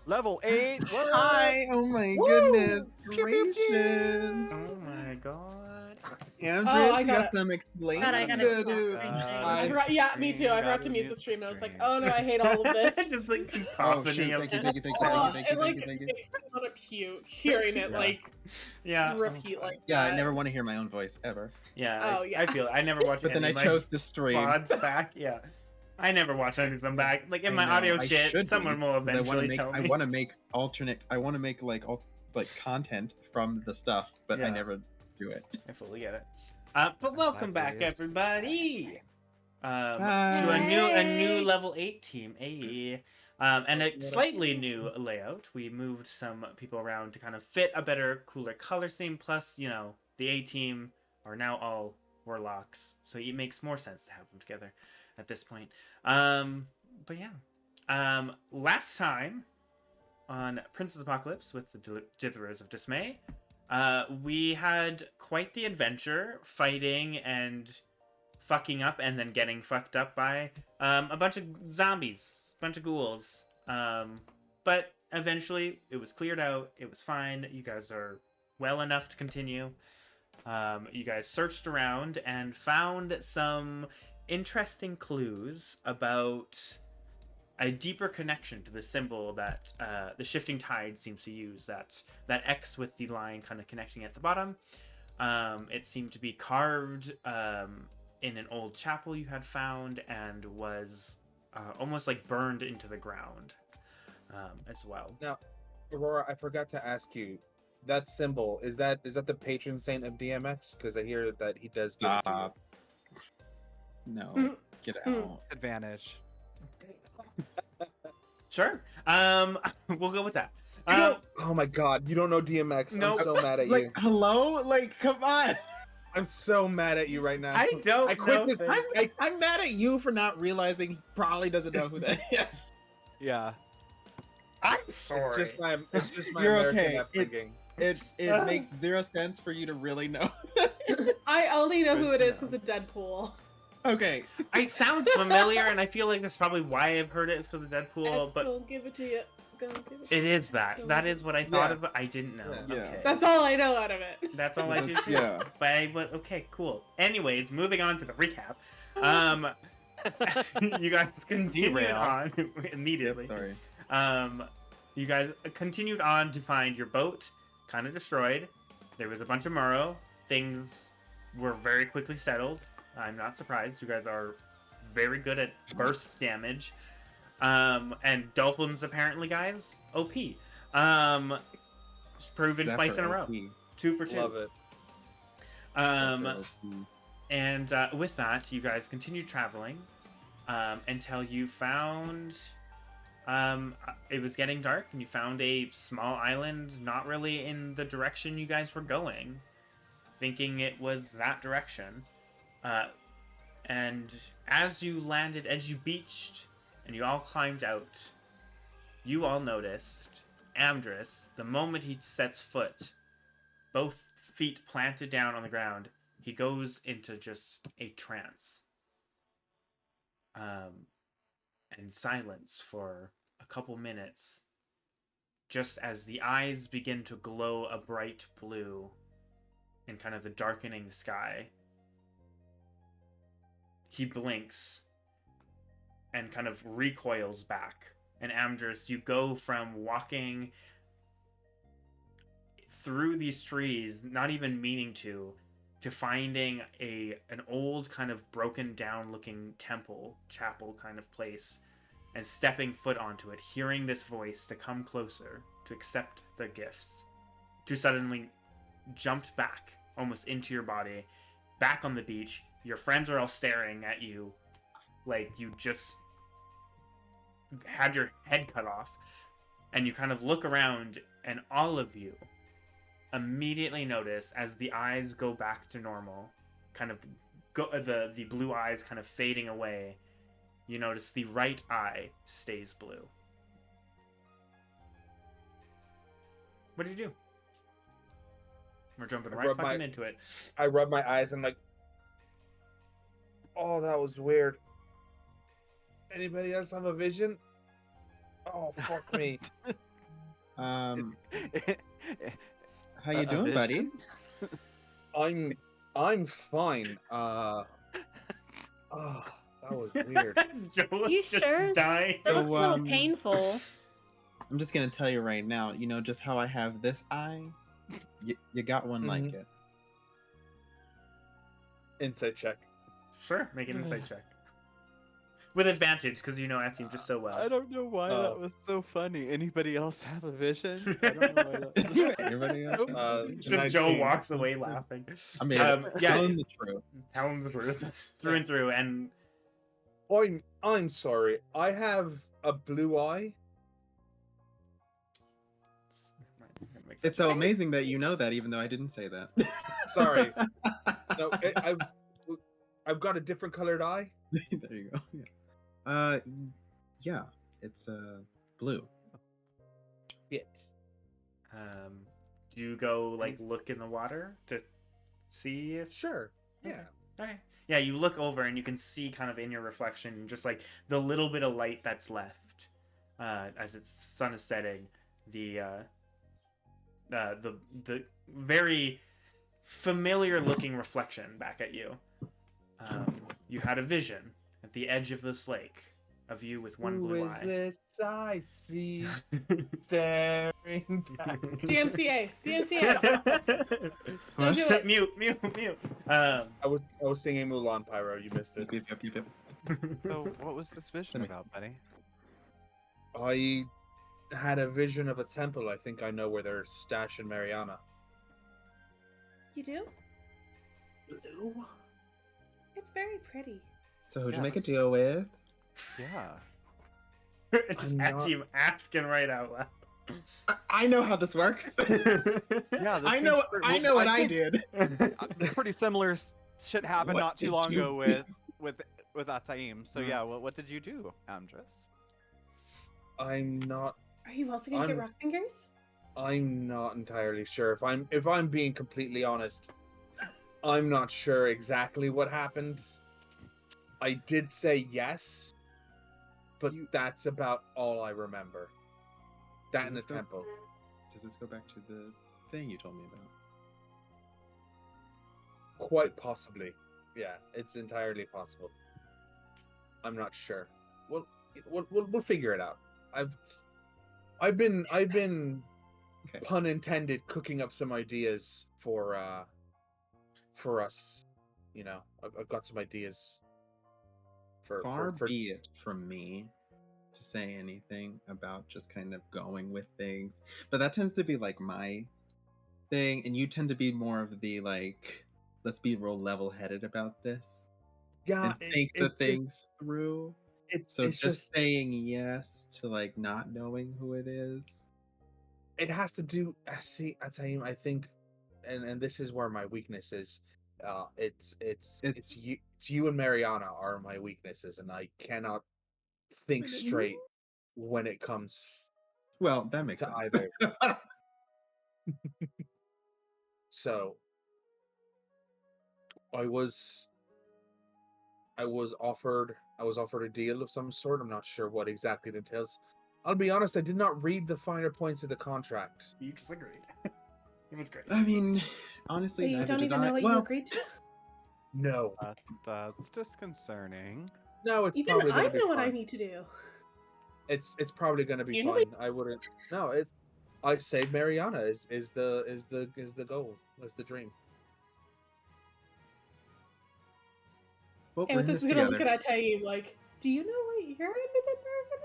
Level 8. What? Hi! Oh my goodness gracious! Oh my god. Andreas, you got it. them explained God, I gotta to do. I forgot, yeah, me too. I forgot to mute the stream. I was like, oh no, I hate all of this. Just like Oh cacophony shoot! of Thank you, thank you, thank you, Oh, thank you, it thank you, thank you. makes me want to puke hearing it yeah. repeat like Yeah, that. I never want to hear my own voice ever. Yeah. Oh, yeah. I feel it. I never watch But then I any of my chose to stream. VODs back. Yeah. I never watch any of them back. Like in I my know, audio I shit, should someone be, will 'cause eventually tell I me. want to make alternate. I want to make like content from the stuff, but I Yeah. never do it. I fully get it. But welcome back, Blackberry is everybody, to a Hi. new level 8 team. Hey. And a slightly new layout. We moved some people around to kind of fit a better, cooler color scheme. Plus, you know, the A team are now all warlocks, so it makes more sense to have them together at this point. But yeah, last time on Princess Apocalypse with the Ditherers of Dismay, we had quite the adventure fighting and fucking up and then getting fucked up by a bunch of zombies, a bunch of ghouls. But eventually it was cleared out. It was fine. You guys are well enough to continue. You guys searched around and found some interesting clues about a deeper connection to the symbol that the shifting tide seems to use, that X with the line kind of connecting at the bottom. It seemed to be carved in an old chapel you had found and was almost like burned into the ground as well. Now, Aurora, I forgot to ask you, that symbol, is that the patron saint of DMX? Because I hear that he does give it to you. No, get out. advantage. Sure. We'll go with that. Oh my god, you don't know DMX. No. I'm so mad at you. Like, hello? Like, come on. I'm so mad at you right now. I don't I quit know this. this. I'm mad at you for not realizing he probably doesn't know who that is. Yeah. I'm sorry. It's just my You're American okay. upbringing. It makes zero sense for you to really know. I only know who it is Good because of Deadpool. Okay. It sounds familiar, and I feel like that's probably why I've heard it. It's because of Deadpool, X but will give it to you. Go give it. it is that. That is what I thought Yeah. of. I didn't know. Yeah. Okay. That's all I know out of it. That's all I do too. Yeah. But okay, cool. Anyways, moving on to the recap. You guys continued Derail. on immediately. Sorry. You guys continued on to find your boat kind of destroyed. There was a bunch of Murrow. Things were very quickly settled. I'm not surprised. You guys are very good at burst damage. And Dolphins apparently, guys, OP. Just proven Zephyr twice in a row. OP. 2 for 2. Love it. And with that, you guys continued traveling until you found it was getting dark, and you found a small island not really in the direction you guys were going, thinking it was that direction. And as you landed, as you beached, and you all climbed out, you all noticed Amdrus, the moment he sets foot, both feet planted down on the ground, he goes into just a trance. And silence for a couple minutes just as the eyes begin to glow a bright blue in kind of the darkening sky, he blinks and kind of recoils back. And Amdrus, you go from walking through these trees, not even meaning to finding an old kind of broken down looking temple, chapel kind of place, and stepping foot onto it, hearing this voice to come closer, to accept the gifts, to suddenly jumped back almost into your body, back on the beach. Your friends are all staring at you like you just had your head cut off, and you kind of look around, and all of you immediately notice as the eyes go back to normal, kind of the blue eyes kind of fading away. You notice the right eye stays blue. What do you do? We're jumping right fucking into it. I rub my eyes and like, oh, that was weird. Anybody else have a vision? Oh, fuck me. How you doing, buddy? I'm fine. Oh, that was weird. You sure? Dying. That looks a little So, painful. I'm just gonna tell you right now. You know just how I have this eye. You got one like it. Insight check. Sure, make an insight check. With advantage, because you know our team just so well. I don't know why that was so funny. Anybody else have a vision? I don't know why that. Everybody else? Just Joe 19. walks away laughing. I mean, yeah, tell him the truth. tell him the truth through and through. And I'm sorry. I have a blue eye. It's so amazing that you know that, even though I didn't say that. Sorry. No, I've got a different colored eye. There you go. Yeah, it's blue. Shit. do you go like look in the water to see if? Sure. Yeah. Okay. Yeah, you look over and you can see kind of in your reflection just like the little bit of light that's left as its sun is setting. The very familiar looking reflection back at you. You had a vision at the edge of this lake of you with one blue Who is eye. this I see staring back? DMCA. Don't do it. Mute. I was singing Mulan, Pyro. You missed it. Yep. So, what was this vision That makes about, buddy? I had a vision of a temple. I think I know where they're stashing Mariana. You do? Blue? It's very pretty. So who'd Yeah, you make a that's- deal with? Yeah. Just I'm at not- you asking right out loud. I know how this works. Yeah, this I know seems what I think, did. Pretty similar shit happened What not too did long you ago with Ataim. So Hmm. yeah, what did you do, Amdrus? I'm not. Are you also gonna get I'm- rock fingers? I'm not entirely sure. If I'm being completely honest, I'm not sure exactly what happened. I did say yes, but that's about all I remember. That in the Does this go- temple. Does this go back to the thing you told me about? Quite possibly. Yeah, it's entirely possible. I'm not sure. We'll figure it out. I've been Okay. pun intended cooking up some ideas for us. You know, I've got some ideas Far for be it from me to say anything about just kind of going with things, but that tends to be like my thing, and you tend to be more of the like, let's be real level-headed about this yeah, and think the things through. It's So it's just saying yes to like not knowing who it is. it has to do. See, I tell you, I think, and this is where my weakness is. It's you and Mariana are my weaknesses, and I cannot think straight when it comes Well, that makes to sense. either. So I was offered a deal of some sort. I'm not sure what exactly it entails. I'll be honest, I did not read the finer points of the contract. You just agreed. It was great. I mean, honestly, But you neither don't did even I. know what you Well, agreed to. No. That's disconcerting. No, it's Even probably I going to be know what fine. I need to do. It's probably going to be You know fine. I wouldn't. No, it's. I save Mariana is the goal, is the dream. well, And we're with in this this is gonna look together. at Taib like, do you know what your end of American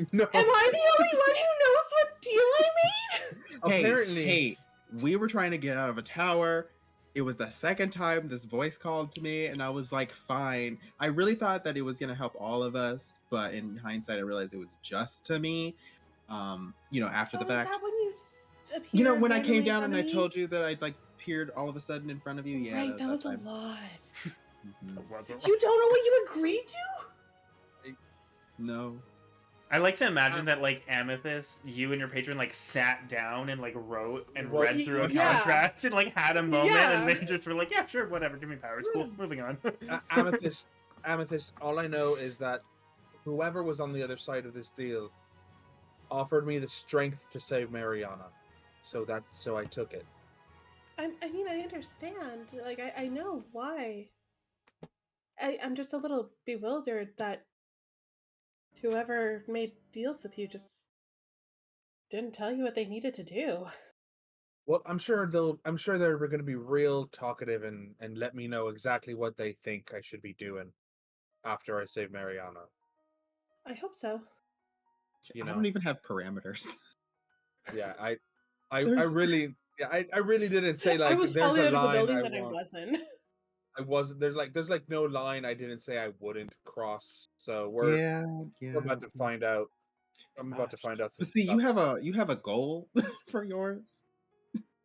is? No. Am I the only one who knows what deal I made? Apparently. Hey, we were trying to get out of a tower. It was the second time this voice called to me, and I was like, fine. I really thought that it was going to help all of us, but in hindsight, I realized it was just to me. After the Is fact. that when you appeared When I came randomly in down front and I of me? told you that I'd like appeared all of a sudden in front of you. Yeah, Right, that was a time. lot. Mhm. It was a- You don't know what you agreed to? No. I like to imagine that like Amethyst, you and your patron like sat down and like wrote and Well, read through a yeah. contract and like had a moment Yeah. and they just were like, yeah, sure, whatever, give me powers, cool, moving on. Amethyst, all I know is that whoever was on the other side of this deal offered me the strength to save Mariana. So I took it. I mean, I understand. Like, I know why. I'm just a little bewildered that whoever made deals with you just didn't tell you what they needed to do. Well, I'm sure they're going to be real talkative and let me know exactly what they think I should be doing after I save Mariana. I hope so. You I know? don't even have parameters. Yeah, I There's- really didn't say like I was there's falling a out of the line building, I but I want. wasn't. I wasn't. There's like no line I didn't say I wouldn't cross. So we're about to find out. I'm about to find out some But see, you stuff. have a goal for yours.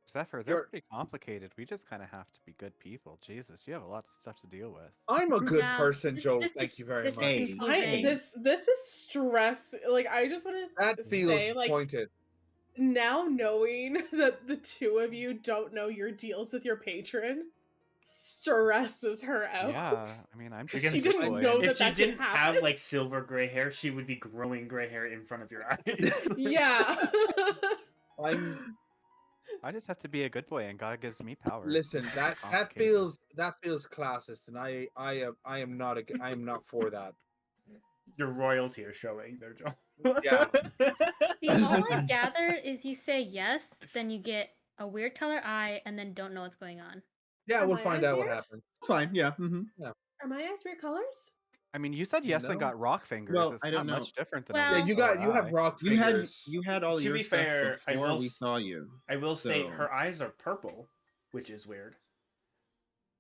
Zephyr, they're You're- pretty complicated. We just kind of have to be good people. Jesus, you have a lot of stuff to deal with. I'm a good Yeah, person, Joel. this Thank is- you very this is much. Hey, confusing. This is stress. Like, I just want That to feels say, like, pointed. now knowing that the two of you don't know your deals with your patron stresses her out. Yeah, I mean, I'm just Because She a good didn't boy. know and- if she that could didn't have happen. like silver gray hair, she would be growing gray hair in front of your eyes. Yeah. I just have to be a good boy, and God gives me powers. Listen, It's that complicated. feels classist, and I am not for that. Your royalty is showing there, Joel. Yeah. See, all I gather is you say yes, then you get a weird color eye, and then don't know what's going on. Yeah, Are we'll my find eyes out what weird? happens. It's fine. Yeah. Mm-hmm. Are my eyes weird colors? I mean, you said yes and No. got rock fingers. Well, It's I not don't know. much different than Well- a Yeah, you regular have eye. rock You fingers. had all To your be stuff fair, I before will we s- saw you. I will say So- her eyes are purple, which is weird.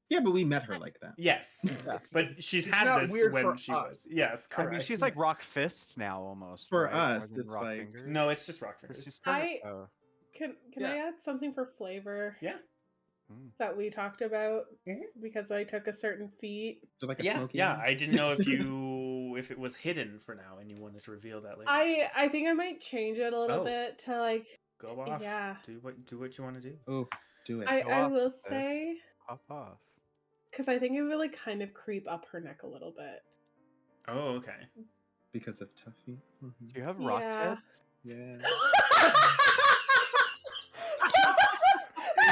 Yeah, but we met her like that. Yes, Yes. but she's It's had not this weird when for she us. was. Yes, I correct. mean, she's like rock fist now almost. For right? More us, than it's rock like- fingers. No, it's just rock 'Cause fingers. she's kind of, Can Yeah. I add something for flavor Yeah. that we talked about Mhm. because I took a certain feat? So like a Yeah, smoky. yeah. I didn't know if it was hidden for now, and you wanted to reveal that later. I think I might change it a little Oh. bit to like Go off. Yeah. Do what you want to do. Oh, do it. I off will with this. say Pop off. because I think it would like kind of creep up her neck a little bit. Oh, okay. Because of Tuffy. Mhm. Do you have rock Yeah. tits? Yeah.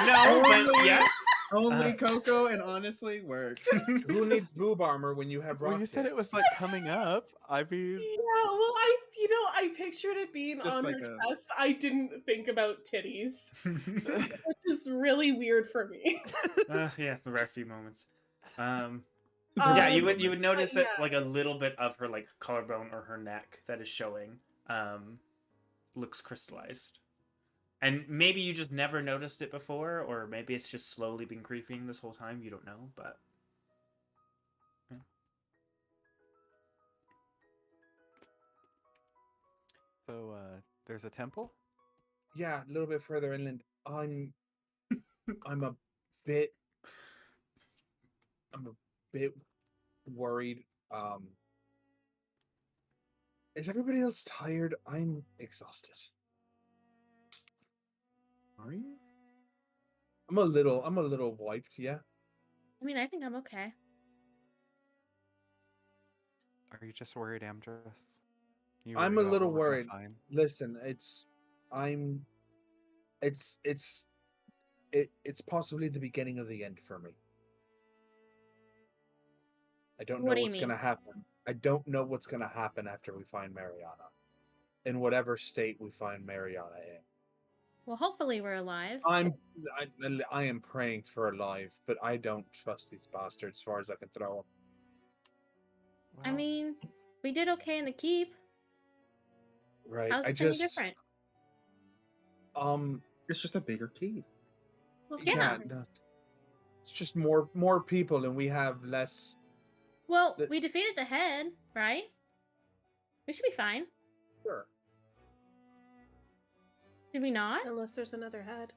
No, but yes. Only Coco, and honestly, work. Who needs boob armor when you have rock Well, you said it was tits? like coming up. I mean, Yeah, well, I pictured it being Just on like her a- chest. I didn't think about titties, which is really weird for me. Yeah, the rare few moments. Yeah, Um, you would notice but that yeah. like a little bit of her like collarbone or her neck that is showing looks crystallized. And maybe you just never noticed it before, or maybe it's just slowly been creeping this whole time. You don't know, but yeah. so there's a temple. Yeah, a little bit further inland. I'm a bit worried. Is everybody else tired? I'm exhausted. Are you? I'm a little wiped, yeah. I mean, I think I'm okay. Are you just worried, Amdrus? You I'm worried a about little what we're gonna worried. find? Listen, it's possibly the beginning of the end for me. I don't know What do you what's gonna mean? happen. I don't know what's gonna happen after we find Mariana. In whatever state we find Mariana in. Well, hopefully we're alive. I am praying for alive, but I don't trust these bastards as far as I can throw them. I Well, mean, we did okay in the keep. Right. How's I this any just different? It's just a bigger key. Well, Yeah. no, it's just more people and we have less. Well, Let's- we defeated the head, right? We should be fine. Sure. Did we not? unless there's another head.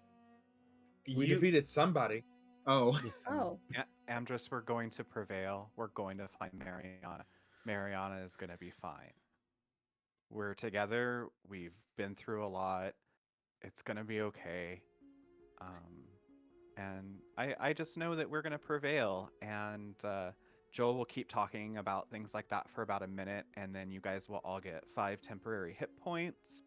We defeated somebody. Oh, listen, Oh. Amdrus, we're going to prevail. We're going to find Mariana. Mariana is going to be fine. We're together. We've been through a lot. It's going to be okay. And I just know that we're going to prevail. And Joel will keep talking about things like that for about a minute. And then you guys will all get 5 temporary hit points.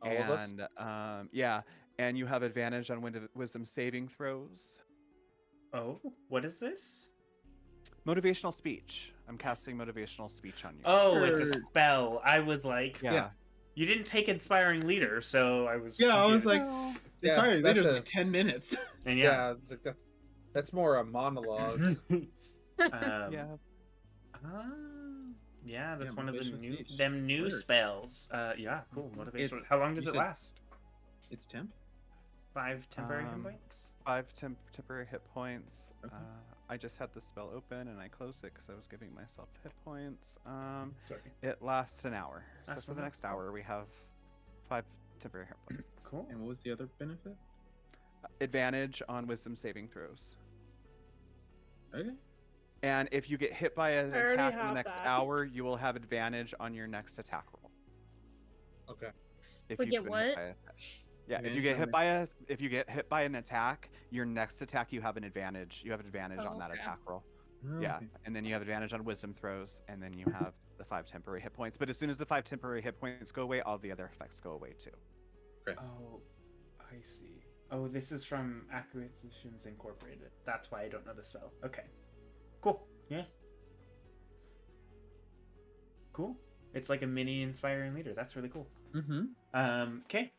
All of us? And yeah, and you have advantage on wisdom saving throws. Oh, what is this? Motivational speech. I'm casting motivational speech on you. Oh, it's a Sure. spell. I was like, yeah. you didn't take inspiring leader, so I was. yeah. I was confused. like, Yeah, sorry, that's later's a- like 10 minutes. and Yeah, it's like that's more a monologue. Yeah. Yeah, that's Yeah, one of the motivational new speech. new Word. spells. Yeah, cool. Motivational. It's- How long does you it said- last? It's temp. 5 temporary hit Um, points. 5 temporary hit points. Okay. I just had the spell open and I closed it because I was giving myself hit points. Sorry. It lasts an hour. So Lasts for 1 the hour. next hour, we have 5 temporary hit points. Cool. And what was the other benefit? Advantage on wisdom saving throws. Okay. And if you get hit by an I already attack in the have next that. hour, you will have advantage on your next attack roll. Okay. If We you've get been what? hit by a- Yeah, if you Advantage get on hit by an attack, your next attack you have an advantage. You have advantage Oh, on that okay. attack roll. Oh, Yeah, okay. and then you have advantage on wisdom throws, and then you have the 5 temporary hit points. But as soon as the 5 temporary hit points go away, all the other effects go away too. Oh, I see. Oh, this is from Acquisitions Incorporated. That's why I don't know the spell. Okay. Cool. Yeah. Cool. It's like a mini inspiring leader. That's really cool. Mm-hmm. Okay.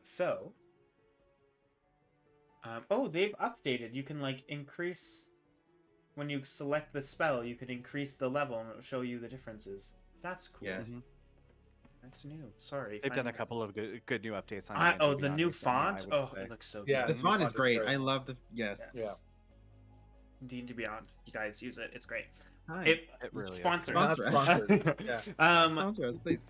So. Oh, they've updated. You can like increase when you select the spell. You can increase the level, and it'll show you the differences. That's cool. Yes. That's new. Sorry. They've done a finding that- couple of good new updates on Oh, D&D the Beyond new recently, I font. would Oh, say. it looks so Yeah, good. The new font is font is great. great. I love the yes. Yeah. D&D Beyond. You guys use it. It's great. Hi. It really is sponsor great. us. Sponsored. Yeah. Sponsor us, please.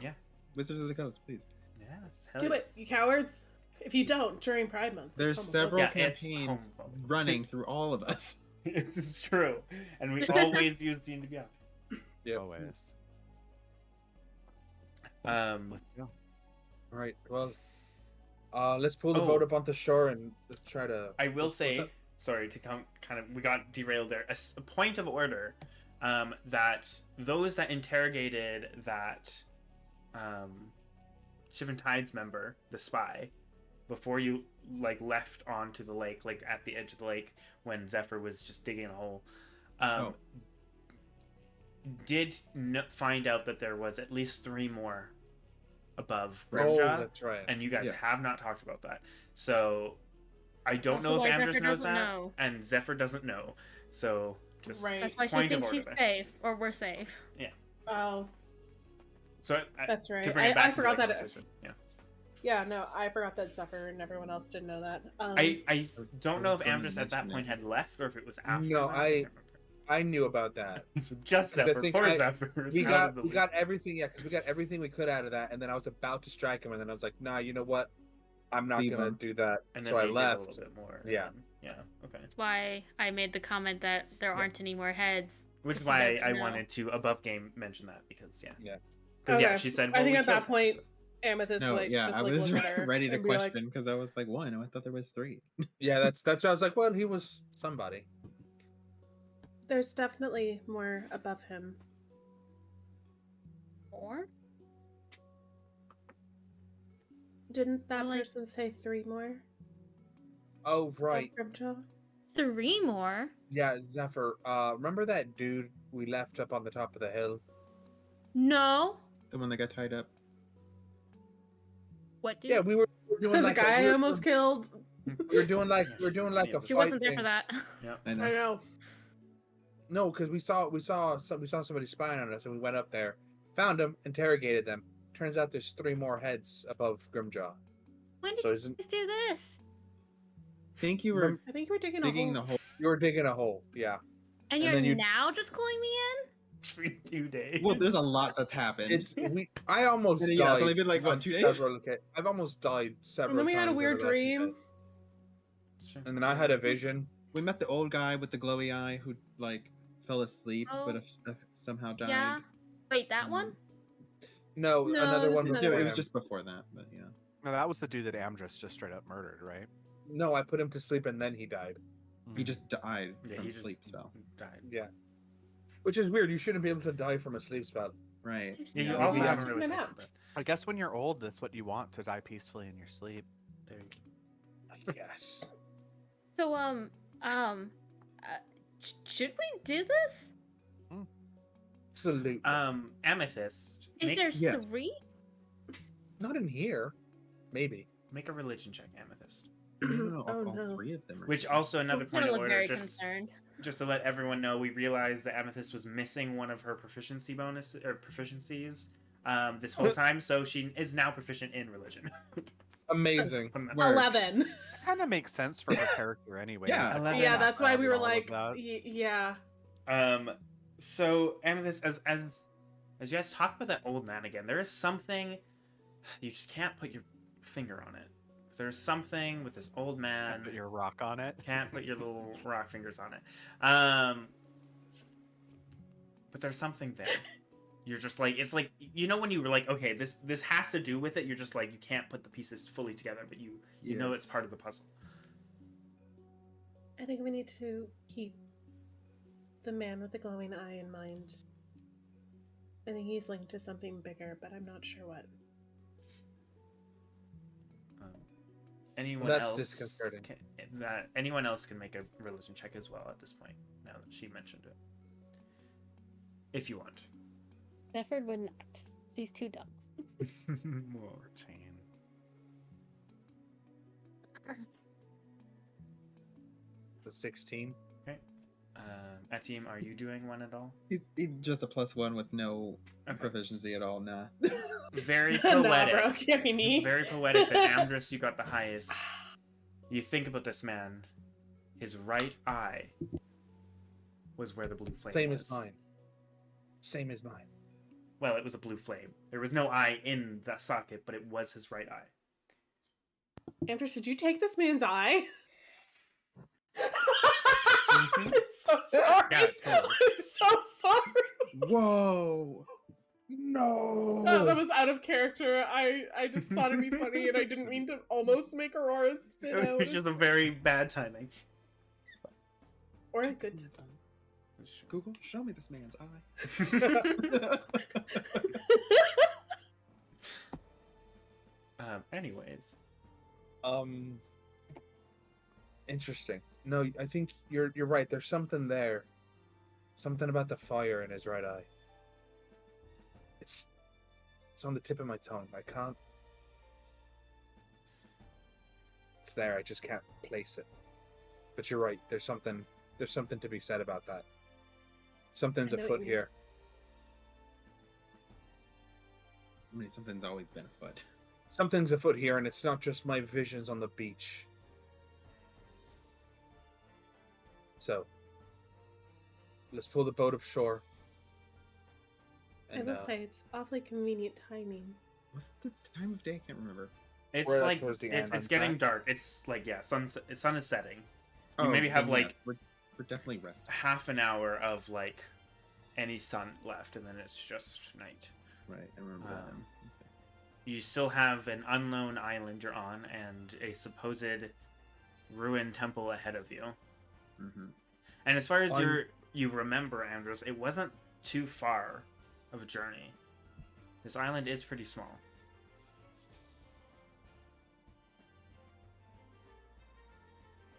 Yeah. Wizards of the Coast, please. Yes, hell Do yes. it, you cowards. If you don't during Pride Month, it's There's homophobic. several Yeah, it's campaigns homophobic. running through all of us. This is true, and we always use D&D Beyond. Yep. Always. Um, Let's go. All right. Well, let's pull the Oh. boat up onto shore and let's try to. I will what's say, up? sorry to come, kind of, we got derailed there. A point of order, that those that interrogated that, Shivan Tides member, the spy, before you like left onto the lake, like at the edge of the lake when Zephyr was just digging a hole, Oh. did find out that there was at least 3 more above Oh, Grimjaw, that's right. and you guys Yes. have not talked about that. So I don't also know if why Amdrus Zephyr knows doesn't that, know. and Zephyr doesn't know. So just Right. That's why she Point of thinks order she's there. safe, or we're safe. Oh, so that's right. to bring it back I into forgot that that. conversation. Yeah. Yeah, no, I forgot that Zephyr and everyone else didn't know that. I don't know if was going to Amdrus at that mention point it. had left or if it was after. No, that. I- can't remember. I knew about that. So just 'Cause I Zephyr, think poor I- Zephyr. is We out of got the we league. got everything. Yeah, because we got everything we could out of that, and then I was about to strike him, and then I was like, nah, you know what? I'm not Leave gonna him. do that. And then So I they did left. a little bit more. Yeah. and- yeah. Okay. That's why I made the comment that there aren't any more heads. Which is She why doesn't I know. wanted to above game mention that because yeah. Yeah. Because Okay. she said. I Well, think we at that killed him, point, so- Amethyst No, like yeah, just I like was look at her ready to and be like, question because I was like, 1. I thought there was 3. Yeah, that's why I was like, well, he was somebody. there's definitely more above him. 4? Didn't that Well, like- person say 3 more? Oh right, Grimjaw? 3 more? yeah, Zephyr. Remember that dude we left up on the top of the hill? No. The one that got tied up. What dude? Yeah, we were doing The like guy we I were almost killed. We were doing like a She fight wasn't there thing. for that. Yep. I I know. know. No, because we saw somebody spying on us, and we went up there, found them, interrogated them. Turns out there's 3 more heads above Grimjaw. When did So you isn't guys do this? I think you were I think you were digging digging a the hole. hole. you were digging a hole? Yeah, And And you're then you- now just calling me in? For 2 days. Well, there's a lot that's happened. it's I almost Yeah, it's died. only been like, what, on 2 days? several occa- I've almost died several And then we had a times weird over the last few dream. days. And then I had a vision. We met the old guy with the glowy eye who like fell asleep, Oh. but somehow died. Yeah. Wait, that Mhm. one? No, No, another this one is before Yeah, it him. was just before that, but yeah. No, that was the dude that Amdrus just straight up murdered, right? No, I put him to sleep and then he died. He just died Yeah, from he just sleep spell. died. Yeah, which is weird. You shouldn't be able to die from a sleep spell. Right. Yeah, you No. also Yeah. haven't really Spin taken out. it, but I guess when you're old, that's what you want, to die peacefully in your sleep. there you go. Yes. So, should we do this? Absolutely. Amethyst. Is make, there yes. 3? Not in here. Maybe. make a religion check, Amethyst. No, Oh, all no. 3 of them. Are Which here. also another It's point gonna of look order, very just concerned. to let everyone know, we realized that Amethyst was missing one of her proficiency bonus or proficiencies this whole time, so she is now proficient in religion. Amazing. Word. 11. Kind of makes sense for her character anyway. Yeah. 11. Yeah, that's why we were All of like, that. yeah. So Amethyst, as you guys talk about that old man again, there is something you just can't put your finger on it. There's something with this old man. Put your rock on it. Can't put your little rock fingers on it. But there's something there. You're just like, it's like, you know, when you were like, okay, this has to do with it. You're just like, you can't put the pieces fully together, but you know it's Yes. part of the puzzle. I think we need to keep the man with the glowing eye in mind. I think he's linked to something bigger, but I'm not sure what. Anyone That's else? disconcerting. Anyone else can make a religion check as well at this point. Now that she mentioned it, if you want. Zephyr would not. She's too dumb. 14. The 16. Atim, are you doing one at all? He's just a +1 with no Okay. proficiency at all. Nah. Very No, poetic. bro, can't be me. Very poetic that Amdrus, you got the highest. You think about this man. His right eye was where the blue flame Same was. as mine. Same as mine. Well, it was a blue flame. There was no eye in the socket, but it was his right eye. Amdrus, did you take this man's eye? Mhm. I'm so sorry. Yeah, totally. I'm so sorry. Whoa. No. That was out of character. I just thought it'd be funny, and I didn't mean to almost make Aurora spit It out. was just a very bad timing. Or a good. Google, show me this man's eye. Anyways. Interesting. No, I think you're right. There's something there. Something about the fire in his right eye. It's on the tip of my tongue. I can't. It's there. I just can't place it. But you're right. There's something to be said about that. Something's I know what afoot you mean. here. I mean, something's always been afoot. Something's afoot here, and it's not just my visions on the beach. So, let's pull the boat up shore. I will say it's awfully convenient timing. What's the time of day? I can't remember. It's We're, like towards the it's end. getting Sunset? dark. It's like sun is setting. You Oh, maybe have then, yeah, like we're definitely resting. half an hour of like any sun left, and then it's just night. Right, I remember that. Um, You still have an unknown island you're on, and a supposed ruined temple ahead of you. Mm-hmm. And as far as I'm- you remember, Amdrus, it wasn't too far of a journey. This island is pretty small.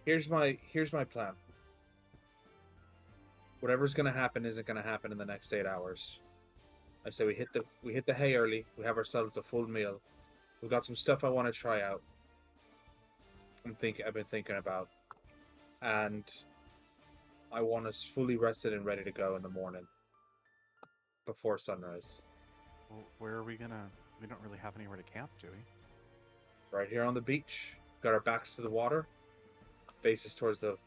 Here's my plan. Whatever's gonna happen isn't gonna happen in the next 8 hours. I say we hit the hay early. We have ourselves a full meal. We've got some stuff I want to try out. I've been thinking about, and I want us fully rested and ready to go in the morning before sunrise. Well, where are we gonna? We don't really have anywhere to camp, do we? Right here on the beach. Got our backs to the water. Faces towards the.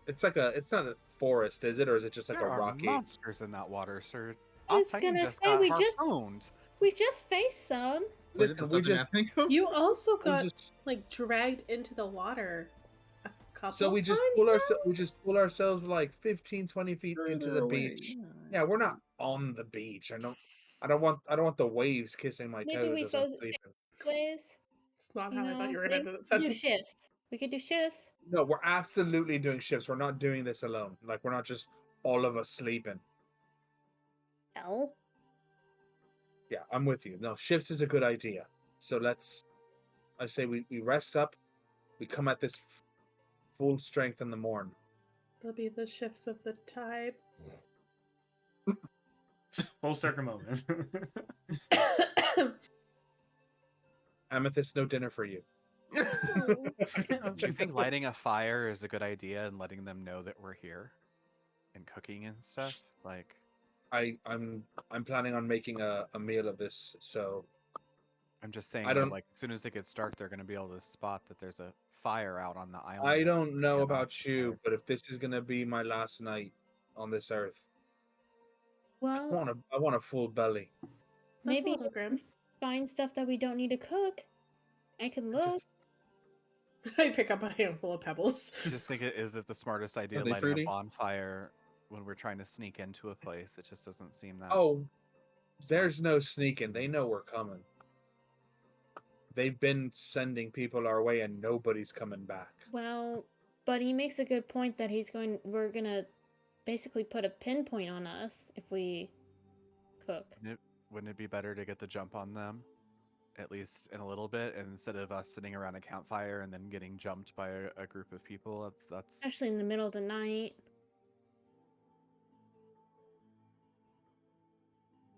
It's not a forest, is it, or is it just like there a are rocky? monsters in that water, sir. I was Titan gonna just say, got we harpooned. just faced some. Where did Listen, the we Southern just African go? You also we got just like dragged into the water a couple so we just times pull now? ourselves like 15, 20 feet into Further the away, beach. yeah. Yeah, we're not on the beach. I don't want the waves kissing my Maybe toes we as I'm focus sleeping. ways. It's not You how I thought know, you were maybe gonna end we that could do sentence. shifts. We could do shifts. No, we're absolutely doing shifts. We're not doing this alone. Like we're not just all of us sleeping. No. Yeah, I'm with you. No, shifts is a good idea. So I say we rest up. We come at this full strength in the morn. There'll be the shifts of the tide. Full circle moment. Amethyst, no dinner for you. Do you think lighting a fire is a good idea and letting them know that we're here and cooking and stuff? Like, I'm planning on making a meal of this, so I'm just saying, I don't- like, as soon as it gets dark, they're gonna be able to spot that there's a fire out on the island. I that don't know get on about you, fire. but if this is gonna be my last night on this earth, I Well, want a full belly. That's maybe a little grim. find stuff that we don't need to cook. I can I look. I pick up a handful of pebbles. just think is it the smartest idea they lighting fruity? a bonfire when we're trying to sneak into a place? It just doesn't seem that. Oh, smart. there's no sneaking. They know we're coming. They've been sending people our way and nobody's coming back. Well, but he makes a good point that we're gonna basically put a pinpoint on us if we cook. Wouldn't it be better to get the jump on them, at least in a little bit, and instead of us sitting around a campfire and then getting jumped by a group of people? That's Especially in the middle of the night.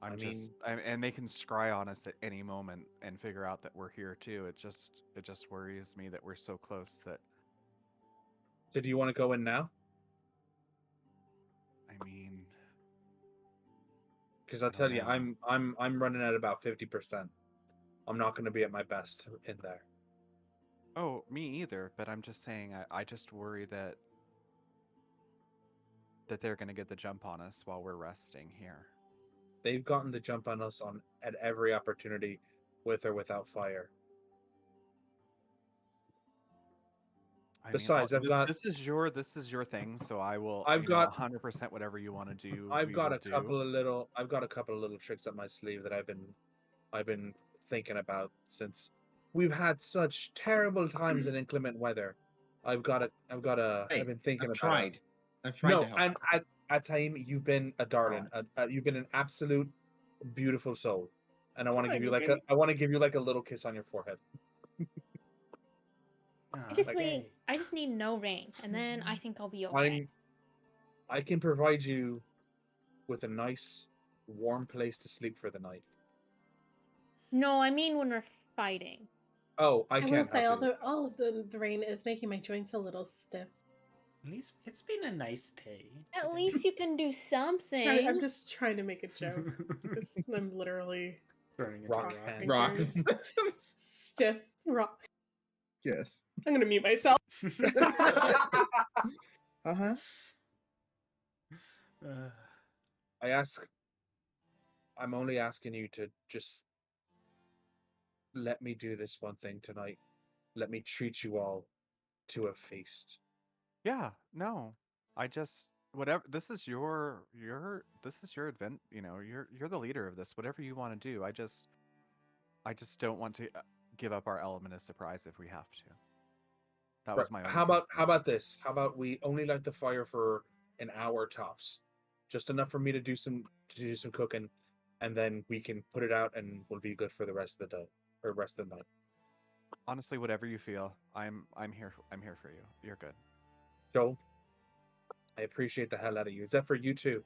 and they can scry on us at any moment and figure out that we're here too. It just worries me that we're so close that, So do you want to go in now? I mean, Because I'll I don't tell you, know. I'm running at about 50%. I'm not going to be at my best in there. Oh, me either, but I'm just saying I just worry that they're gonna get the jump on us while we're resting here. They've gotten the jump on us at every opportunity, with or without fire. I Besides, mean, I've got- this is your thing, so I will. I've got- 100% whatever you want to do. I've we got will a couple do. of little tricks up my sleeve that I've been thinking about since we've had such terrible times in inclement weather. I've Hey, been thinking I've about tried. I've tried No, to help. and at time you've been a darling. You've been an absolute beautiful soul, and I want to give you like a little kiss on your forehead. I just Okay. need no rain, and then I think I'll be okay. I can provide you with a nice, warm place to sleep for the night. No, I mean when we're fighting. Oh, I I will can't say help you. all of the rain is making my joints a little stiff. At least it's been a nice day. At today. least you can do something. I'm just trying to make a joke. 'Cause I'm literally Turning into Rock a rock. hand. Rocks. stiff rock. Yes. I'm gonna mute myself. Uh-huh. I'm only asking you to just let me do this one thing tonight. Let me treat you all to a feast. Yeah, no. I just whatever. This is your event. You know, you're the leader of this. Whatever you want to do. I just don't want to give up our element of surprise if we have to. That was my only How concern. about this? How about we only light the fire for an hour tops, just enough for me to do some cooking, and then we can put it out, and we'll be good for the rest of the day or rest of the night. Honestly, whatever you feel, I'm here. I'm here for you. You're good. Joel, I appreciate the hell out of you. Zephyr, you too.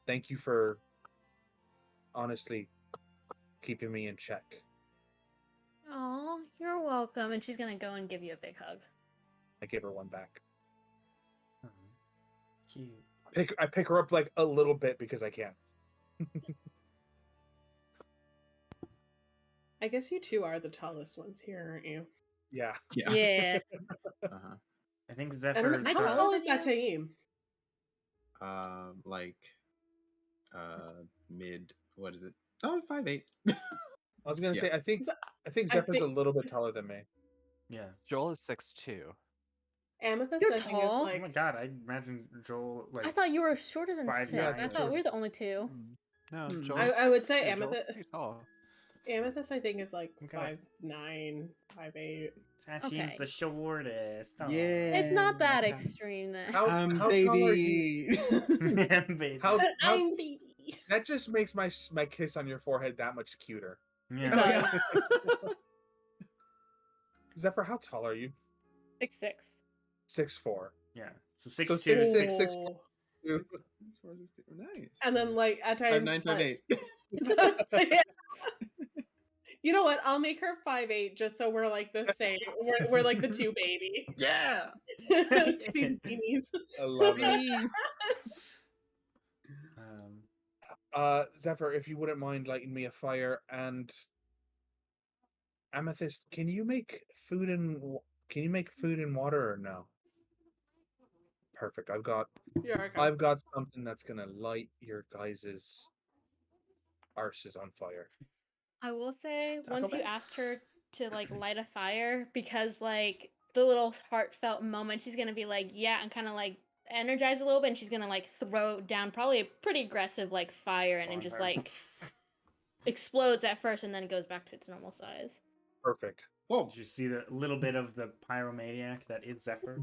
Thank you for honestly keeping me in check. Oh, you're welcome. And she's gonna go and give you a big hug. I give her one back. Cute. I pick her up like a little bit because I can. I guess you two are the tallest ones here, aren't you? Yeah. Yeah. Uh-huh. I think And Zephyr is I how taller tall than is that Taim? Like mid, what is it? Oh, 5'8". I was gonna Yeah. say I think I Zephyr's a think- little bit taller than me. Yeah. Joel is 6'2". Amethyst, You're I think, tall. is Oh my like god, I imagine Joel like I thought you were shorter than 5'9" 6. I or thought we were the only two. No, Hmm. Joel's I would say 6'2". Joel's Amethyst. pretty tall. Amethyst, I think, is like Okay. 5'9", 5'8". that Okay. seems the shortest. Oh. It's not that extreme then. How tall are you? Baby. Baby. How I'm the baby. that just makes my kiss on your forehead that much cuter. Yeah. It does. Zephyr, how tall are you? 6'6". 6'4". Yeah. So So 6'2". 6'6". Oh. Nice. And then, like, at times... 5'9", 5'8". Yeah. You know what? I'll make her 5'8", just so we're, like, the same. We're like, the two baby. Yeah. Two baby teenies. I love it. Please. Zephyr, if you wouldn't mind lighting me a fire, and Amethyst, can you make food and water or no? Perfect. I've got something that's gonna light your guys's arses on fire. I will say, Taco once you Bell? asked her to like light a fire, because like the little heartfelt moment, she's gonna be like, yeah, and kind of like energize a little bit, and she's gonna like throw down probably a pretty aggressive like fire, and it just Bonfire. like explodes at first, and then it goes back to its normal size. Perfect. Whoa. Did you see the little bit of the pyromaniac that is Zephyr?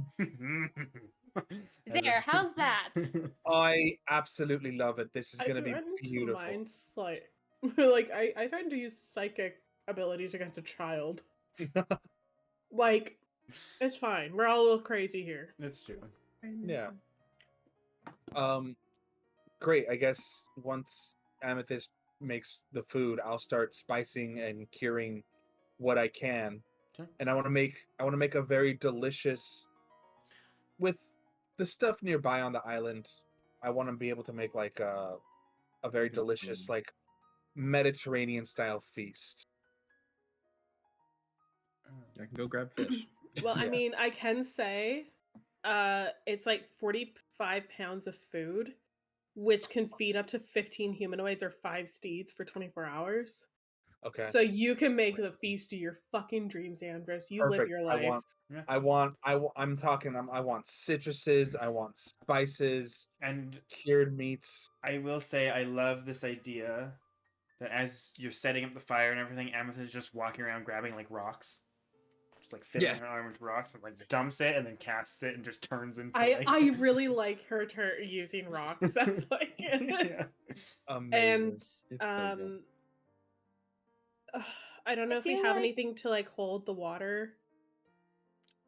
There, how's that? I absolutely love it. This is I gonna be threatened beautiful. mine's like, like I threatened to use psychic abilities against a child. Like, it's fine. We're all a little crazy here. That's true. Yeah. Great. I guess once Amethyst makes the food, I'll start spicing and curing what I can. Sure. And I want to make a very delicious with the stuff nearby on the island. I want to be able to make like a very delicious like Mediterranean style feast. I can go grab fish. Well, I Yeah. mean, I can say, it's like 45 pounds of food, which can feed up to 15 humanoids or 5 steeds for 24 hours. Okay. So you can make the feast of your fucking dreams, Amdrus. You live Perfect. your life. I want citruses, I want spices, And cured meats. I will say I love this idea that as you're setting up the fire and everything, Amethyst is just walking around grabbing like rocks. Just like filling Yes. her arm into rocks and like dumps it and then casts it and just turns into I really like her using rocks. That's like, yeah. Amazing. and It's so good. I don't know I if we feel have like- anything to like hold the water,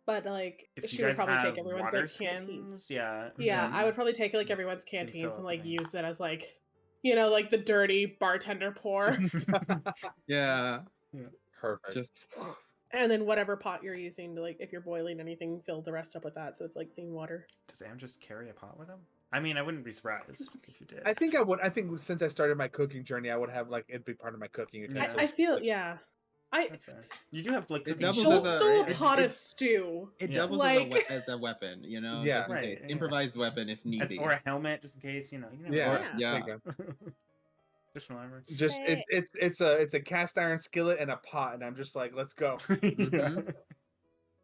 but like If you she would guys probably have take everyone's water like canteens. skins, yeah. Yeah, then I would probably take like everyone's can fill canteens up and like the- use it as like, you know, like the dirty bartender pour, Yeah. Perfect. Just and then whatever pot you're using to like, if you're boiling anything, fill the rest up with that. So it's like clean water. Does Am just carry a pot with him? I mean, I wouldn't be surprised if you did. I think I would. I think since I started my cooking journey, I would have like it'd be part of my cooking Yeah. utensils. I feel Like, yeah. I That's fair. You do have to like It cooking doubles Joel as a- stole a right? pot of it- stew. it Yeah. doubles Like- as a weapon, you know, Yeah. just in Right, case. yeah. Improvised weapon if need be. Or a helmet, just in case, you know. You never Yeah. know. Or- yeah. there you go. Additional armor. Just Say- it's a cast iron skillet and a pot, and I'm just like, let's go. Mhm.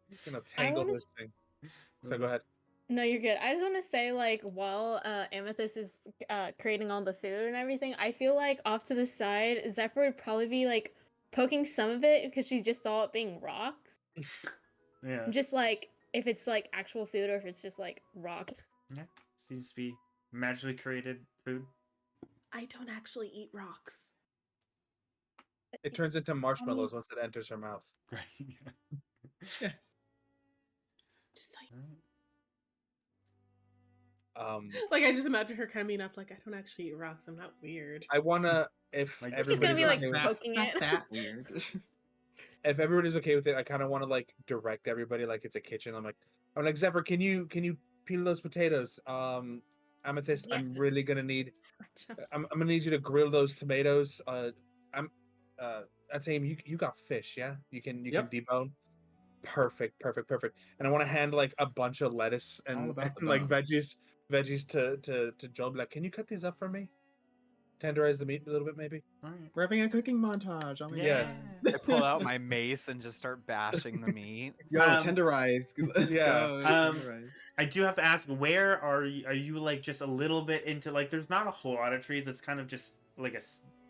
Just gonna tangle wanna this thing. So go ahead. No, you're good. I just want to say, like, while Amethyst is creating all the food and everything, I feel like off to the side, Zephyr would probably be like poking some of it because she just saw it being rocks. Yeah. Just like if it's like actual food or if it's just like rocks. Seems to be magically created food. I don't actually eat rocks. It turns into marshmallows once it enters her mouth. Right. Yes. Just Um, like I just imagine her coming up like, I don't actually eat rocks. I'm not weird. I wanna, if Like, It's just gonna be, everybody's like, okay with- poking Not it. that weird. if everybody's okay with it, I kind of want to like direct everybody like it's a kitchen. I'm like Zephyr, can you peel those potatoes? Amethyst, Yes. I'm really gonna need. I'm gonna need you to grill those tomatoes. I'd say you got fish, yeah? You can Yep. debone. Perfect. And I want to hand like a bunch of lettuce All and, about the and like bone. veggies to Joe. Like, can you cut these up for me? Tenderize the meat a little bit, maybe. All right. We're having a cooking montage. Oh my Yes. God. I pull out my mace and just start bashing the meat. Yo, tenderize. Let's Yeah. go. Um, Tenderize. I do have to ask, where are you like just a little bit into, like, there's not a whole lot of trees. It's kind of just like a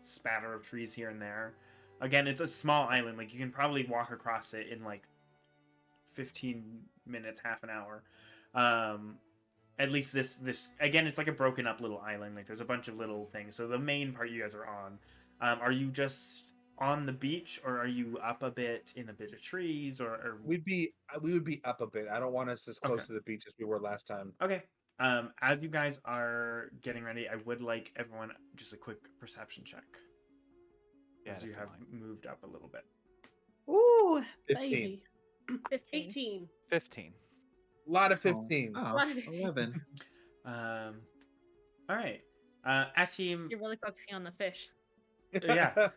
spatter of trees here and there. Again, it's a small island. Like, you can probably walk across it in like 15 minutes, half an hour. At least this again, it's like a broken up little island. Like, there's a bunch of little things. So the main part you guys are on. Are you just on the beach, or are you up a bit in a bit of trees, or... We would be up a bit. I don't want us as close Okay. to the beach as we were last time. Okay. As you guys are getting ready, I would like everyone just a quick perception check. Yeah, As you if you have mind. moved up a little bit. Ooh, 15. baby. 15. 18. 15. A lot of Oh, 15s. oh, Lot of 15. 11. All right. Asim, You're really focusing on the fish. yeah.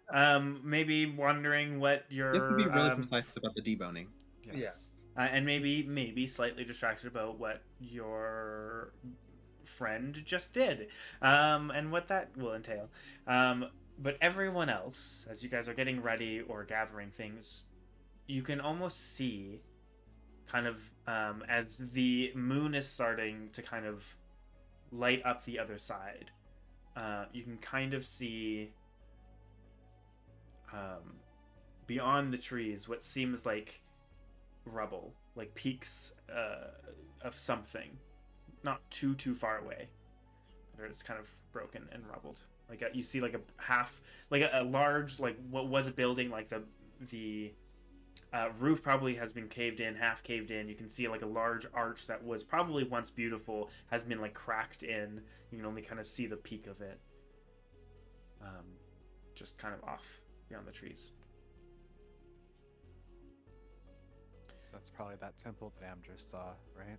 Maybe wondering what your You have to be really precise about the deboning. yes. And maybe slightly distracted about what your friend just did, and what that will entail. But everyone else, as you guys are getting ready or gathering things, you can almost see, kind of, as the moon is starting to kind of light up the other side, you can kind of see, beyond the trees, what seems like rubble, like peaks of something, not too far away, but it's kind of broken and rubbled. Like, you see like a half, like a large, like what was a building, like the roof probably has been half caved in. You can see like a large arch that was probably once beautiful has been like cracked in. You can only kind of see the peak of it, just kind of off beyond the trees. That's probably that temple that Amdrus saw, right?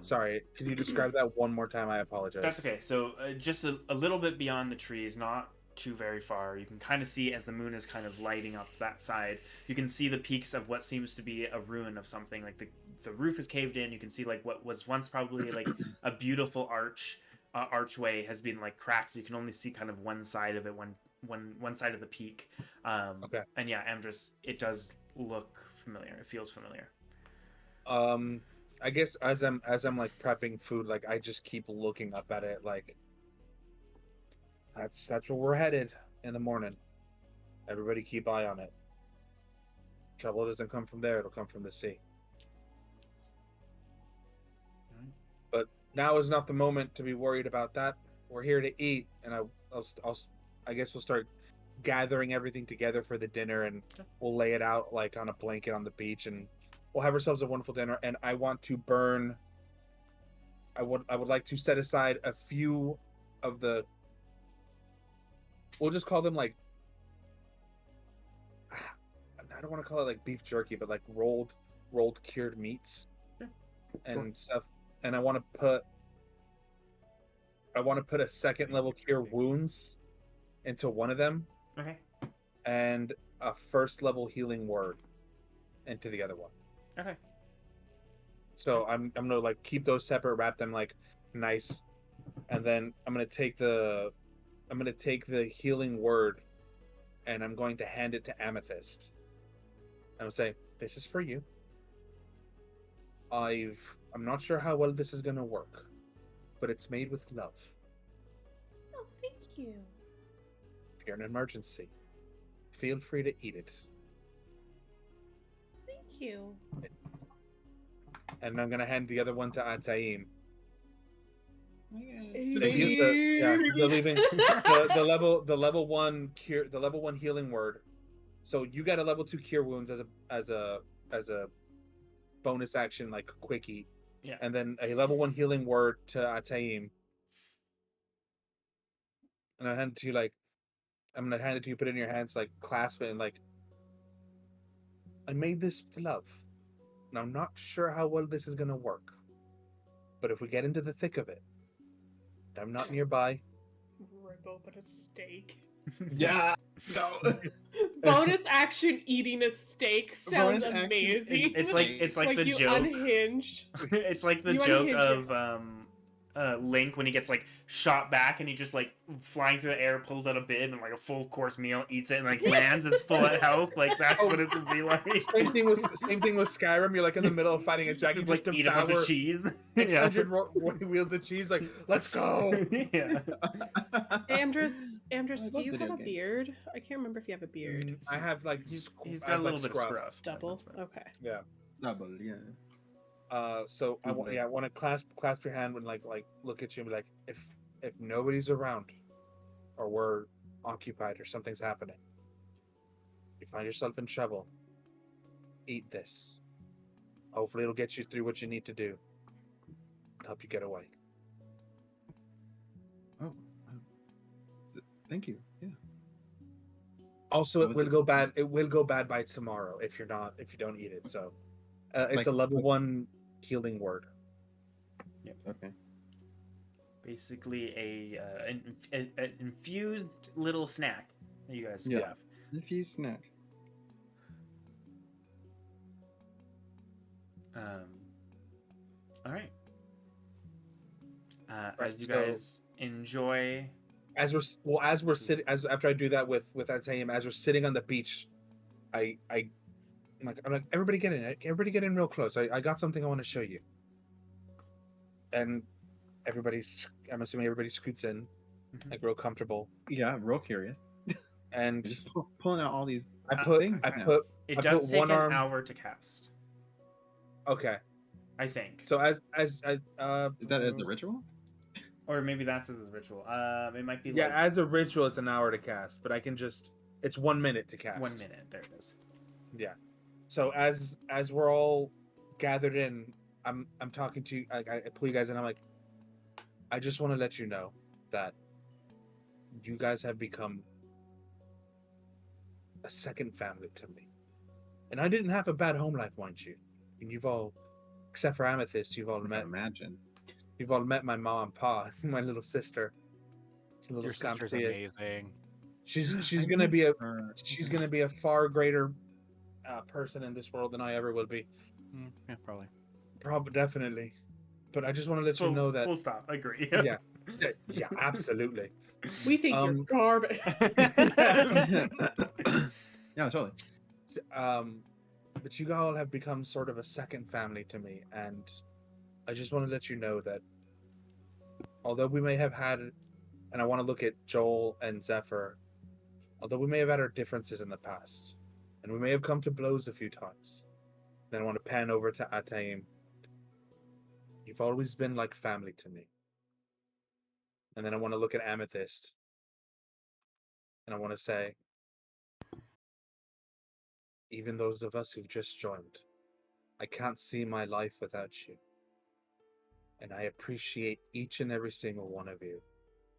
Sorry, can you describe that one more time? I apologize. That's okay. So just a little bit beyond the trees, not too very far, you can kind of see, as the moon is kind of lighting up that side, you can see the peaks of what seems to be a ruin of something. Like the roof is caved in. You can see like what was once probably like a beautiful archway has been like cracked. You can only see kind of one side of it, one side of the peak. Okay. And yeah, Amdrus, it does look familiar. It feels familiar. I guess as I'm like prepping food, like I just keep looking up at it, like that's where we're headed in the morning. Everybody keep eye on it. Trouble doesn't come from there, it'll come from the sea. But now is not the moment to be worried about that. We're here to eat, and I guess we'll start gathering everything together for the dinner, and we'll lay it out like on a blanket on the beach, and we'll have ourselves a wonderful dinner. And I want to burn. I would like to set aside a few of the. We'll just call them like. I don't want to call it like beef jerky, but like rolled cured meats, and stuff. And I want to put a second level cure wounds into one of them. Okay. And a first level healing word into the other one. Okay. So I'm gonna like keep those separate, wrap them like nice, and then I'm gonna take the healing word, and I'm going to hand it to Amethyst. I'm gonna say, "This is for you. I'm not sure how well this is gonna work, but it's made with love. Oh, thank you. If you're in an emergency, feel free to eat it." Thank you. And I'm gonna hand the other one to Ataim. They're leaving the level 1 cure, the level 1 healing word. So you got a level 2 cure wounds as a bonus action, like quickie. Yeah. And then a level 1 healing word to Ataim. And I hand it to you like, I'm gonna hand it to you, put it in your hands, like clasp it, and like, I made this with love. And I'm not sure how well this is gonna work. But if we get into the thick of it, I'm not nearby. Rip open a steak. Yeah. Go. Bonus action eating a steak sounds Bonus action amazing. It's like the you joke. unhinge. It's like the You joke unhinge of Link when he gets like shot back and he just like flying through the air, pulls out a bib and like a full course meal, eats it and like lands. It's full of health. Like that's what it would be like. Same thing with Skyrim. You're like in the middle of fighting a dragon, Just, just like eat a bunch devour of cheese. 600 wheels of cheese. Like, let's go. Yeah. Amdrus, I do love you have video a games. beard? I can't remember if you have a beard. I have like He's I got a have, little like, bit of scruff. Double? That's Okay. Yeah. Double, yeah. So I want, I want to clasp your hand and like look at you and be like, if nobody's around, or we're occupied or something's happening, you find yourself in trouble, eat this. Hopefully, it'll get you through what you need to do. Help you get away. Oh, thank you. Yeah. Also, What it was will it? go bad. It will go bad by tomorrow if you don't eat it. So, it's Like- a level 1 healing word. Okay. Basically an infused little snack that you guys can Yeah. have. Infused snack. All right. Right, As you so- guys enjoy. As we're sitting, after I do that with Ataim, as we're sitting on the beach, I'm like everybody get in real close. I got something I want to show you. And I'm assuming everybody scoots in, like real comfortable. Yeah, real curious. And Just pulling out all these I put things now. It I does put take one an arm- hour to cast, okay. I think. So Is that as a ritual? Or maybe that's as a ritual. It might be yeah, like as a ritual, it's an hour to cast, but I can it's 1 minute to cast. 1 minute. There it is. Yeah. So as we're all gathered in, I'm talking to you. I pull you guys in. I'm like, I just want to let you know that you guys have become a second family to me. And I didn't have a bad home life, mind you. And you've all, except for Amethyst, you've all I can met. imagine. You've all met my mom and pa, my little sister. Little Your sister's scumpy. amazing. She's I gonna be miss her. she's gonna be a far greater person in this world than I ever will be. Yeah, probably. Probably, definitely. But I just want to let you know that. Full stop. Agree. Yeah, yeah, absolutely. We think you're garbage. Yeah, totally. But you all have become sort of a second family to me, and I just want to let you know that although we may have had, and I want to look at Joel and Zephyr, although we may have had our differences in the past, and we may have come to blows a few times, then I want to pan over to Ataim. You've always been like family to me. And then I want to look at Amethyst, and I want to say, even those of us who've just joined, I can't see my life without you. And I appreciate each and every single one of you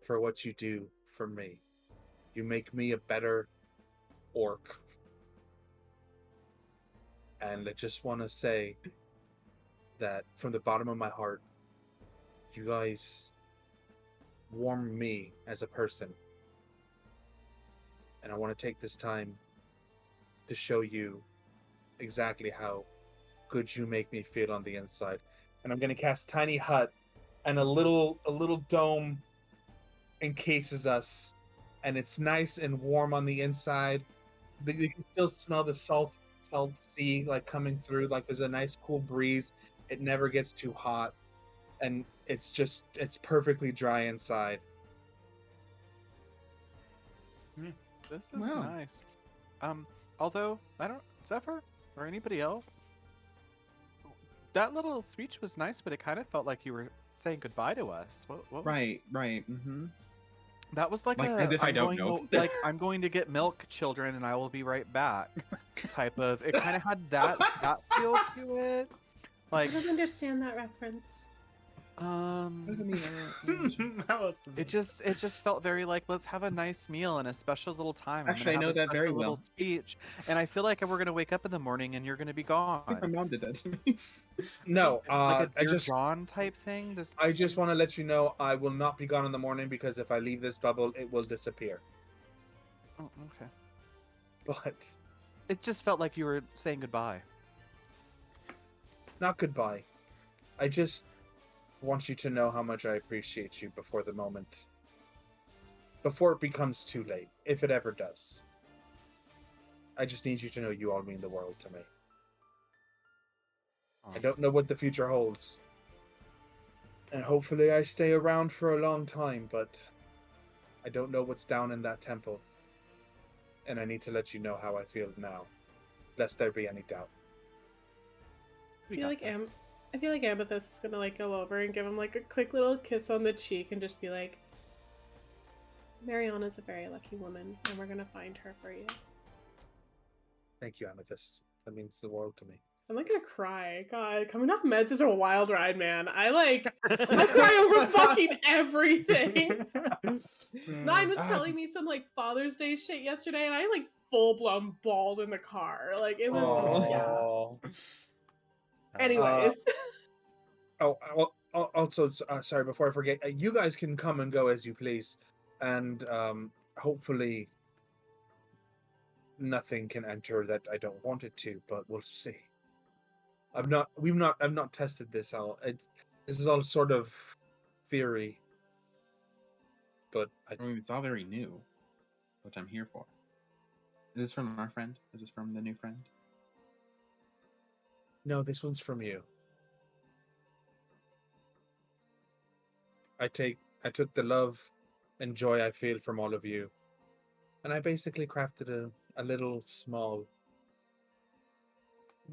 for what you do for me. You make me a better orc. And I just want to say that from the bottom of my heart, you guys warm me as a person. And I want to take this time to show you exactly how good you make me feel on the inside. And I'm going to cast Tiny Hut, and a little dome encases us, and it's nice and warm on the inside. You can still smell the salt sea like coming through. Like there's a nice cool breeze. It never gets too hot, and it's perfectly dry inside. This is Wow. nice. Although I don't, Zephyr or anybody else, That little speech was nice, but it kind of felt like you were saying goodbye to us. What was... Right. Mm-hmm. That was like As if I don't know. like I'm going to get milk, children, and I will be right back. Type of. It kind of had that feel to it. Like, I don't understand that reference. What does it mean? it just felt very like, let's have a nice meal and a special little time. Actually, I know that very little well. speech, and I feel like we're gonna wake up in the morning and you're gonna be gone. I think my mom did that to me. No, Like a I Dear just John type thing. I just want to let you know I will not be gone in the morning because if I leave this bubble, it will disappear. Oh, okay. But It just felt like you were saying goodbye. not goodbye. I just want you to know how much I appreciate you before it becomes too late, if it ever does. I just need you to know you all mean the world to me. I don't know what the future holds. And hopefully I stay around for a long time, but I don't know what's down in that temple. And I need to let you know how I feel now, lest there be any doubt. I feel like Amethyst is gonna like go over and give him like a quick little kiss on the cheek and just be like, Mariana's a very lucky woman, and we're gonna find her for you. Thank you, Amethyst. That means the world to me. I'm like gonna cry. God, coming off meds is a wild ride, man. I cry over fucking everything. Nine was telling me some like Father's Day shit yesterday, and I like full blown bawled in the car. Like it was yeah. Anyways. Also, sorry, before I forget, you guys can come and go as you please, and hopefully nothing can enter that I don't want it to, but we'll see. I've not tested this out. This is all sort of theory, but I mean, it's all very new, which I'm here for. Is this from our friend? Is this from the new friend? No, this one's from you. I took the love and joy I feel from all of you, and I basically crafted a little small,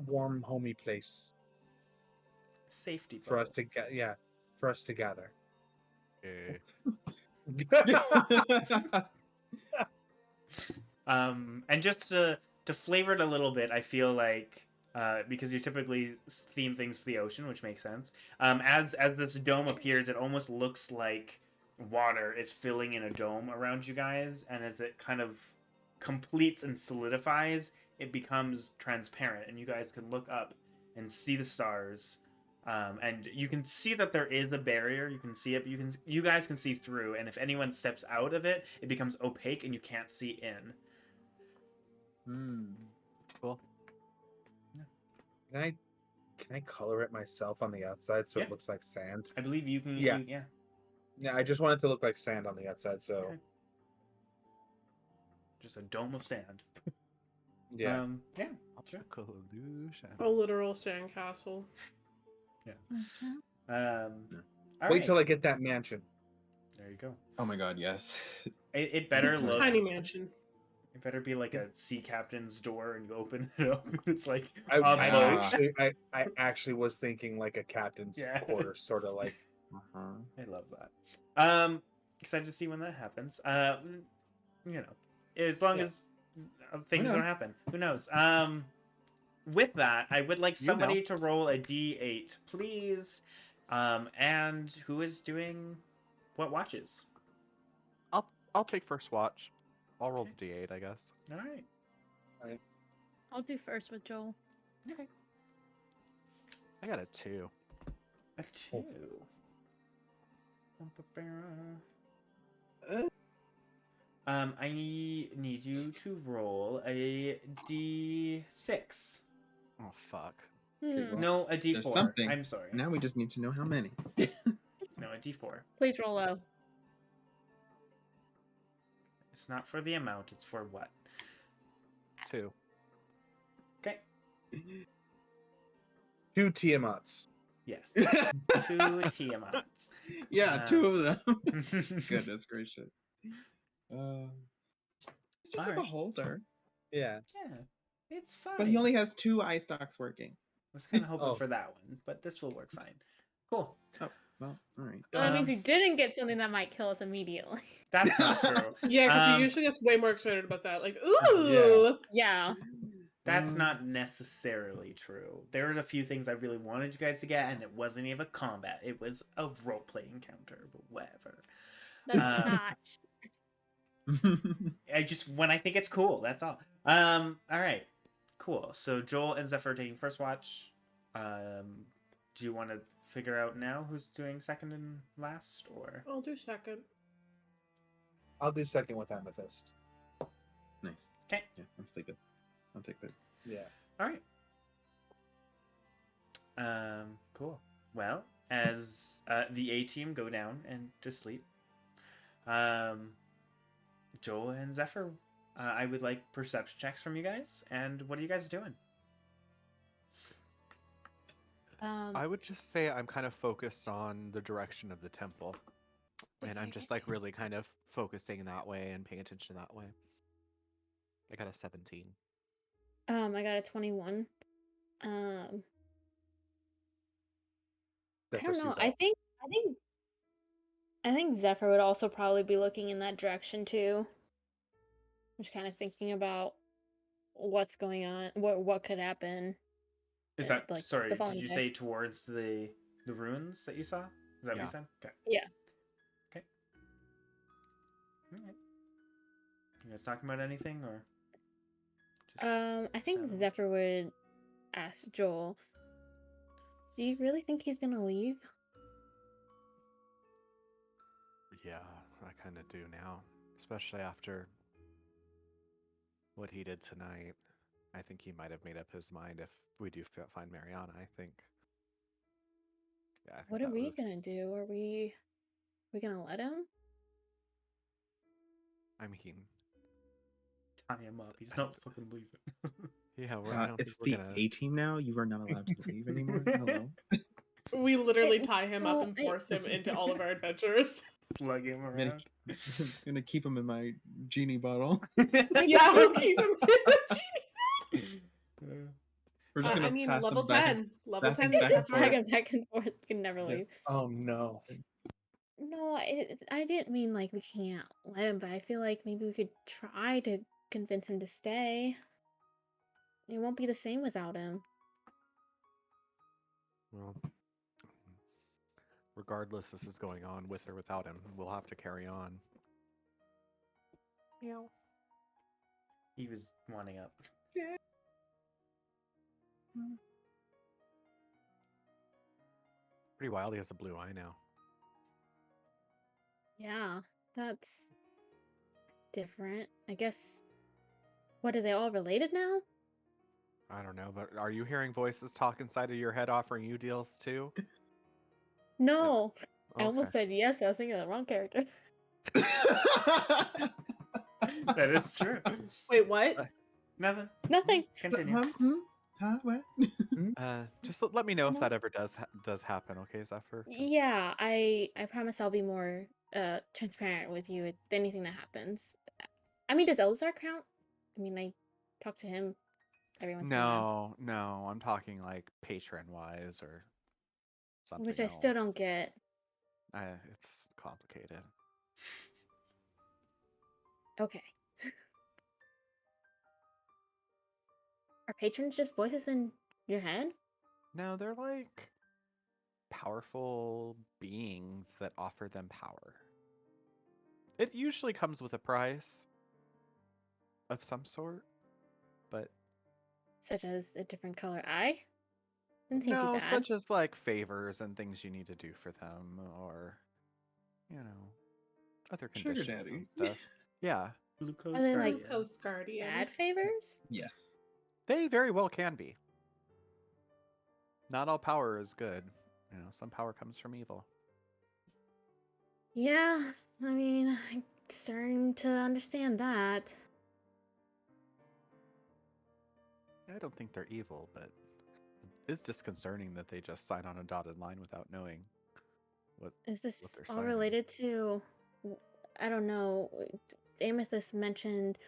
warm, homey place Safety for us to get. Yeah, for us to gather. And just to flavor it a little bit, I feel like because you typically theme things to the ocean, which makes sense. As this dome appears, it almost looks like water is filling in a dome around you guys, and as it kind of completes and solidifies, it becomes transparent, and you guys can look up and see the stars. And you can see that there is a barrier. You can see it. You guys can see through, and if anyone steps out of it, it becomes opaque, and you can't see in. Cool. Can I color it myself on the outside so Yeah. it looks like sand? I believe you can. Yeah. Yeah. Yeah, I just want it to look like sand on the outside, so Okay. Just a dome of sand. yeah. Yeah. Sure. Optical illusion. A literal sandcastle. All Wait right. till I get that mansion. There you go. Oh my god, yes. It better It's a look. Tiny mansion. It better be like a sea captain's door, and you open it up. It's like I actually was thinking like a captain's Yeah. quarters, sort of like. Uh-huh. I love that. Excited to see when that happens. As long Yeah. as things don't knows? happen, who knows? With that, I would like You somebody know. to roll a D8, please. And who is doing what watches? I'll take first watch. I'll roll the D8, I guess. All right. I'll do first with Joel. Okay. I got a 2. A 2. I need you to roll a D6. Oh fuck. Okay, well, No, a there's D4. something. I'm sorry. Now we just need to know how many. No, a D4. Please roll low. It's not for the amount, it's for what? 2. Okay. 2 Tiamats. Yes. 2 Tiamats. Yeah, 2 of them. Goodness. Goodness gracious. It's just like a Alright. holder. Yeah. Yeah, it's fine. But he only has 2 eye stalks working. was kind of hoping Oh. for that one, but this will work fine. Cool. Well, all right. Well, that means Um, we didn't get something that might kill us immediately. That's not true. Yeah, because you Um, usually get way more excited about that. Like, ooh. Yeah. That's not necessarily true. There were a few things I really wanted you guys to get, and it wasn't even combat. It was a roleplay encounter, but whatever. That's Um, not. When I think it's cool, that's all. All right, cool. So Joel and Zephyr are taking first watch. Do you want to figure out now who's doing second and last, or? I'll do second. I'll do second with Amethyst. Nice. Okay. Yeah, I'm sleeping. I'll take that. Yeah. All right. Cool. Well, as the A team go down and to sleep, Joel and Zephyr, I would like perception checks from you guys. And what are you guys doing? I would just say I'm kind of focused on the direction of the temple. And I'm just like really kind of focusing that way and paying attention that way. I got a 17. I got a 21. I Zephyr don't know. sees I all. think Zephyr would also probably be looking in that direction too. Just kind of thinking about what's going on, what could happen. Is that like, sorry? the Did following you day. say towards the ruins that you saw? Is that what Yeah. you said? Okay. Yeah. Okay. All right. You guys talking about anything or? I think sound- Zephyr would ask Joel, "Do you really think he's gonna leave?" Yeah, I kind of do now. Especially after what he did tonight. I think he might have made up his mind if we do find Mariana, I think. Yeah, I think What are that we was... gonna do? Are we gonna let him? I mean, tie him up. He's not fucking leaving. yeah, I don't It's think we're the gonna... A team now. You are not allowed to leave anymore. Hello. We literally tie him up No, and force him into all of our adventures. Slug him I'm gonna, around. I'm gonna keep him in my genie bottle. Yeah, we'll keep him in the genie. We're just gonna I mean, pass level him back 10. and- Level back 10 and is back the and Back part. and back and forth, can never Yeah. leave. Oh no. No, I didn't mean like we can't let him, but I feel like maybe we could try to convince him to stay. It won't be the same without him. Well, regardless, this is going on with or without him. We'll have to carry on. Yeah. He was wanting up. Pretty wild, he has a blue eye now. Yeah, that's different. I guess. What, are they all related now? I don't know, but are you hearing voices talk inside of your head offering you deals too? No. I Okay. almost said yes, but I was thinking of the wrong character. That is true. Wait, what? Nothing. Nothing. Continue. Huh? What? Just let me know if that ever does happen, okay, Zephyr? 'Cause Yeah, I promise I'll be more transparent with you with anything that happens. I mean, does Elzar count? I mean, I talk to him every once in a while. No, I'm talking like patron-wise or something Which I still don't else. get. It's complicated. Okay. Are patrons just voices in your head? No, they're like powerful beings that offer them power. It usually comes with a price of some sort, but Such as a different color eye? Doesn't seem too no, bad. such as like favors and things you need to do for them, or other Sugar conditions daddy. and stuff. Yeah, Glucose Are they, like, guardian. Glucose Guardian. Bad favors? Yes. they very well can be. Not all power is good. Some power comes from evil. Yeah, I mean, I'm starting to understand that. I don't think they're evil, but it's disconcerting that they just sign on a dotted line without knowing what. Is this they're all signing. related to, I don't know, Amethyst mentioned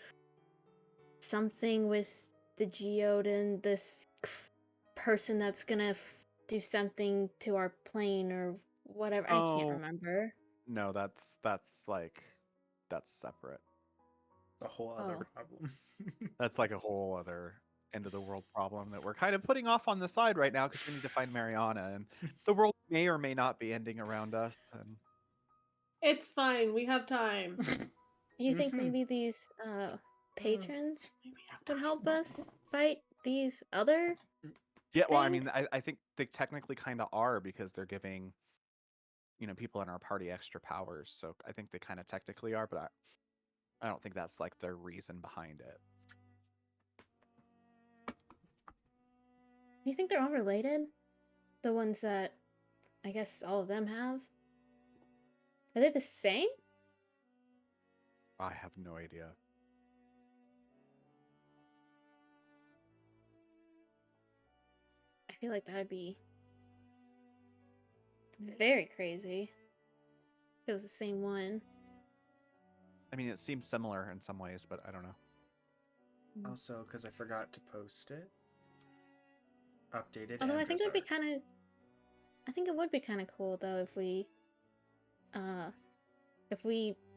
something with the geode and this person that's gonna do something to our plane or whatever. I can't Oh. remember. No, that's separate. A whole other Oh. problem. That's like a whole other end of the world problem that we're kind of putting off on the side right now because we need to find Mariana, and the world may or may not be ending around us. And It's fine. We have time. Do you think Mhm. maybe these patrons Maybe have can time. help us fight these other? yeah, well, I mean, Thanks. I think they technically kind of are because they're giving, people in our party extra powers. So I think they kind of technically are, but I don't think that's like their reason behind it. Do you think they're all related? The ones that I guess all of them have? Are they the same? I have no idea. I feel like that'd be very crazy. If it was the same one. I mean, it seems similar in some ways, but I don't know. Also, because I forgot to post it. Updated. Although I think it'd be Amdrus kind of, I think it would be kind of cool though if we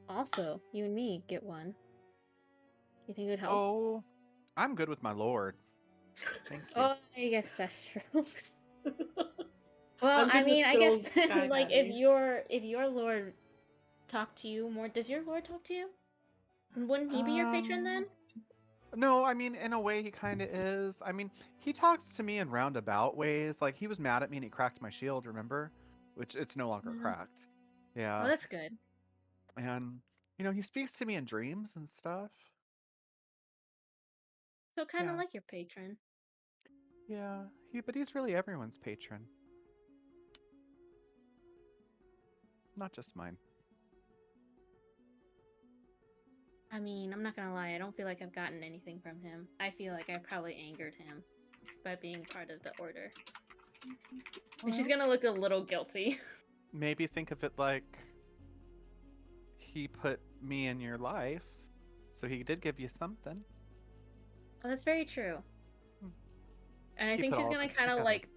also, you and me, get one. You think it would help? Oh, I'm good with my lord. Thank you. Oh, I guess that's true. Well, I'm I good with mean, I good guess old Sky like Daddy. if your lord talked to you more, does your lord talk to you? Wouldn't he be your patron then? No, I mean, in a way, he kind of is. I mean, he talks to me in roundabout ways. Like, he was mad at me and he cracked my shield, remember? Which it's no longer Mhm. cracked. Oh, Yeah. that's good. And, he speaks to me in dreams and stuff. So kind of Yeah. like your patron. Yeah. But he's really everyone's patron. Not just mine. I mean, I'm not gonna lie, I don't feel like I've gotten anything from him. I feel like I probably angered him by being part of the order. And she's Well, gonna look a little guilty. maybe think of it like he put me in your life, so he did give you something. Oh, that's very true. Hmm. And I He think put she's all of gonna us kind of together. like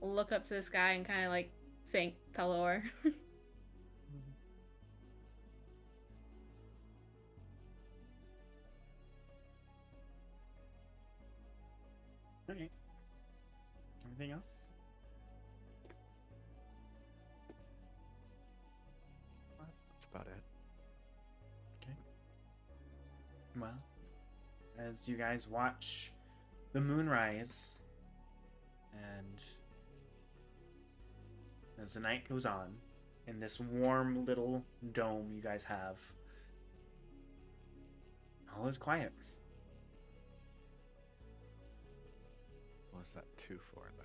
look up to the sky and kind of like thank Pelor. Alright. Anything else? That's about it. Okay. Well, as you guys watch the moon rise, and as the night goes on, in this warm little dome you guys have, all is quiet. What was that 2 for, though?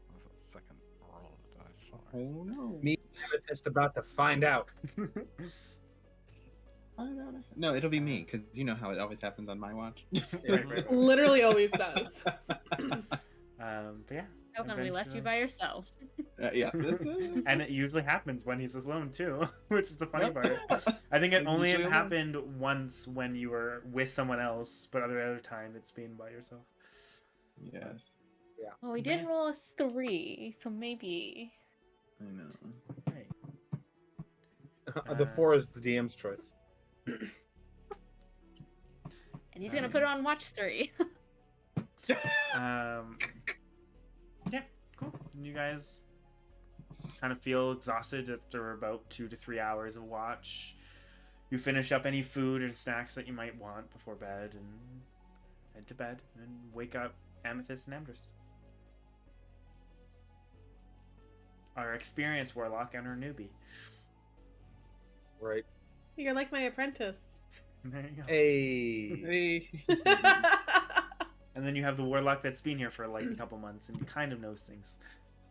What was that second roll to die for? Oh no. Me and Amethyst about to find out. I don't know. No, it'll be me because you know how it always happens on my watch. Right. Literally always does. But yeah. How come we left you eventually- by yourself? Yeah. This is... And it usually happens when he's alone too, which is the funny Yep. part. I think it He's only usually alone. happened once when you were with someone else, but other time it's been by yourself. Yes, Well, we did roll a 3, so maybe. I know. Right. The 4 is the DM's choice. And he's gonna put it on watch 3. Yeah, cool. And you guys kind of feel exhausted after about 2 to 3 hours of watch. You finish up any food and snacks that you might want before bed and head to bed and wake up Amethyst and Amdrus. Our experienced warlock and our newbie. Right. You're like my apprentice. There you go. Hey. And then you have the warlock that's been here for like a couple months and kind of knows things.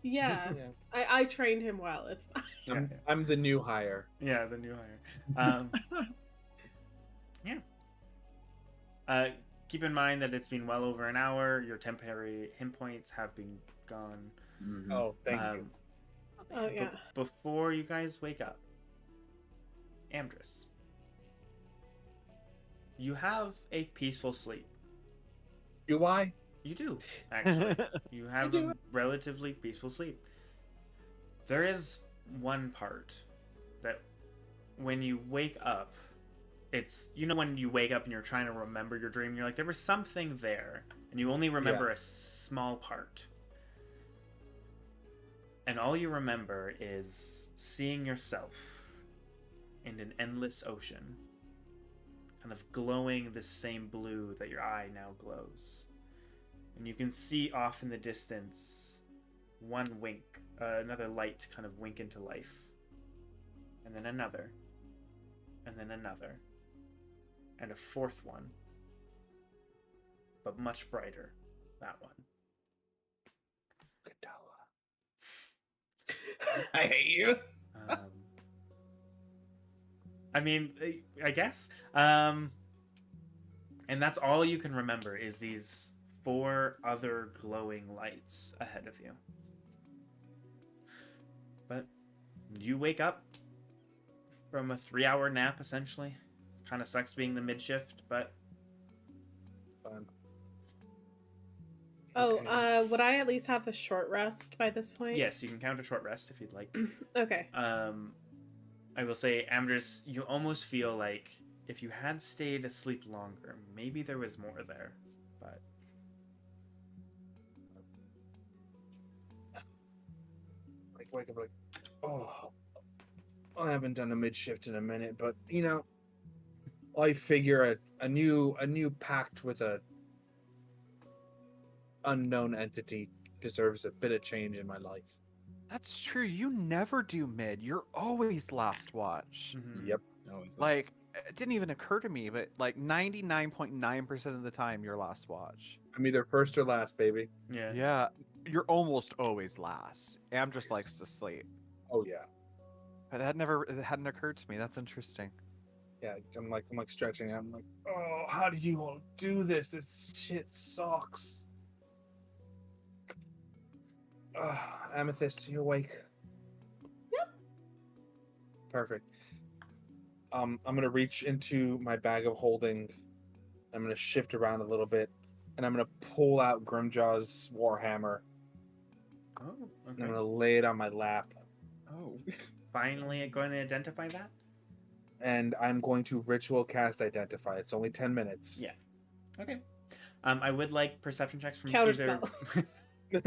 Yeah, I trained him well. It's fine. I'm the new hire. Yeah, the new hire. Yeah. Keep in mind that it's been well over an hour. Your temporary hit points have been gone. Mhm. Oh, thank you. Oh yeah. Before you guys wake up, Amdrus, you have a peaceful sleep. Do I? You do, actually. You have a relatively peaceful sleep. There is one part that when you wake up, it's, you know, when you wake up and you're trying to remember your dream, you're like, there was something there, and you only remember a small part. And all you remember is seeing yourself in an endless ocean, kind of glowing the same blue that your eye now glows. And you can see off in the distance one wink, another light kind of wink into life. And then another. And then another. And a fourth one. But much brighter. That one. I hate you. I mean, I guess. And that's all you can remember is these 4 other glowing lights ahead of you. But you wake up from a 3-hour nap, essentially. Kind of sucks being the mid-shift, but... Fun. Oh, Okay. would I at least have a short rest by this point? Yes, you can count a short rest if you'd like. Okay. I will say, Amdrus, you almost feel like if you had stayed asleep longer, maybe there was more there, but... Like, wake up like, oh, I haven't done a mid-shift in a minute, but, you know, I figure a new pact with a unknown entity deserves a bit of change in my life. That's true. You never do mid. You're always last watch. Mhm. Yep. Like, it didn't even occur to me, but like 99.9% of the time, you're last watch. I'm either first or last, baby. Yeah. Yeah, you're almost always last. Amdrus likes to sleep. Oh yeah. But it hadn't occurred to me. That's interesting. Yeah, I'm like stretching. I'm like, oh, how do you all do this? This shit sucks. Amethyst, you awake? Yep. Perfect. I'm gonna reach into my bag of holding. I'm gonna shift around a little bit, and I'm gonna pull out Grimjaw's Warhammer. Oh, And okay. I'm gonna lay it on my lap, Oh. Finally going to identify that? and I'm going to ritual cast Identify. It's only 10 minutes. Yeah. Okay. I would like perception checks from Counterspell. either...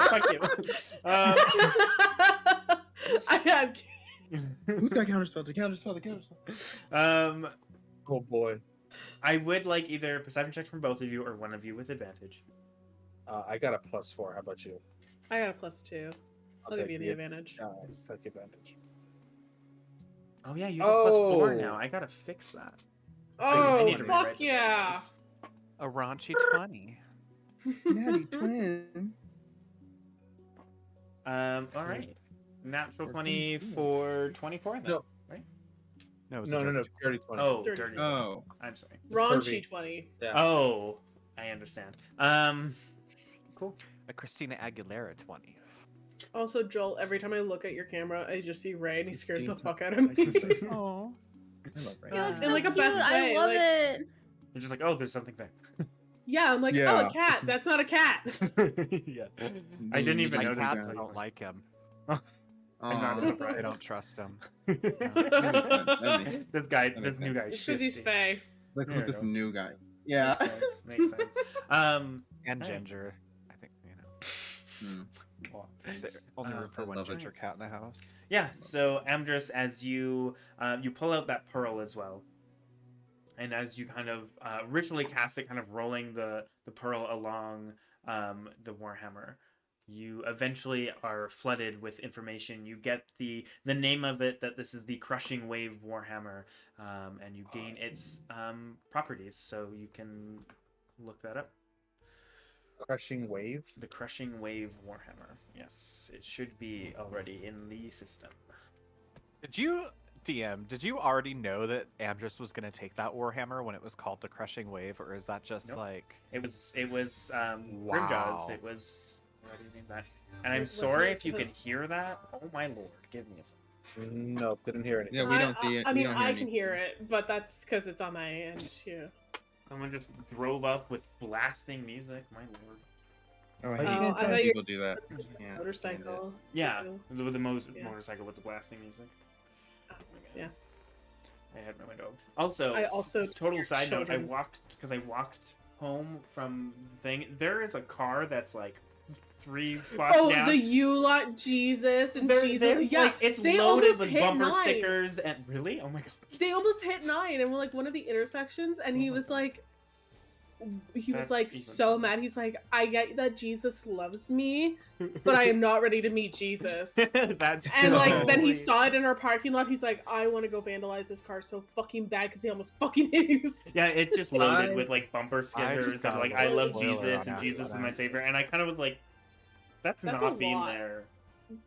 Fuck you. Who's got counterspell? The counterspell. Oh boy. I would like either perception checks from both of you or one of you with advantage. I got a +4. How about you? I got a +2. I'll give take you the advantage. Take advantage. Oh yeah, you have a +4 Oh. now. I gotta fix that. I Oh, need to rewrite fuck this yeah! anyways. A raunchy 20. Natty twin. All right. Natural 20 for 24 then. No. Right? No, it was a No, dirty dirty 20. Oh, Dirty dirty. 20. Oh. I'm sorry. Raunchy Pervy. 20. Yeah. Oh, I understand. Cool. A Christina Aguilera 20. Also, Joel, every time I look at your camera, I just see Ray and he scares the Christine- fuck out of me. Oh. I love Ray. He looks In so like a cute. best I way, love like- it. You're just like, oh, there's something there. Yeah, I'm like, oh, Yeah, a cat. it's- That's not a cat. Yeah. I didn't even My notice cats that. don't like him. I'm not Aw. surprised. They don't trust him. This guy, that this makes new sense. guy. It's because he's shifty. Faye. Like, There who's we this go. new guy? Yeah. Makes sense. And Alright. Ginger. I think, you know. Hmm. There's only room for I one love it. ginger cat in the house. Yeah. So Amdrus, as you you pull out that pearl as well, and as you kind of ritually cast it, kind of rolling the pearl along the warhammer, you eventually are flooded with information. You get the name of it, that this is the Crushing Wave Warhammer, and you gain its properties. So you can look that up. Crushing Wave. The Crushing Wave Warhammer. Yes, it should be already in the system. Did you, DM, did you already know that Amdrus was going to take that Warhammer when it was called the Crushing Wave, or is that just Nope. like... It was Grimjaw's. Wow. It was already named that. And I'm Wasn't sorry it if you can supposed- hear that. Oh my lord, give me a second. Nope, didn't hear anything. Yeah, we don't see it. I We mean, don't hear I can anything. hear it, but that's because it's on my end too. Someone just drove up with blasting music. My lord. Oh, I Oh, hate I when thought you people do that. I can't stand it. motorcycle. Yeah, too. with the Yeah. motorcycle with the blasting music. Oh, yeah. I had my window. Also, I also total scared side note. I children. walked home from the thing. There is a car that's like 3 spots Oh, down. the you lot Jesus and Jesus. There's Yeah, like it's they loaded almost with hit bumper 9. stickers and really, oh my god. They almost hit 9 and we're like one of the intersections, and he Oh my was God. like, he was That's like even so funnier. mad. He's like, I get that Jesus loves me, but I am not ready to meet Jesus. That's And like then he so- saw it in our parking lot. He's like, I want to go vandalize this car so fucking bad because he almost fucking hit us. Yeah, it's just loaded I- with like bumper stickers got and a like little I love spoiler Jesus on and Jesus is my accident. savior, and I kind of was like, that's That's not a being lot. there.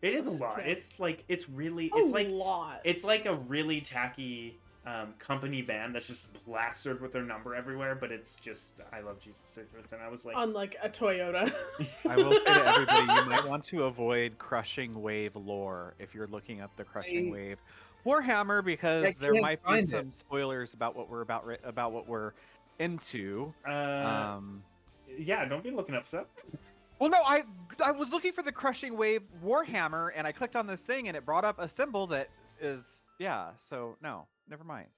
It is a lot. Yeah. It's like it's really A it's like lot. it's like a really tacky company van that's just plastered with their number everywhere, but it's just I love Jesus stickers, and I was like, on like a Toyota. I will say to everybody, you might want to avoid Crushing Wave lore if you're looking up the Crushing I- Wave Warhammer, because I there can't might be find some it. spoilers about what we're about what we're into. yeah, don't be looking up stuff. Well, no, I was looking for the Crushing Wave Warhammer, and I clicked on this thing, and it brought up a symbol that is So no, never mind.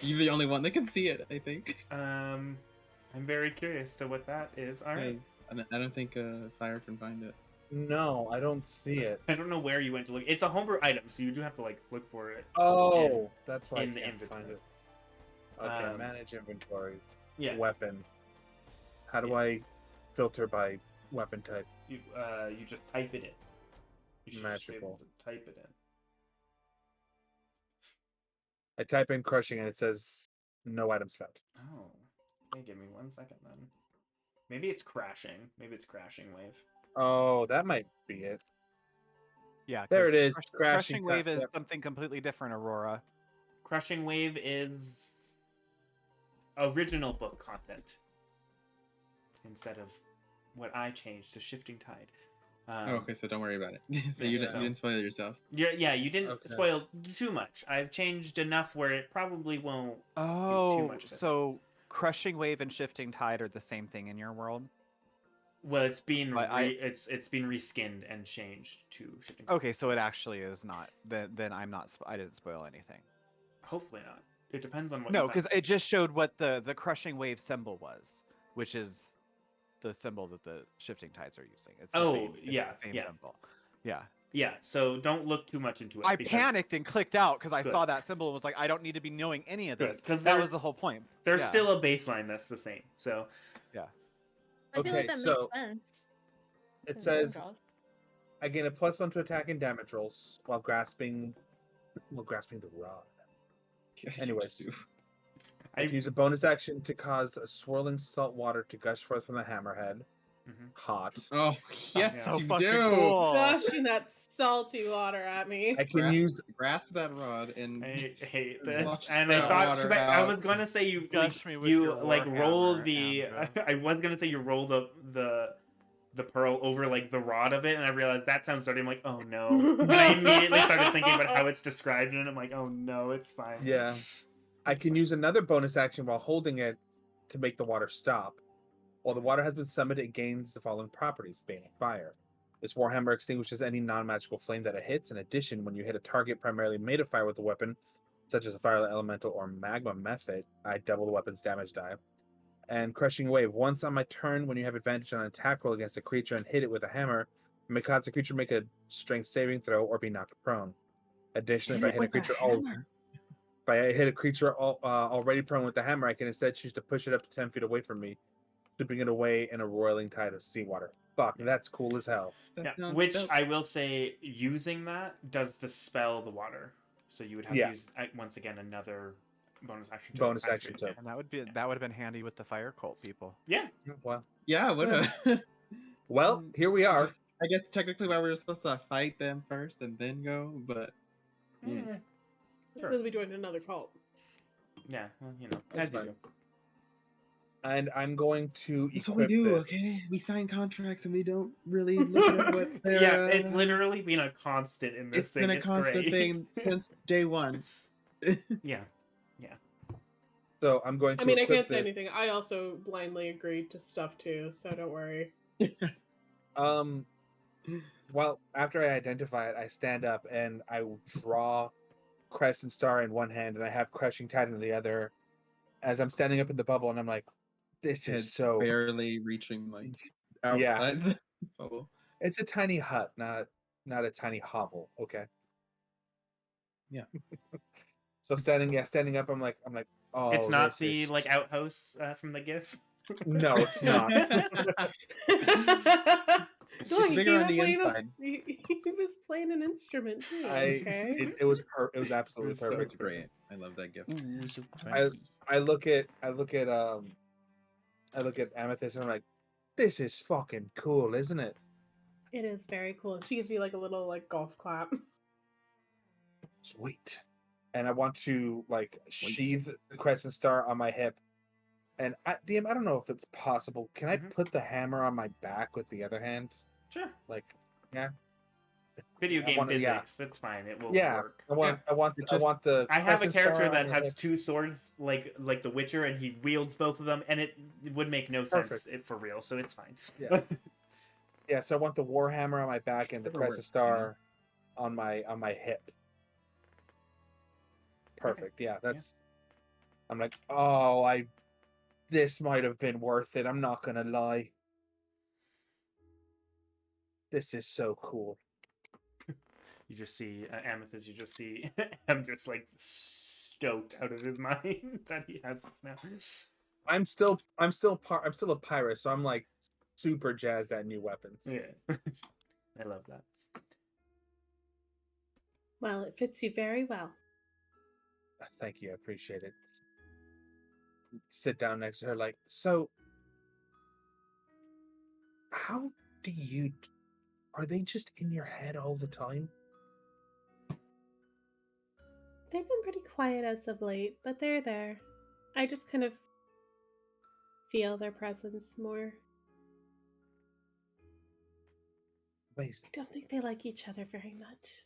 You're the only one that can see it, I think. I'm very curious to what that is. All right. 'Cause I don't think Fire can find it. No, I don't see it. I don't know where you went to look. It's a homebrew item, so you do have to like look for it. Oh, that's why I in the can't inventory. find it. Okay, Um, manage inventory. Yeah. Weapon. How do Yeah. I filter by weapon type? You just type it in. You should just be able Magical. to type it in. I type in crushing and it says no items found. Oh. Okay, give me 1 second then. Maybe it's crashing. Maybe it's crashing wave. Oh, that might be it. Yeah, There 'cause it is, Crushing crashing Wave is yep. something completely different, Aurora. Crushing wave is original book content instead of what I changed to shifting tide. Oh, okay, so don't worry about it. So yeah, you so- didn't spoil yourself. You didn't Okay. spoil too much. I've changed enough where it probably won't. Oh, much of it. so Crushing Wave and Shifting Tide are the same thing in your world? Well, it's been But it's been reskinned and changed to shifting. Okay, so it actually is not. Then I'm not. I didn't spoil anything. Hopefully not. It depends on what. No, you because find. it just showed what the Crushing Wave symbol was, which is the symbol that the Shifting Tides are using. It's the Oh, same, it's yeah, the same yeah. symbol. Yeah. Yeah. So don't look too much into it. I because panicked and clicked out because I Good. saw that symbol and was like, I don't need to be knowing any of Good, this. 'cause That was the there's- whole point. there's Yeah. still a baseline that's the same. So I feel like Okay, that so makes sense. It 'cause says draws. I gain a +1 to attack and damage rolls while grasping the rod. Anyways. I I can use a bonus action to cause a swirling salt water to gush forth from the hammerhead. Mhm. Hot. Oh, yes, So you fucking do. cool. Gushing that salty water at me. I can use grasp that rod and I hate Watch this, and I that thought water 'cause I out. was gonna say you Gush me with you your like roll Warhammer, the Amdrus. I was gonna say you roll the pearl over like the rod of it, and I realized that sounds dirty. I'm like, oh no, and I immediately started thinking about how it's described, and I'm like, oh no, it's fine. Yeah. I can use another bonus action while holding it to make the water stop. While the water has been summoned, it gains the following properties: Bane of Fire. This Warhammer extinguishes any non-magical flame that it hits. In addition, when you hit a target primarily made of fire with a weapon, such as a fire elemental or magma method, I double the weapon's damage die. And Crushing Wave. Once on my turn, when you have advantage on an attack roll against a creature and hit it with a hammer, it may cause the creature make a strength saving throw or be knocked prone. Additionally, if I hit a creature already prone with the hammer, I can instead choose to push it up to 10 feet away from me, sweeping it away in a roiling tide of seawater. Fuck, that's cool as hell. Yeah, which I will say, using that does dispel the water, so you would have Yeah. to use once again another bonus action. Bonus activate action, it. too. And that would have been handy with the fire cult people. Yeah, Well, Yeah, would have. well, here we are. I guess technically why we were supposed to fight them first and then go, but yeah. Mm, It's because we joined another cult. yeah. Well, you know, That's as you fine. do. And I'm going to That's equip what we do, this. okay? We sign contracts and we don't really look at what they're, Yeah, it's literally been a constant in this it's thing. been a It's constant great. thing since day one. Yeah. So I'm going to. I mean, I equip can't say this. anything. I also blindly agreed to stuff too, so don't worry. Well, after I identify it, I stand up and I draw Crescent Star in one hand, and I have Crushing Tide in the other. As I'm standing up in the bubble, and I'm like, "This is Head so." barely reaching like Yeah. outside the bubble. It's a tiny hut, not a tiny hovel. Okay. Yeah. So standing up, I'm like, oh, It's not this the is... like outhouse from the GIF. No, it's not. It's bigger on the inside. He was playing an instrument too. It Okay. was it was It absolutely was so perfect. great. I love that gift. Ooh, so I look at Amethyst and I'm like, this is fucking cool, isn't it? It is very cool. She gives you like a little like golf clap. Sweet. And I want to like sheathe the Crescent Star on my hip. And DM, I don't know if it's possible. Can I put the hammer on my back with the other hand? Sure. Like, yeah. Video I game want- physics. yeah. That's fine. It will Yeah. work. I want the I have a Crescent character Star that on the has hip. 2 swords, like the Witcher, and he wields both of them, and it would make no sense for real. So it's fine. Yeah. Yeah, so I want the Warhammer on my back and the Whatever Crescent works, Star on my hip. Perfect. Yeah, that's. I'm like, oh, this might have been worth it. I'm not gonna lie. This is so cool. You just see Amethyst. You just see him just like stoked out of his mind that he has this now. I'm still a pirate, so I'm like super jazzed at new weapons. Yeah, I love that. Well, it fits you very well. Thank you, I appreciate it. Sit down next to her, like, so. How do you? Are they just in your head all the time? They've been pretty quiet as of late, but they're there. I just kind of feel their presence more. Amazing. I don't think they like each other very much.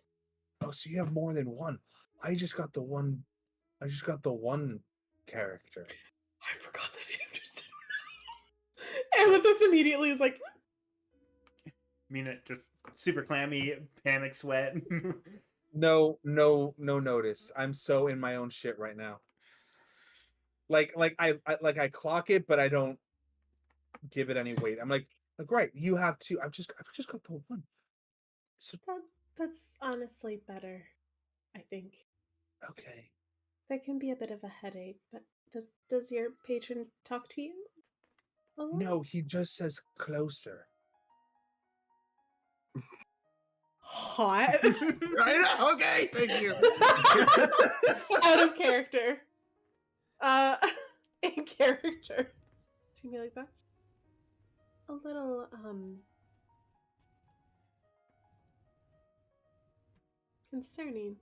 Oh, so you have more than one. I just got the one character. I forgot that he understood. And with this immediately is like, Mina just super clammy, panic sweat. No notice. I'm so in my own shit right now. Like I clock it, but I don't give it any weight. I'm like right, you have 2. I've just got the one. So that's honestly better, I think. okay. That can be a bit of a headache, but does your patron talk to you a lot? No, he just says closer. Hot. I know. Okay, thank you. Out of character. In character. Do you mean like that's a little concerning.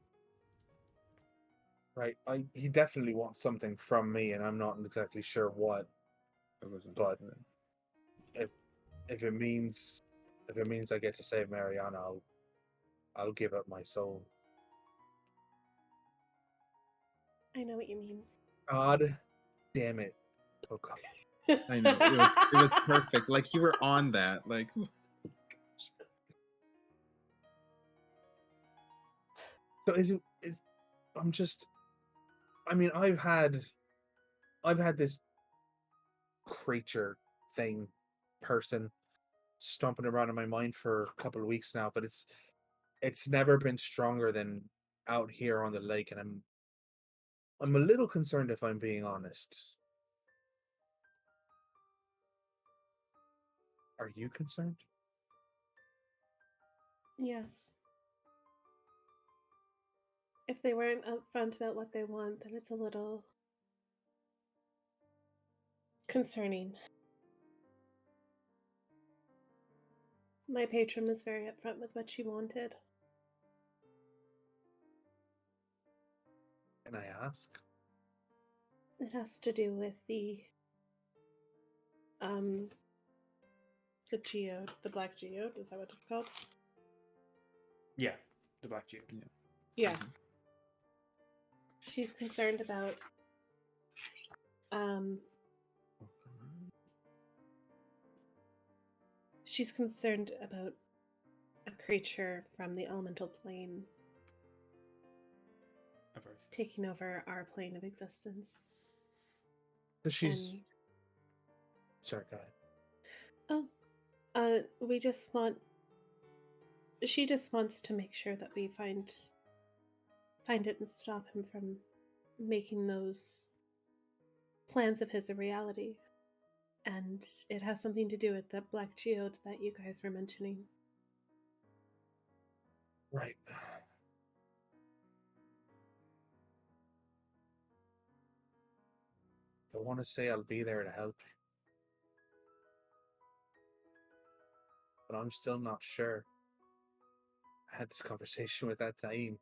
Right. He definitely wants something from me, and I'm not exactly sure what. But if it means I get to save Mariana, I'll give up my soul. I know what you mean. God damn it, Coco. I know it was perfect. Like you were on that. Like So I mean, I've had this creature thing person stomping around in my mind for a couple of weeks now, but it's never been stronger than out here on the lake, and I'm a little concerned, if I'm being honest. Are you concerned? Yes. If they weren't upfront about what they want, then it's a little concerning. My patron was very upfront with what she wanted. Can I ask? It has to do with the geode, the black geode, is that what it's called? Yeah, the Black Jew. Yeah. She's concerned about She's concerned about a creature from the elemental plane Of Earth. taking over our plane of existence. So she's. And, Sorry, go ahead. we just want. She just wants to make sure that we find it and stop him from making those plans of his a reality. And it has something to do with that black geode that you guys were mentioning. Right. I want to say I'll be there to help. But I'm still not sure. I had this conversation with that Taim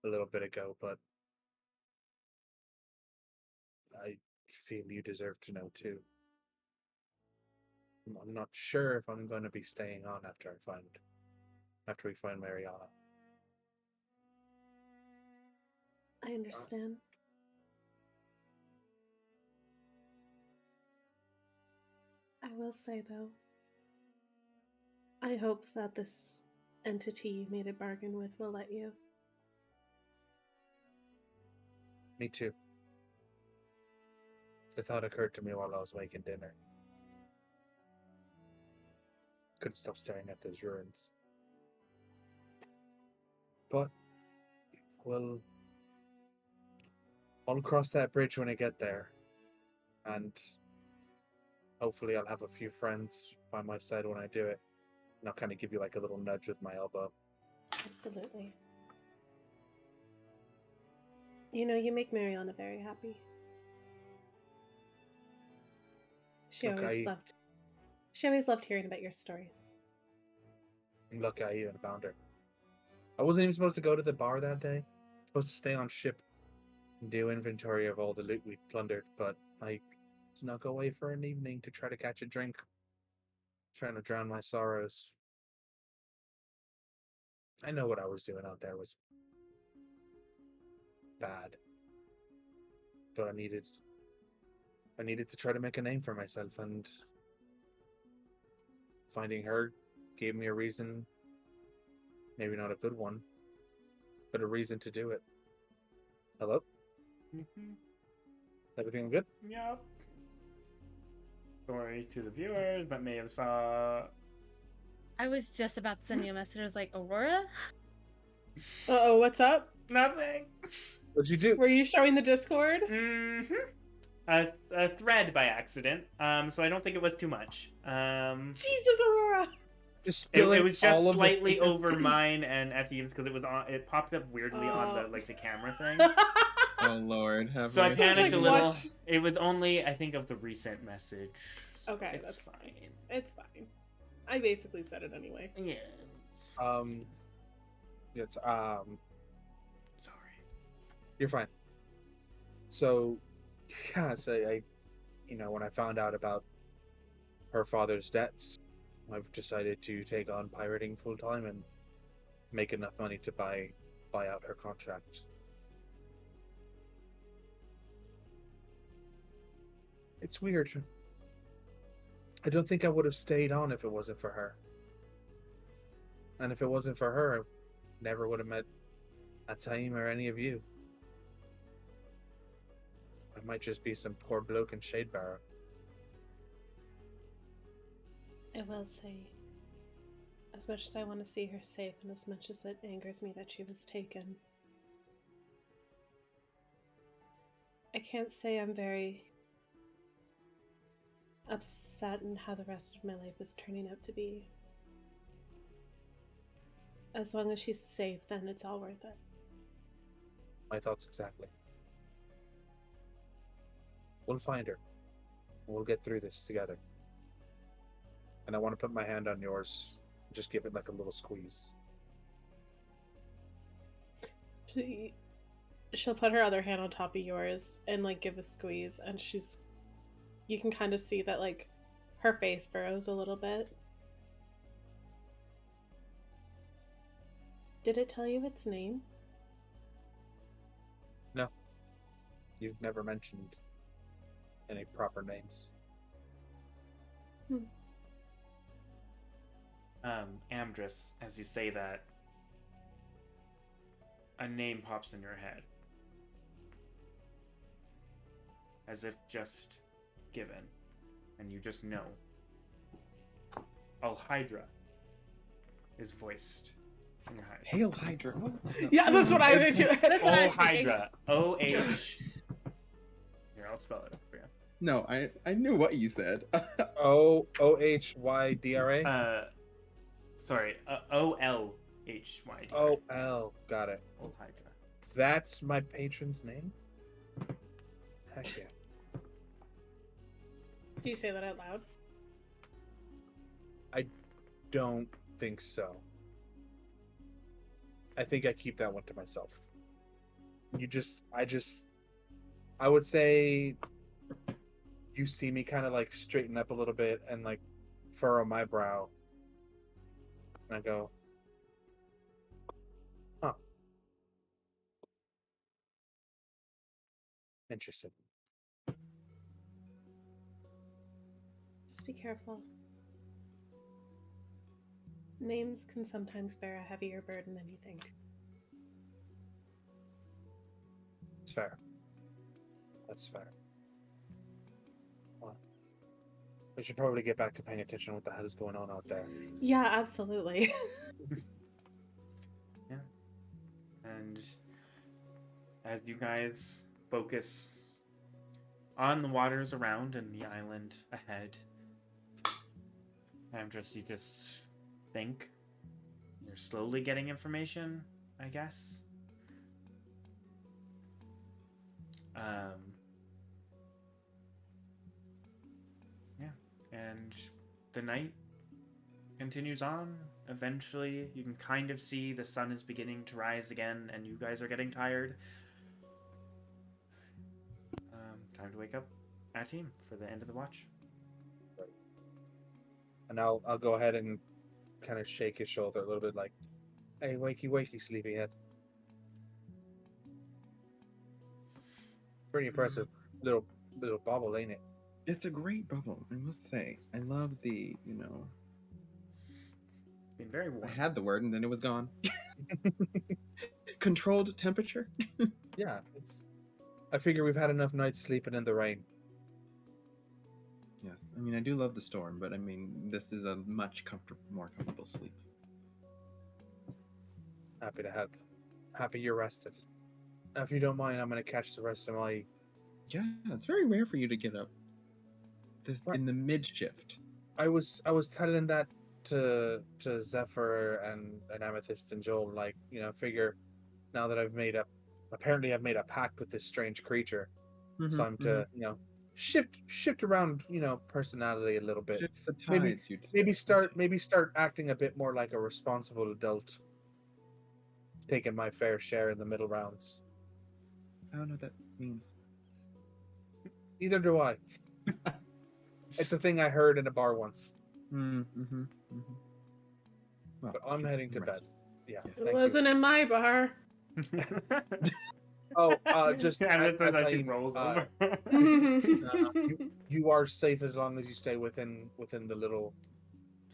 a little bit ago, but I feel you deserve to know too. I'm not sure if I'm going to be staying on after we find Mariana. I understand. I will say, though, I hope that this entity you made a bargain with will let you. Me too. The thought occurred to me while I was making dinner. Couldn't stop staring at those ruins. But I'll cross that bridge when I get there. And hopefully I'll have a few friends by my side when I do it. And I'll kind of give you like a little nudge with my elbow. Absolutely. You know, you make Mariana very happy. She always loved hearing about your stories. I'm lucky I even found her. I wasn't even supposed to go to the bar that day. Supposed to stay on ship and do inventory of all the loot we plundered, but I snuck away for an evening to try to catch a drink. Trying to drown my sorrows. I know what I was doing out there was bad. But I needed to try to make a name for myself, and finding her gave me a reason, maybe not a good one, but a reason to do it. Hello? Mm-hmm. Everything good? Yep. Sorry to the viewers that may have saw. I was just about to send you a message. I was like, Aurora? Uh-oh, what's up? Nothing. What'd you do? Were you showing the Discord? Mm-hmm. A thread by accident. So I don't think it was too much. Jesus, Aurora! Just It spilling was all just of slightly the over mine and Etiem's because it was on. It popped up weirdly on the camera thing. Oh Lord, have So I mercy. panicked a like, little. watch. It was only, I think, of the recent message. So Okay, it's that's fine. It's fine. I basically said it anyway. Yeah. It's Sorry. you're fine. So yeah, so I when I found out about her father's debts, I've decided to take on pirating full time and make enough money to buy out her contract. It's weird. I don't think I would have stayed on if it wasn't for her. And if it wasn't for her, I never would have met Ataim or any of you. I might just be some poor bloke in Shadebarrow. I will say, as much as I want to see her safe and as much as it angers me that she was taken, I can't say I'm very upset in how the rest of my life is turning out to be. As long as she's safe, then it's all worth it. My thoughts exactly. We'll find her. We'll get through this together. And I want to put my hand on yours. Just give it like a little squeeze. She'll put her other hand on top of yours and like give a squeeze, and you can kind of see that like her face furrows a little bit. Did it tell you its name? No. You've never mentioned any proper names. Amdrus, as you say that, a name pops in your head. As if just given. And you just know. Hydra is voiced in your head. Hail Hydra. Yeah, that's what I would do. That's what I was thinking. Hydra. O-H. Here, I'll spell it for you. No, I knew what you said. OHYDRA? Sorry, O-L-H-Y-D. O-L. Got it. Hydra. That's my patron's name? Heck yeah. Do you say that out loud? Don't think so. I think I keep that one to myself. I would say you see me kind of like straighten up a little bit and like furrow my brow. And I go, huh. Interesting. Just be careful. Names can sometimes bear a heavier burden than you think. It's fair. That's fair. Well, we should probably get back to paying attention to what the hell is going on out there. Yeah, absolutely. Yeah. And as you guys focus on the waters around and the island ahead, you just think you're slowly getting information, I guess. Yeah, and the night continues on. Eventually, you can kind of see the sun is beginning to rise again, and you guys are getting tired. Time to wake up our team for the end of the watch. And I'll go ahead and kind of shake his shoulder a little bit like, hey, wakey, wakey, sleepyhead. Pretty impressive little bobble, ain't it? It's a great bubble, I must say. I love the, It's been very warm. I had the word and then it was gone. Controlled temperature? Yeah, I figure we've had enough nights sleeping in the rain. Yes, I mean, I do love the storm, but I mean, this is a much more comfortable sleep. Happy to help. Happy you're rested. Now, if you don't mind, I'm going to catch the rest of my... Yeah, it's very rare for you to get up in the mid-shift. I was telling that to Zephyr and Amethyst and Joel, like, figure now that I've made a pact with this strange creature. So I'm to, shift around, personality a little bit. Shift the tides, maybe start acting a bit more like a responsible adult. Taking my fair share in the middle rounds. I don't know what that means. Neither do I. It's a thing I heard in a bar once. Well, But I'm heading to bed. Yeah. It wasn't in my bar. Just that she rolled over. you are safe as long as you stay within the little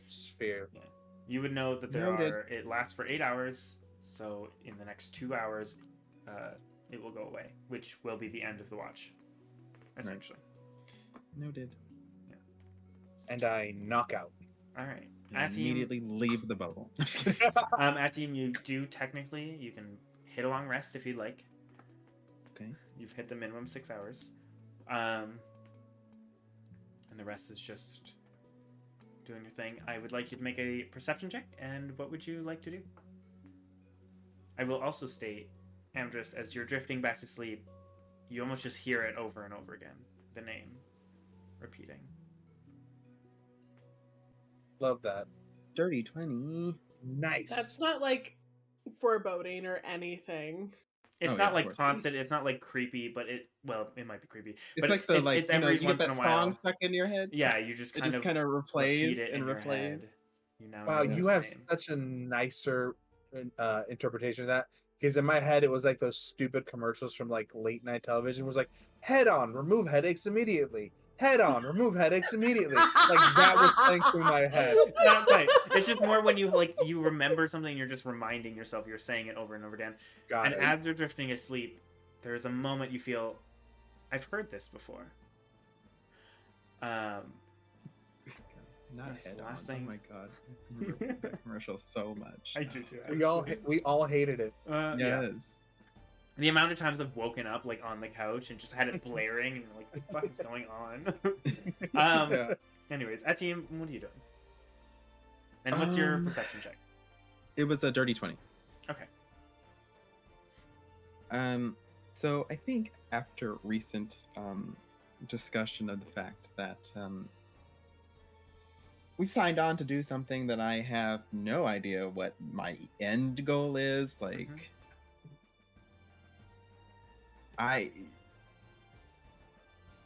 sphere. Yeah. You would know that it lasts for 8 hours, so in the next 2 hours, it will go away, which will be the end of the watch, essentially. Noted. Yeah. And I knock out. All right. Immediately leave the bubble. Atim, you can hit a long rest if you'd like. Okay. You've hit the minimum 6 hours. And the rest is just doing your thing. I would like you to make a perception check, and what would you like to do? I will also state, Amdrus, as you're drifting back to sleep, you almost just hear it over and over again, the name repeating. Love that. Dirty 20. Nice. That's not like foreboding or anything. It's not like constant. It's not like creepy, but it might be creepy. It's but like the it's every you once get in that a while. song stuck in your head. Yeah, you just kind of replays and replays. replays. You now wow, know you the have name. such a nicer interpretation of that. Because in my head, it was like those stupid commercials from like late night television. It was like, head on, remove headaches immediately. Head on, remove headaches immediately. Like that was playing through my head. Not quite. It's just more when you remember something, you're just reminding yourself. You're saying it over and over again. Got And it. as you're drifting asleep, there's a moment you feel, I've heard this before. Not That's the head on. last Oh thing. my god. I remember that commercial so much. I do too. We all hated it. Yeah. Yes. The amount of times I've woken up like on the couch and just had it blaring and like, what the fuck is going on? Yeah. Anyways, Etienne, what are you doing? And what's your perception check? It was a dirty 20. Okay. So I think after recent discussion of the fact that we've signed on to do something that I have no idea what my end goal is, like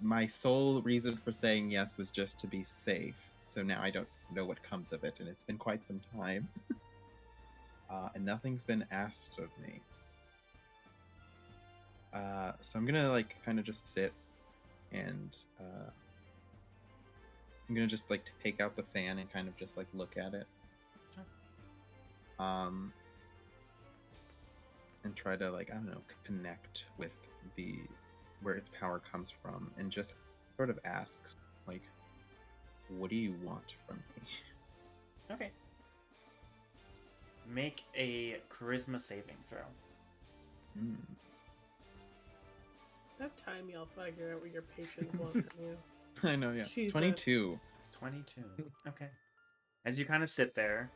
my sole reason for saying yes was just to be safe. So now I don't know what comes of it, and it's been quite some time. And nothing's been asked of me. So I'm gonna like kind of just sit and I'm gonna just like take out the fan and kind of just like look at it. Sure. And try to like, I don't know, connect with where its power comes from, and just sort of asks like, what do you want from me? Okay. Make a charisma saving throw. That time y'all figure out what your patrons want from you. I know, yeah. Jesus. 22. 22. Okay. As you kind of sit there,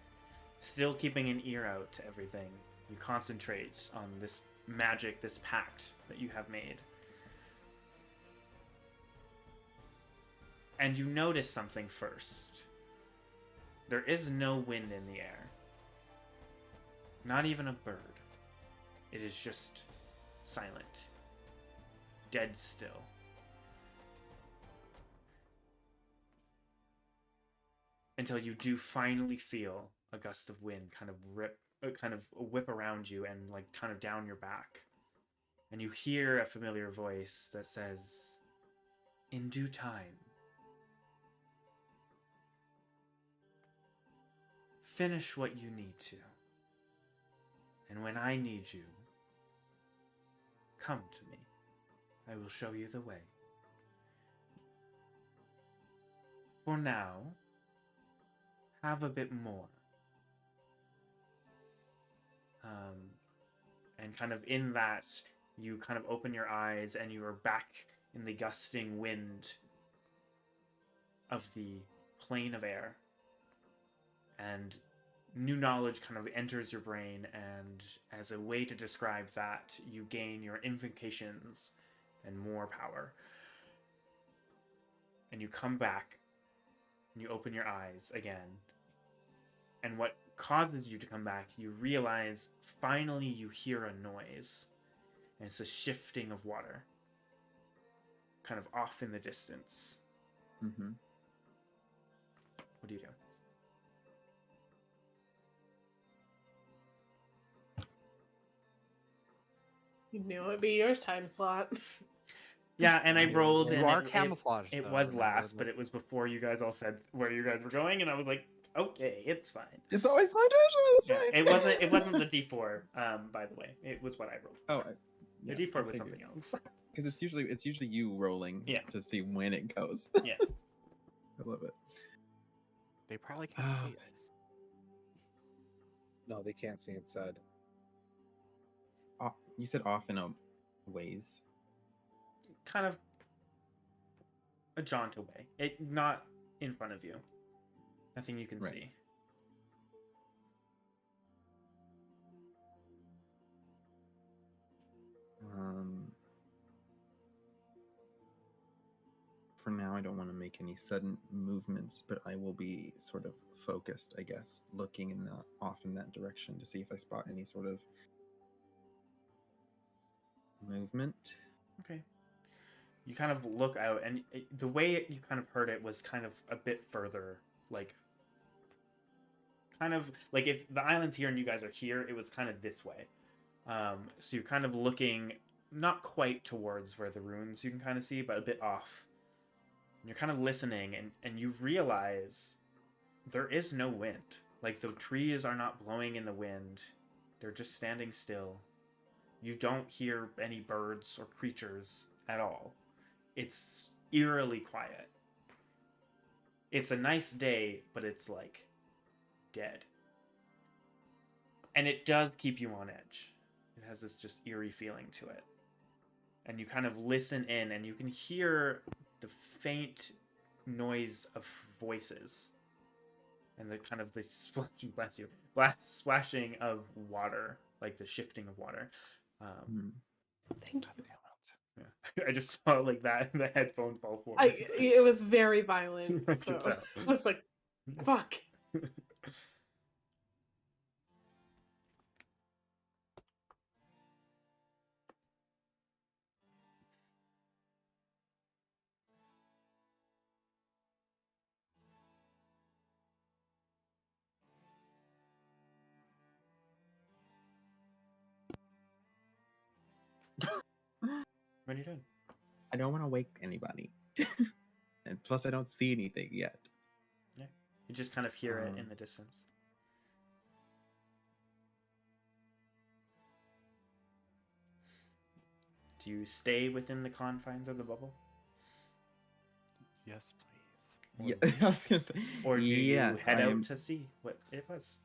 still keeping an ear out to everything, you concentrate on this magic, this pact that you have made. And you notice something first. There is no wind in the air. Not even a bird. It is just silent. Dead still. Until you do finally feel a gust of wind kind of whip around you and like kind of down your back. And you hear a familiar voice that says, "In due time. Finish what you need to. And when I need you, come to me. I will show you the way. For now, have a bit more." And kind of in that, you kind of open your eyes and you are back in the gusting wind of the plane of air. And new knowledge kind of enters your brain, and as a way to describe that, you gain your invocations and more power. And you come back, and you open your eyes again. And what causes you to come back, you realize finally you hear a noise. And it's a shifting of water. Kind of off in the distance. Mm-hmm. What do you do? You knew it'd be your time slot. Yeah, and I rolled, You and are it camouflaged. It though, was remember, last, isn't but it was before you guys all said where you guys were going, and I was like, okay, it's fine. It's always my turn. It's Yeah, fine. it wasn't the D4, by the way. It was what I rolled. Oh, The D4 was something else. Because it's usually you rolling to see when it goes. Yeah. I love it. They probably can't see us. No, they can't see inside. You said off in a ways. Kind of a jaunt away. Not in front of you. Nothing you can Right. see. For now, I don't want to make any sudden movements, but I will be sort of focused, I guess, looking off in that direction to see if I spot any sort of movement. Okay. You kind of look out, and the way you kind of heard it was kind of a bit further, like, kind of like if the island's here and you guys are here, it was kind of this way. So you're kind of looking not quite towards where the runes you can kind of see, but a bit off. And you're kind of listening, and you realize there is no wind. Like, the trees are not blowing in the wind. They're just standing still. You don't hear any birds or creatures at all. It's eerily quiet. It's a nice day, but it's like dead. And it does keep you on edge. It has this just eerie feeling to it. And you kind of listen in, and you can hear the faint noise of voices. And the kind of the splashing, bless you, splashing of water, like the shifting of water. Thank you. Yeah. I just saw like that the headphone fall forward. It was very violent. I So could tell. I was like, fuck. What are you doing? I don't want to wake anybody. And plus, I don't see anything yet. Yeah. You just kind of hear it in the distance. Do you stay within the confines of the bubble? Yes, please. Yeah, I was gonna say. Or do yes, you head I out am- to see what it was?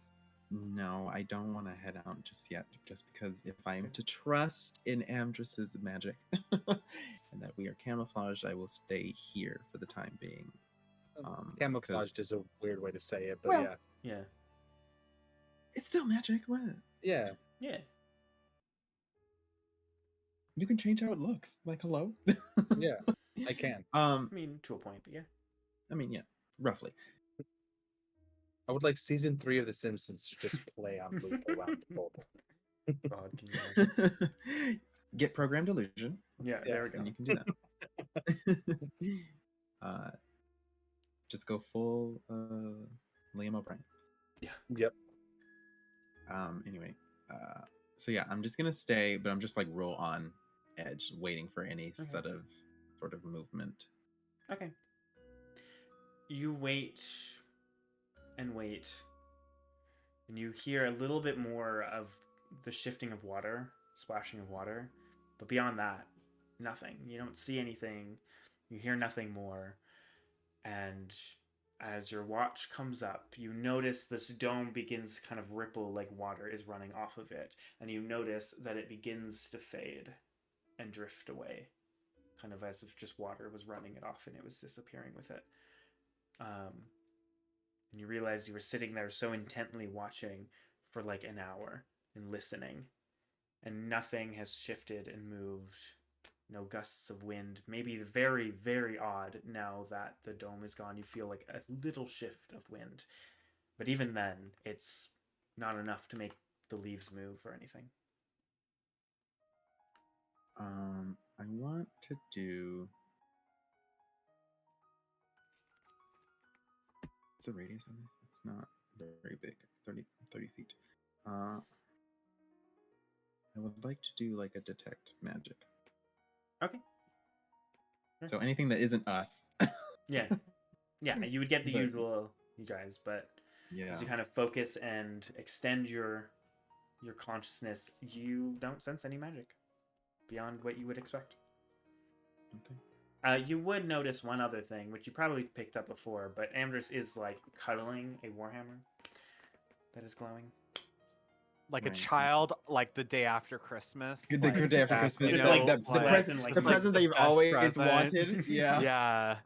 No, I don't want to head out just yet. Just because if I am to trust in Amdrus's magic and that we are camouflaged, I will stay here for the time being. Camouflaged is a weird way to say it, but Well- yeah. Yeah. It's still magic. What? Yeah. Yeah. You can change how it looks. Like, hello. Yeah, I can. I mean, to a point, but yeah. I mean, yeah, roughly. I would like season 3 of The Simpsons to just play on loop around the bubble. God, can you imagine? Get programmed illusion, Yeah, there we go. and you can do that. Just go full Liam O'Brien. Yep. Anyway, so yeah, I'm just gonna stay, but I'm just like roll on edge, waiting for any sort of movement. Okay. You wait and wait, and you hear a little bit more of the shifting of water, splashing of water, but beyond that, nothing. You don't see anything, you hear nothing more, and as your watch comes up, you notice this dome begins to kind of ripple like water is running off of it, and you notice that it begins to fade and drift away, kind of as if just water was running it off and it was disappearing with it. And you realize you were sitting there so intently watching for like an hour and listening, and nothing has shifted and moved. No gusts of wind. Maybe very, very odd now that the dome is gone. You feel like a little shift of wind. But even then, it's not enough to make the leaves move or anything. I want to do. What's the radius on this? It's not very big. It's 30 feet. I would like to do like a detect magic. Okay. Sure. So anything that isn't us. Yeah. Yeah, you would get the But- usual, you guys, but Yeah. as you kind of focus and extend your consciousness, you don't sense any magic beyond what you would expect. Okay. You would notice one other thing, which you probably picked up before, but Amdrus is like cuddling a warhammer that is glowing. Like a Right. child, like the day after Christmas. The like, good day after That's- Christmas. you know, Like the, like, present, like- the like present the that you've best always present. wanted. Yeah. Yeah,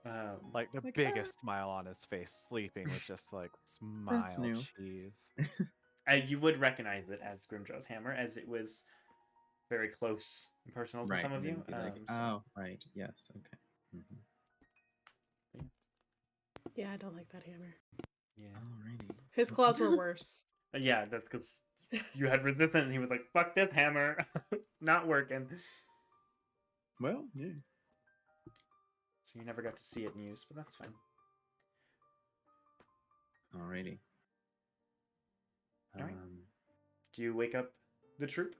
Like, like the Like, biggest smile on his face, sleeping with just like That's smile new. cheese. you would recognize it as Grimjaw's hammer, as it was very close and personal to Right. some of and you. then be like, So- oh, right. Yes. Okay. Yeah, I don't like that hammer. yeah. Alrighty. His claws were worse. Yeah, that's because you had resistance, and he was like, "Fuck this hammer, not working." Well, yeah. So you never got to see it in use, but that's fine. Alrighty. Alright. Um, Do you wake up the troop?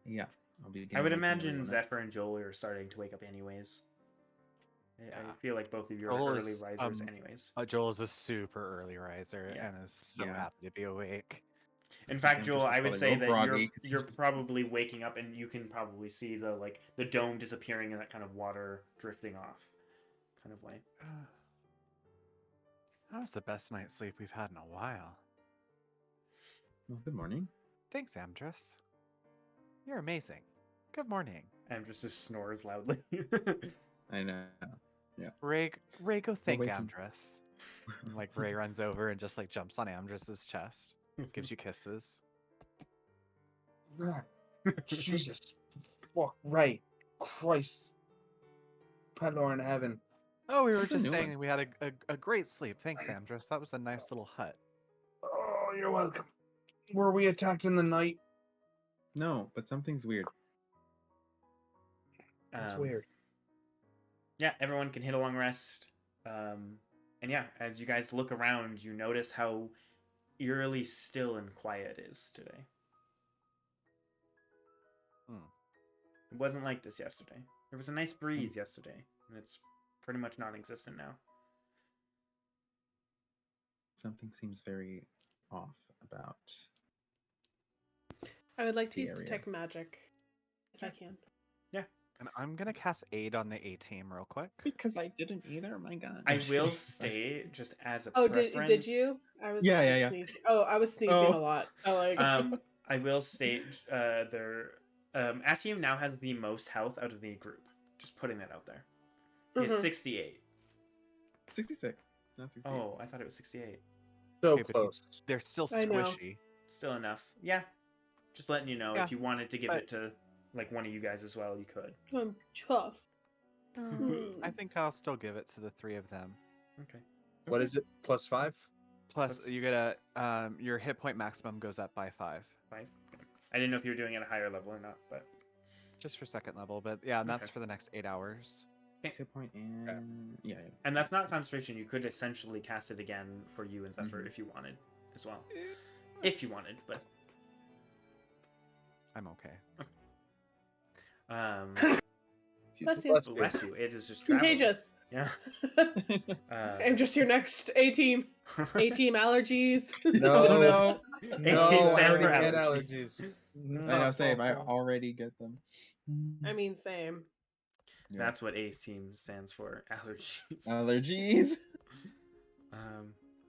Yeah, I'll be. I would waking imagine everyone up. Zephyr and Joel are starting to wake up anyways. I Yeah. feel like both of you Joel are early is, risers anyways. Joel is a super early riser Yeah. and is so Yeah. happy to be awake. In fact, Amdrus Joel, is I would probably say real that groggy 'cause you're he's just- probably waking up and you can probably see the dome disappearing and that kind of water drifting off kind of way. That was the best night's sleep we've had in a while. Well, good morning. Thanks, Amdrus. You're amazing. Good morning. Amdrus just snores loudly. I know. Ray, go thank waking. Amdrus. And, like, Ray runs over and just, like, jumps on Amdrus's chest. Gives you kisses. Jesus. Fuck, right. Christ. Pandora in heaven. Oh, we were Just a just new saying one. we had a great sleep. Thanks, Amdrus. That was a nice little hut. Oh, you're welcome. Were we attacked in the night? No, but something's weird. That's Um, weird. Yeah, everyone can hit a long rest. And yeah, as you guys look around, you notice how eerily still and quiet it is today. It wasn't like this yesterday. There was a nice breeze yesterday, and it's pretty much non-existent now. Something seems very off about. I would like to The use area. detect magic if I can. And I'm gonna cast Aid on the A team real quick. Because I didn't either. My God. I will stay just as a Oh, preference. did you? I was Yeah. sneezing. Oh, I was sneezing Oh. a lot. I like. I will state their A team now has the most health out of the group. Just putting that out there. He has Mhm. 68. 66. Not 68. Oh, I thought it was 68. So Okay, but close. They're still I know. squishy. Still enough. Yeah. Just letting you know Yeah, if you wanted to give but- it to like one of you guys as well, you could. I'm chuffed. I think I'll still give it to the three of them. Okay. What is it? +5? Plus, you get your hit point maximum goes up by 5, 5. I didn't know if you were doing it at a higher level or not, but just for second level. But yeah, and that's Okay. for the next 8 hours. Hit point and yeah. and that's not concentration. You could essentially cast it again for you and Zephyr Mhm. if you wanted as well. If you wanted, but I'm okay. Bless you. bless you. It is just traveling. Contagious. Yeah. I'm just your next A team. A team allergies. No. no. No, A team I stand for already get allergies. allergies. I know, same. I already get them. I mean, same. Yeah. That's what A team stands for. Allergies. Allergies. All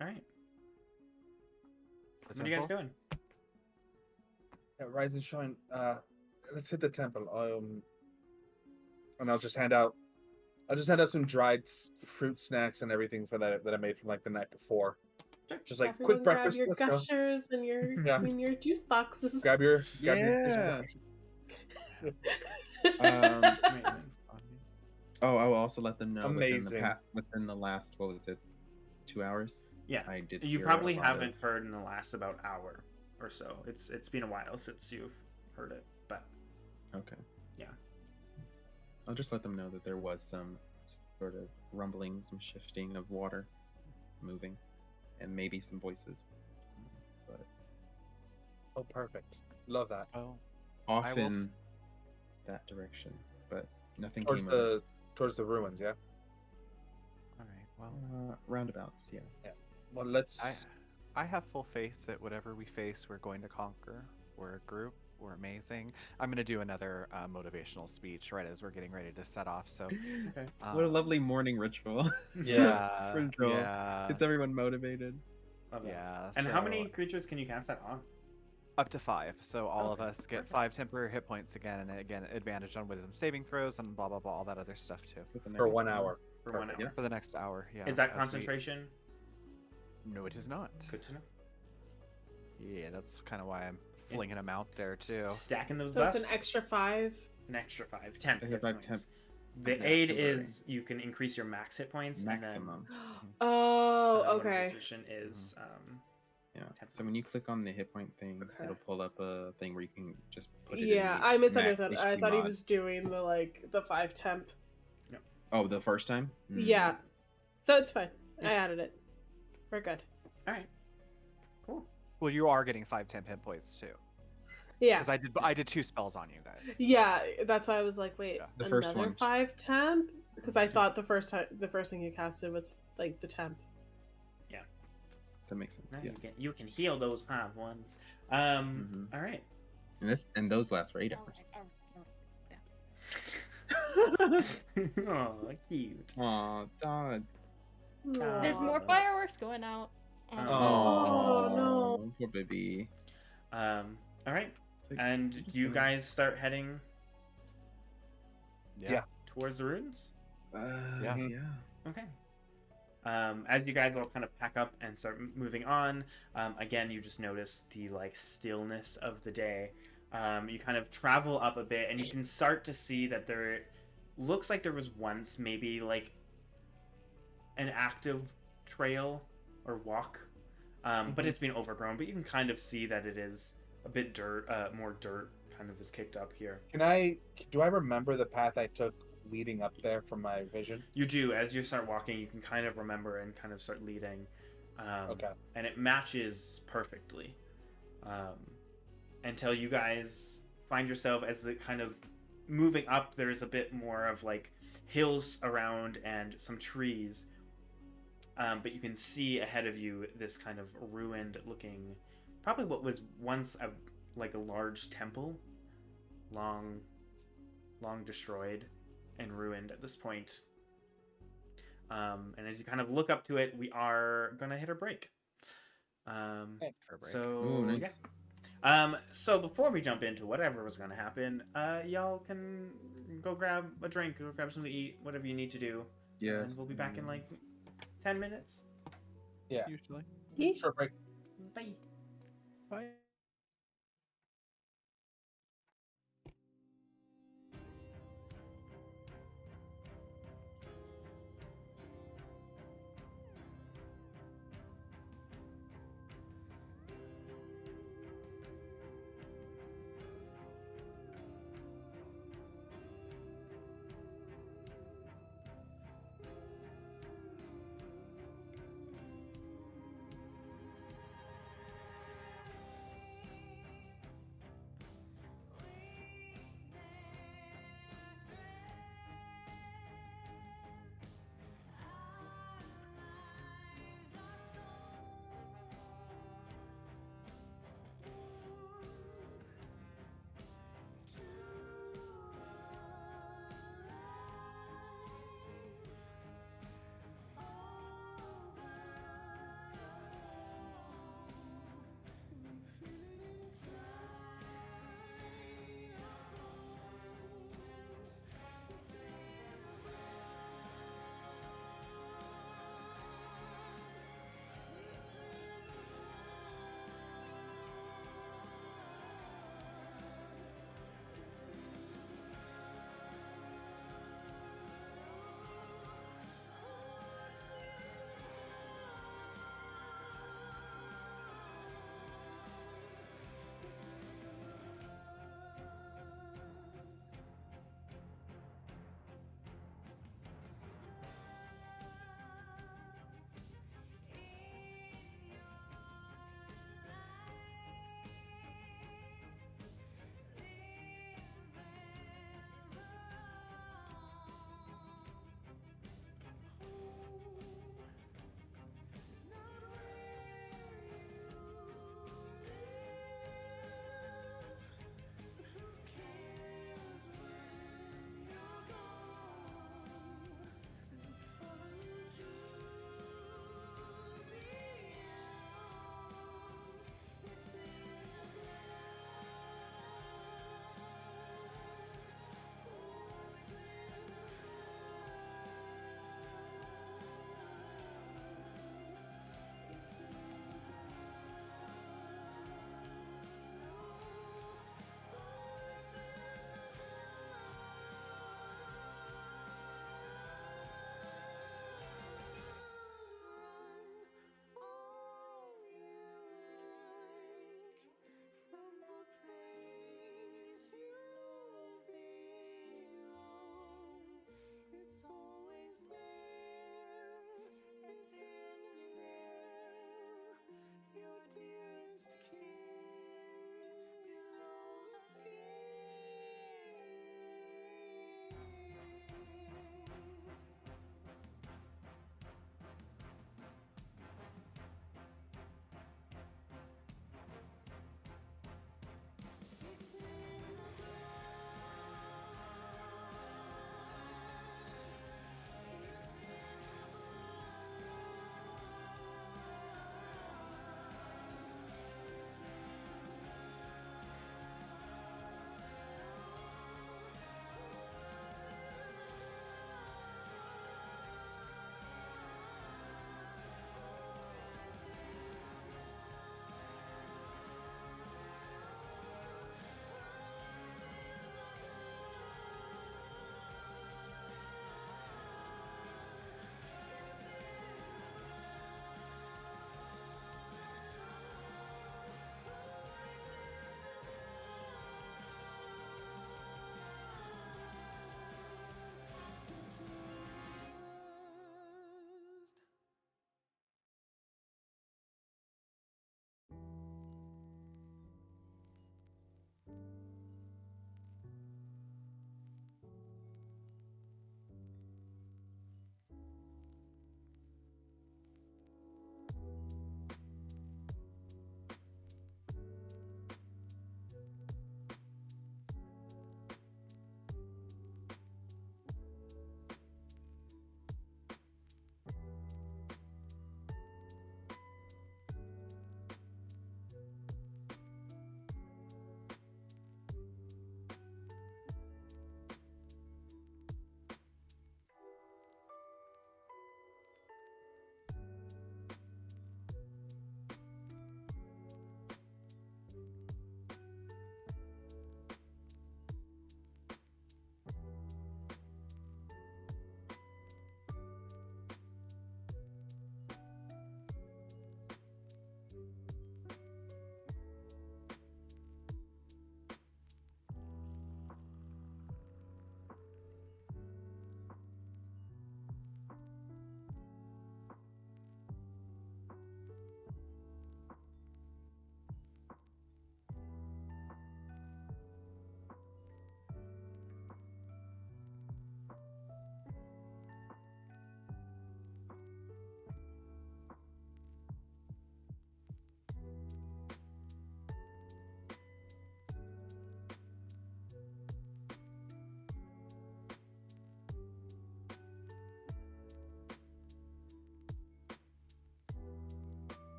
right. The What are you guys temple? doing? Yeah, Rise and Shine. Let's hit the temple. And I'll just hand out some dried fruit snacks and everything for that I made from like the night before. Just like Everyone quick breakfast. Grab your Let's go. gushers and your Yeah. and your juice boxes. Grab your Yeah. Wait, thanks, Tanya. Oh, I will also let them know Amazing. within the last, what was it, 2 hours? Yeah. I did. You hear probably a lot haven't of- heard in the last about hour or so. It's been a while since you've heard it, but Okay. Yeah. I'll just let them know that there was some sort of rumbling, some shifting of water, moving, and maybe some voices. But Oh, perfect. Love that. Well, off I will. in that direction, but nothing Towards came of it. towards the ruins, yeah. All right. Well, Roundabouts, yeah. Well, let's. I have full faith that whatever we face, we're going to conquer. We're a group. We're amazing. I'm gonna do another motivational speech right as we're getting ready to set off. So, okay. What a lovely morning ritual. Yeah. For Joel. Yeah. Gets everyone motivated. Love that. Yeah. And how many so creatures can you cast that on? Up to 5. So all of Okay, us get perfect. 5 temporary hit points again, and again advantage on wisdom saving throws and blah blah blah, all that other stuff too. For, the For next 1 hour. For 1 Perfect. hour. For the next hour. Yeah. Is that as we- concentration? No, it is not. Good to know. Yeah, that's kind of why I'm flinging them out there too. Stacking those So buffs. it's an extra 5. An extra 5. 10 I hit have 5 points. temp- The yeah, aid temporary. is you can increase your max hit points. Maximum. Oh, And then okay. motivation is Yeah. Temp. So when you click on the hit point thing, Okay. it'll pull up a thing where you can just put it. Yeah, in the I max misunderstood. I HP thought he mod. was doing the 5 temp. Oh, the first time. Yeah. So it's fine. Yeah. I added it. We're good. all right. Cool. Well, you are getting 5 temp hit points too. Yeah. Because I did 2 spells on you guys. Yeah, that's why I was like, wait, Yeah. The first another one. 5 temp? Because I thought the first thing you casted was like the temp. That makes sense. Now Yeah. you can heal those hot ones. Mhm. All right. And those last for 8 hours. Oh, cute. Aw, dog. There's more Aw. fireworks going out. Oh. no. Poor baby. All right. It's like, And just you gonna- guys start heading Yeah. towards the ruins. Yeah. Yeah. Okay. As you guys all kind of pack up and start moving on, again, you just notice the like stillness of the day. You kind of travel up a bit, and you can start to see that there looks like there was once maybe like an active trail or walk, but it's been overgrown. But you can kind of see that it is a bit more dirt kind of is kicked up here. Do I remember the path I took leading up there from my vision? You do. As you start walking, you can kind of remember and kind of start leading. Okay. And it matches perfectly. Until you guys find yourself as the kind of moving up, there's a bit more of like hills around and some trees. But you can see ahead of you this kind of ruined looking, probably what was once like a large temple, long destroyed and ruined at this point. And as you kind of look up to it, we are gonna hit a break. For a break. So Ooh, nice. yeah. So before we jump into whatever was gonna happen, y'all can go grab a drink, go grab something to eat, whatever you need to do. And Yes. we'll be back in like 10 minutes. Yeah. Usually. Short break. Bye. Bye.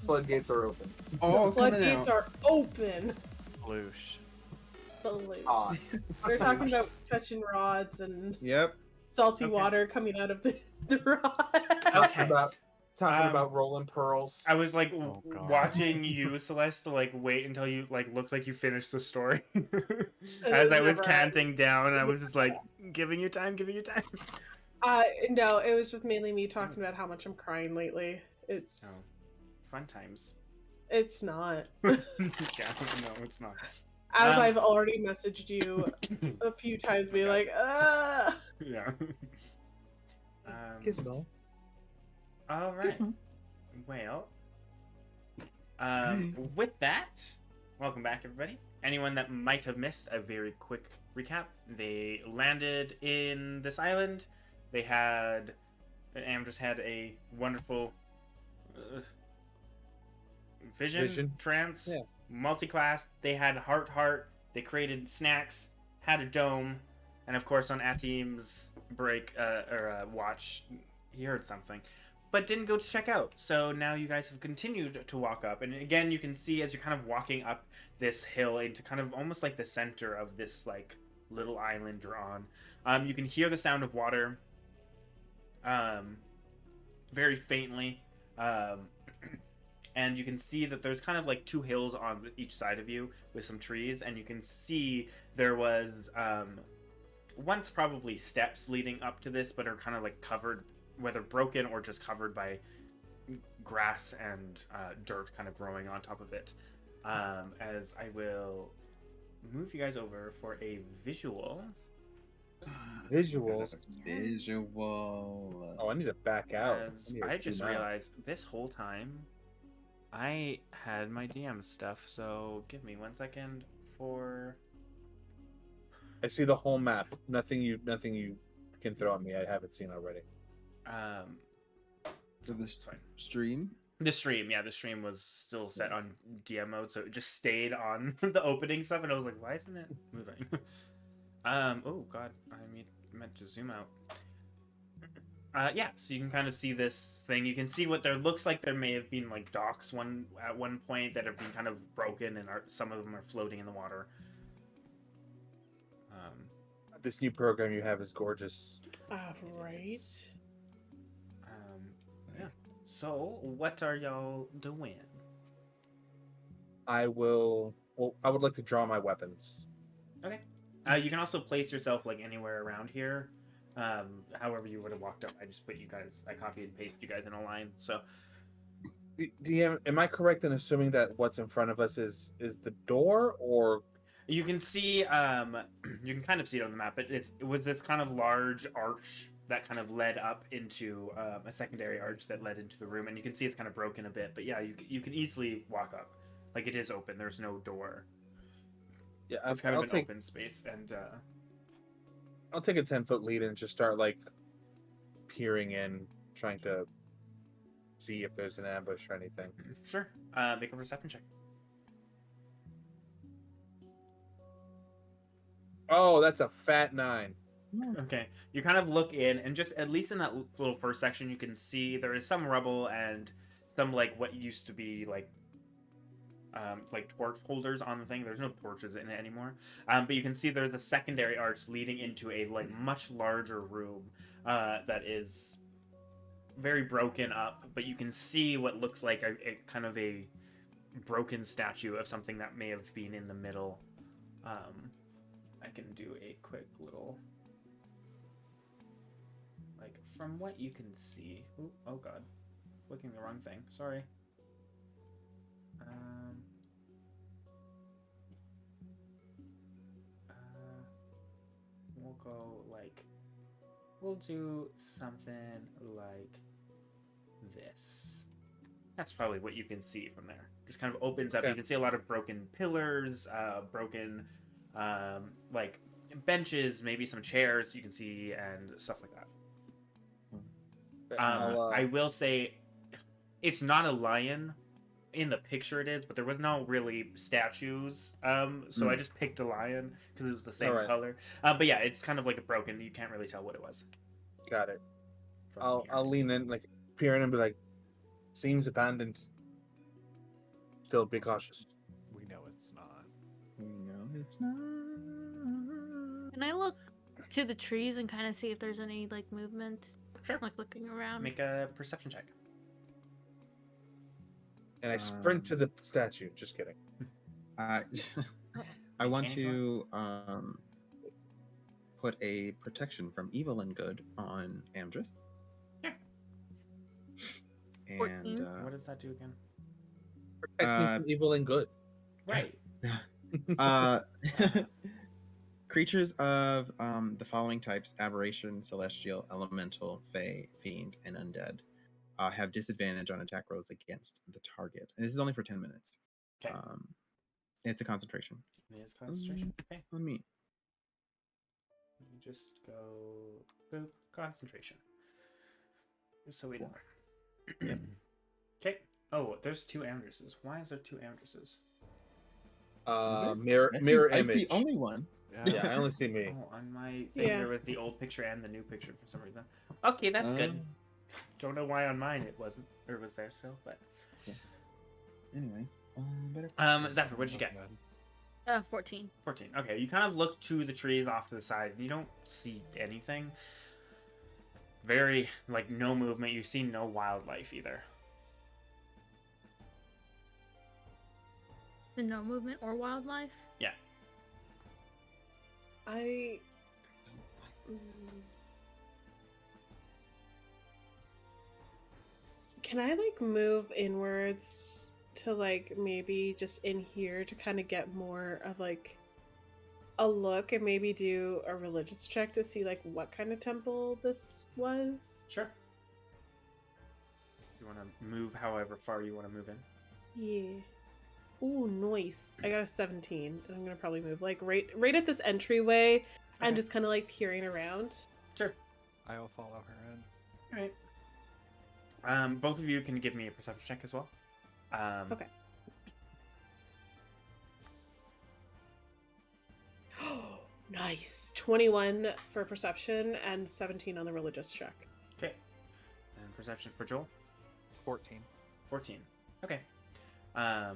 floodgates are open. All The coming floodgates out. are open. Sploosh. Salute. Ah, We're talking about touching rods and Yep. salty Okay. water coming out of the rod. Okay. Talking Um, about rolling pearls. I was like Oh, God. watching you, Celeste, to like wait until you like looked like you finished the story. it As I was never counting down, I was just like giving you time. No, it was just mainly me talking about how much I'm crying lately. It's Oh, fun times. it's not. Yeah, no, it's not. As Um, I've already messaged you a few times, be Okay. like, Yeah. Gizmo. All right. Gizmo. Well, with that, welcome back, everybody. Anyone that might have missed a very quick recap, they landed in this island. They had, Amdrus had a wonderful vision, trance, Yeah. multi-class. They had heart. They created snacks, had a dome, and of course on Atim's break watch, he heard something, but didn't go to check out. So now you guys have continued to walk up, and again you can see as you're kind of walking up this hill into kind of almost like the center of this like little island you're on. You can hear the sound of water, very faintly. And you can see that there's kind of like two hills on each side of you with some trees, and you can see there was once probably steps leading up to this, but are kind of like covered, whether broken or just covered by grass and dirt kind of growing on top of it. As I will move you guys over for a visual. Visuals. Visual. Oh, I need to back out. As need to I just zoom out. realized this whole time I had my DM stuff, so give me 1 second for. I see the whole map. Nothing you can throw at me. I haven't seen already. For the It's fine. stream. The stream was still set on DM mode, so it just stayed on the opening stuff, and I was like, why isn't it moving? Oh god, I meant to zoom out. Yeah, so you can kind of see this thing. You can see what there looks like. There may have been like docks at one point that have been kind of broken, and some of them are floating in the water. This new program you have is gorgeous. right. Yeah. So, what are y'all doing? I would like to draw my weapons. Okay. You can also place yourself like anywhere around here. However you would have walked up, I just put you guys. I copied and pasted you guys in a line. So, DM, am I correct in assuming that what's in front of us is the door, or you can see, you can kind of see it on the map. But it was this kind of large arch that kind of led up into a secondary arch that led into the room, and you can see it's kind of broken a bit. But yeah, you can easily walk up. Like it is open. There's no door. yeah? It's kind of an open space, and I'll take a 10-foot lead and just start like peering in, trying to see if there's an ambush or anything. sure. Make a perception check. Oh, that's a fat 9. Okay, you kind of look in, and just at least in that little first section, you can see there is some rubble and some like what used to be like torch holders on the thing. There's no torches in it anymore, but you can see there's a secondary arch leading into a like much larger room that is very broken up. But you can see what looks like a kind of a broken statue of something that may have been in the middle. I can do a quick little. Like, from what you can see... Ooh, oh god. Looking the wrong thing. Sorry. We'll go, like... We'll do something like this. That's probably what you can see from there. Just kind of opens up. Yeah. You can see a lot of broken pillars, broken, like, benches, maybe some chairs you can see, and stuff like that. I will say, it's not a lion. In the picture it is, but there was no really statues. So I just picked a lion because it was the same color. But yeah, it's kind of like a broken. You can't really tell what it was. Got it. from I'll the lean in, like peer in and be like, seems abandoned. Still be cautious. We know it's not. We know it's not. Can I look to the trees and kind of see if there's any like movement? Sure. Like looking around. Make a perception check. And I sprint to the statue. Just kidding. I You want can't to put a protection from evil and good on Amdrus. Yeah. And 14. What does that do again? Protects me from evil and good. Right. creatures of the following types: aberration, celestial, elemental, fey, fiend, and undead have disadvantage on attack rolls against the target. And this is only for 10 minutes. Okay. It's a concentration It is concentration. Okay. on me. Let me just go boop concentration. Just so we know. Okay. Oh, there's 2 Amdruses. Why is there 2 Amdruses? Mirror I'm image. the only one. Yeah, I only see me. Oh, on my thing Yeah. there was the old picture and the new picture for some reason. Okay, that's good. Don't know why on mine it wasn't or was there still, but Anyway, Zephyr, what did you get? 14. 14. Okay, you kind of look to the trees off to the side and you don't see anything. Very like no movement. You see no wildlife either. No movement or wildlife? Yeah. Can I like move inwards to like maybe just in here to kind of get more of like a look and maybe do a religious check to see like what kind of temple this was? Sure. You want to move however far you want to move in. Yeah. Ooh, nice. I got a 17, and I'm gonna probably move like right at this entryway and Okay. just kind of like peering around. Sure. I will follow her in. All right. Both of you can give me a perception check as well. Okay. Nice. 21 for perception and 17 on the religious check. Okay. And perception for Joel? 14. 14. Okay. I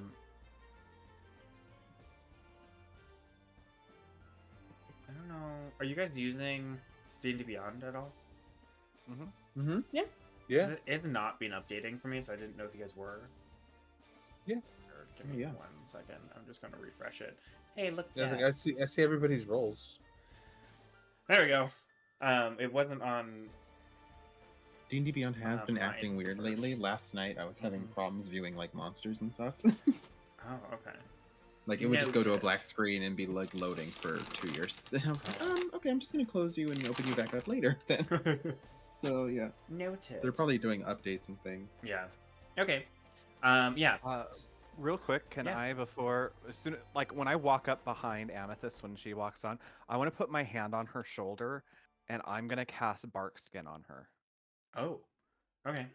don't know. Are you guys using D&D Beyond at all? Mm-hmm. Yeah. It's not been updating for me, so I didn't know if you guys were. Yeah. Or give me 1 second. I'm just gonna refresh it. Hey, look. I was that. like, I see everybody's rolls. There we go. It wasn't on. D&D Beyond has been Mine acting weird first. lately. Last night I was having problems viewing like monsters and stuff. Oh, okay. Like it would just go to a Noted. black screen and be like loading for 2 years. And I was like, okay, I'm just gonna close you and open you back up later then. So yeah, Noted. they're probably doing updates and things. Yeah. Okay. Yeah. Real quick, can Yeah. I as soon like when I walk up behind Amethyst when she walks on, I want to put my hand on her shoulder, and I'm gonna cast Bark Skin on her. Oh. Okay.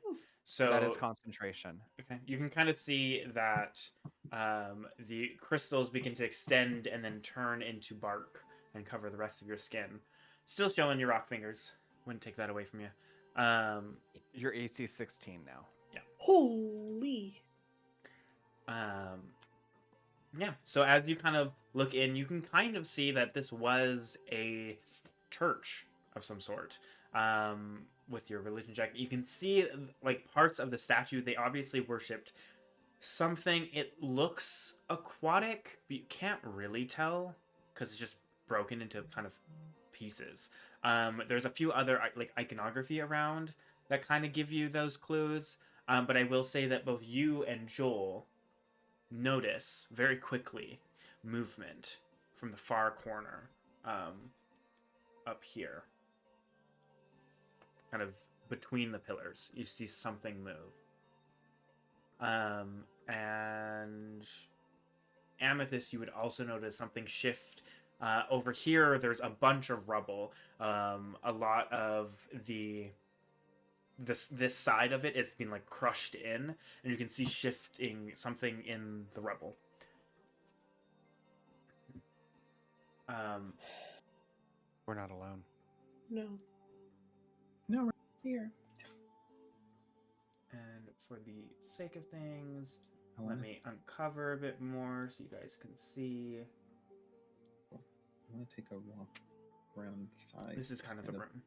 So That is concentration. okay, you can kind of see that the crystals begin to extend and then turn into bark and cover the rest of your skin. Still showing your rock fingers. Wouldn't take that away from you. Your AC 16 now. Holy. Yeah. So as you kind of look in, you can kind of see that this was a church of some sort. With your religion check, you can see like parts of the statue. They obviously worshipped something. It looks aquatic, but you can't really tell because it's just broken into kind of pieces. There's a few other like iconography around that kind of give you those clues. But I will say that both you and Joel notice very quickly movement from the far corner up here. Kind of between the pillars, you see something move. And Amethyst, you would also notice something shift. Over here, there's a bunch of rubble. A lot of this side of it is being like crushed in, and you can see shifting something in the rubble. We're not alone. No. No, right here. And for the sake of things, Let me uncover a bit more so you guys can see. I want to take a walk around the side. This is kind of the room.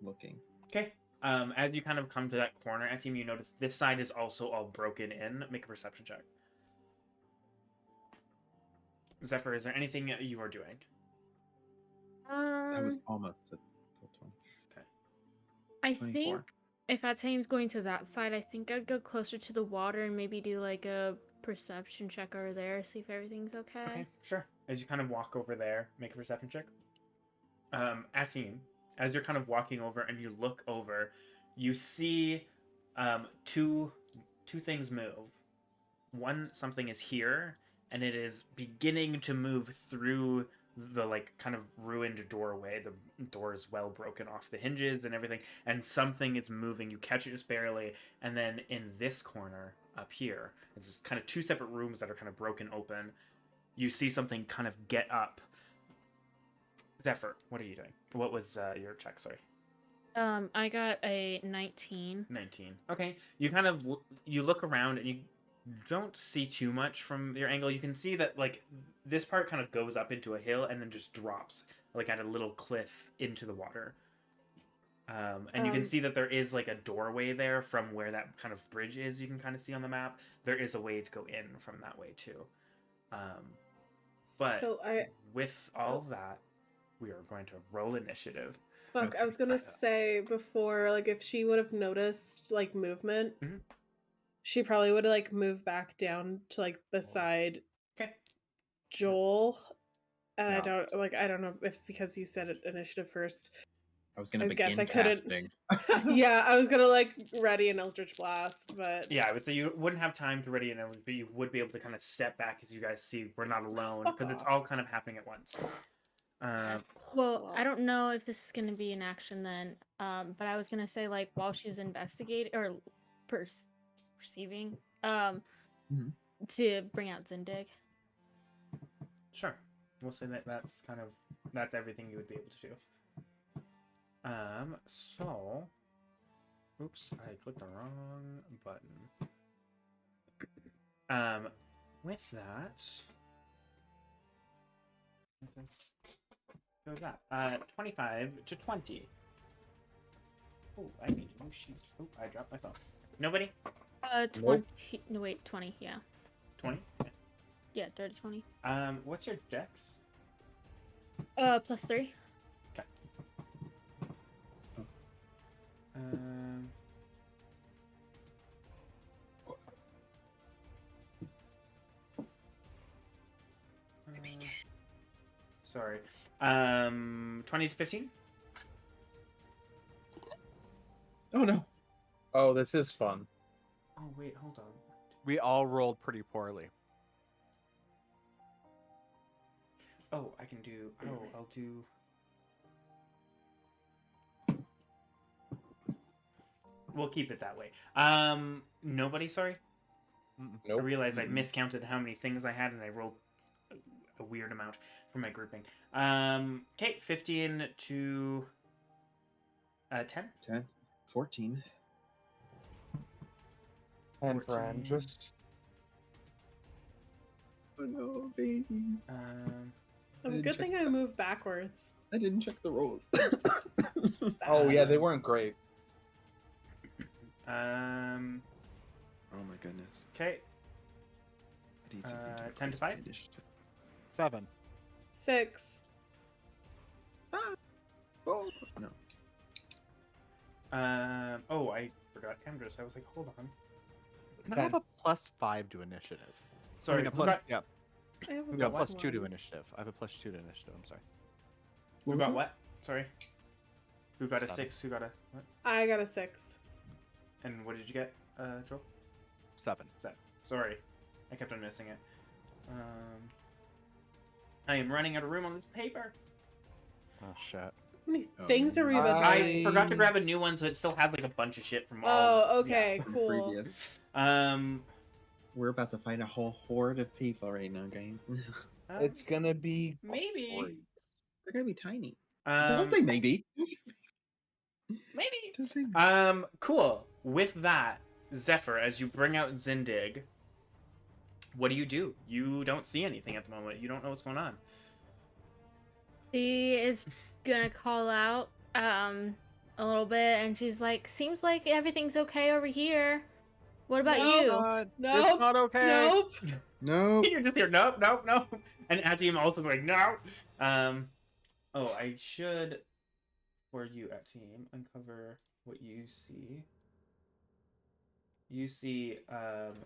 Looking. Okay. As you kind of come to that corner, team, you notice this side is also all broken in. Make a perception check. Zephyr, is there anything you are doing? That was almost a full 20. Okay. I 24. think if Atane's going to that side, I think I'd go closer to the water and maybe do like a perception check over there, see if everything's okay. Okay, sure. As you kind of walk over there, make a perception check. Atene, as you're kind of walking over and you look over, you see two things move. One, something is here, and it is beginning to move through the like kind of ruined doorway. The door is well broken off the hinges and everything, and something is moving. You catch it just barely, and then in this corner up here, it's just kind of two separate rooms that are kind of broken open. You see something kind of get up. Zephyr, what are you doing? What was your check? Sorry. I got a 19. 19. Okay. You kind of you look around and you don't see too much from your angle. You can see that like this part kind of goes up into a hill and then just drops like at a little cliff into the water. And you can see that there is like a doorway there from where that kind of bridge is. You can kind of see on the map. There is a way to go in from that way too. But so with all of that, we are going to roll initiative. Fuck, I was gonna say before, like, if she would have noticed, like, movement, Mhm. she probably would have, like, moved back down to, like, beside Okay. Joel. And Yeah. I don't know if because you said it initiative first. I was gonna I guess begin I couldn't- casting. Yeah, I was gonna, like, ready an Eldritch Blast, but... Yeah, I would say you wouldn't have time to ready an element, but you would be able to kind of step back as you guys see we're not alone, Fuck because it's off. all kind of happening at once. Well, I don't know if this is gonna be an action then, but I was gonna say like while she's investigating or perceiving, Mhm. to bring out Zindig. Sure. We'll say that that's everything you would be able to do. So... Oops, I clicked the wrong button. With that... Let's go with that. 25 to 20. Oh, I need a new sheet. Oh, I dropped my phone. Nobody? 20. No, wait, 20. Yeah. 20? Yeah, dirty 20. What's your dex? +3. Okay. Sorry. 20 to 15? Oh no. Oh, this is fun. Oh, wait, hold on. We all rolled pretty poorly. Oh, I can do... Oh, I'll do... We'll keep it that way. Nobody, sorry? Mm-mm. Nope. I realized I Mm-mm. miscounted how many things I had, and I rolled a weird amount for my grouping. Okay, 15 to 10. 10, 14. And for 14. Amdrus. Oh no, baby. Good thing I moved backwards. I didn't check the rolls. Oh yeah, they weren't great. Oh my goodness. Okay, I need something to 10 to replace my 5? initiative. 7. 6. Ah! Oh no. oh, I forgot Amdrus. I was like, hold on. I have a +5 to initiative. Sorry, I mean, a who plus, got, yeah, I have a we got plus +2 to one. initiative. I have a +2 to initiative. I'm sorry. who was got that? what? Sorry. Who got a 7. 6? Who got a what? I got a 6. And what did you get, Joel? 7. Sorry, I kept on missing it. I am running out of room on this paper. Oh shit. How many Oh, things are we about to I forgot to grab a new one, so it still had like a bunch of shit from all. Oh, okay, From cool. previous. Yeah. We're about to fight a whole horde of people right now, guys. It's gonna be maybe. great. They're gonna be tiny. Um, Don't say maybe. maybe. Don't say maybe. Cool. With that, Zephyr, as you bring out Zindig, What do? You don't see anything at the moment. You don't know what's going on. She is gonna call out a little bit, and she's like, "Seems like everything's okay over here. What about No. you?" God, Nope. it's not okay. Nope. Nope. You're just here. Nope, nope, nope. And Atim also going no. Oh, I should for you, Atim, uncover what you see. You see kind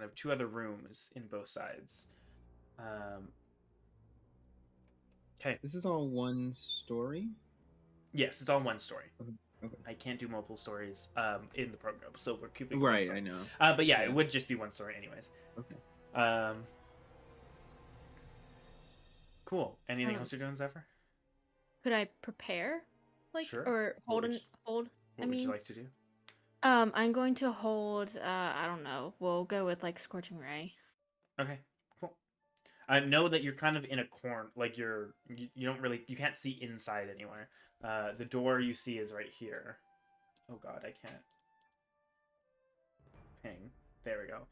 of two other rooms in both sides. Okay. This is all one story. Yes, it's all one story. Okay. I can't do multiple stories in the program, so we're keeping Right, one I story. know. But yeah, Yeah. it would just be one story anyways. Okay. Cool. Anything else you're doing, Zephyr? Could I prepare, like, Sure. or What hold would and you- hold? What I would you mean- like to do? I'm going to hold. I don't know. We'll go with like Scorching Ray. Okay, cool. I know that you're kind of in a corner, like you don't really, you can't see inside anywhere. The door you see is right here. Oh god, I can't. Ping. There we go.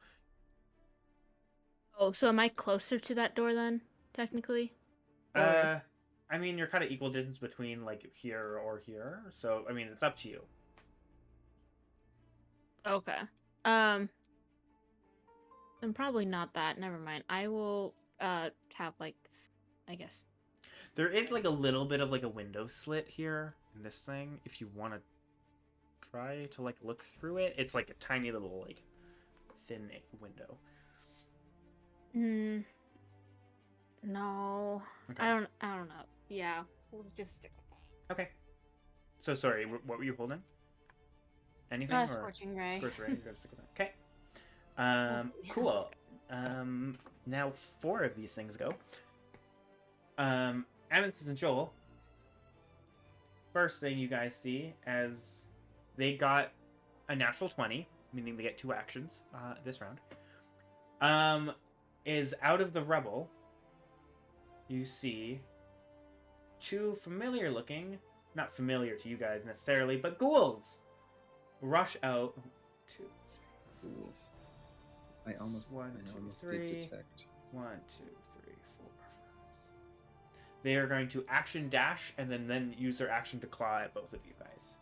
Oh, so am I closer to that door then, technically? Or- I mean, you're kind of equal distance between like here or here, so I mean, it's up to you. Okay. Then probably not that. Never mind. I will have like I guess. There is like a little bit of like a window slit here in this thing. If you want to try to like look through it, it's like a tiny little like thin window. No. Okay. I don't know. Yeah. We'll just stick with that. Okay. So sorry, what were you holding? Anything? Or... Scorching Ray. Scorching Ray. You gotta stick with that. Okay. Yeah, Cool. Now 4 of these things go. Amethyst and Joel. First thing you guys see as they got a natural 20, meaning they get 2 actions this round. Is out of the rubble. You see 2 familiar looking, not familiar to you guys necessarily, but ghouls rush out. 2, 3, Fools. I almost did 3. detect. 1, 2, 3, 4. They are going to action dash and then use their action to claw at both of you guys.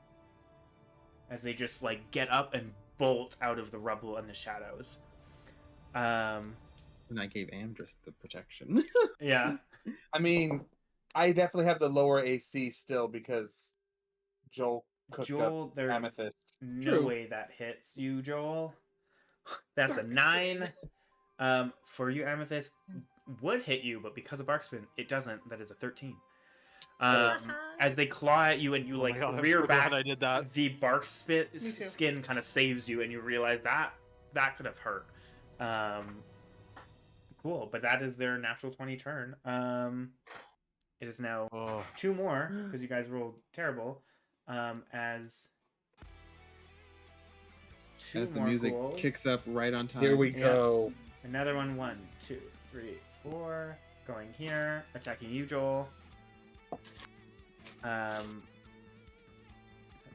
As they just like get up and bolt out of the rubble and the shadows. And I gave Amdrus the protection. Yeah. I mean, I definitely have the lower AC still because Joel cooked Joel, up there's Amethyst. no True. way that hits you, Joel. That's a Bark 9. For you, Amethyst, would hit you, but because of Barkspin, it doesn't. That is a 13. As they claw at you and you Oh like my God, I rear forgot back, I did that. the bark too. skin kind of saves you, and you realize that could have hurt. Cool, but that is their natural 20 turn. It is now Oh, 2 more because you guys rolled terrible. As 2 As the more music ghouls. kicks up right on time. Here we Yeah. go. Another one. 1, 2, 3, 4. Going here, attacking you, Joel.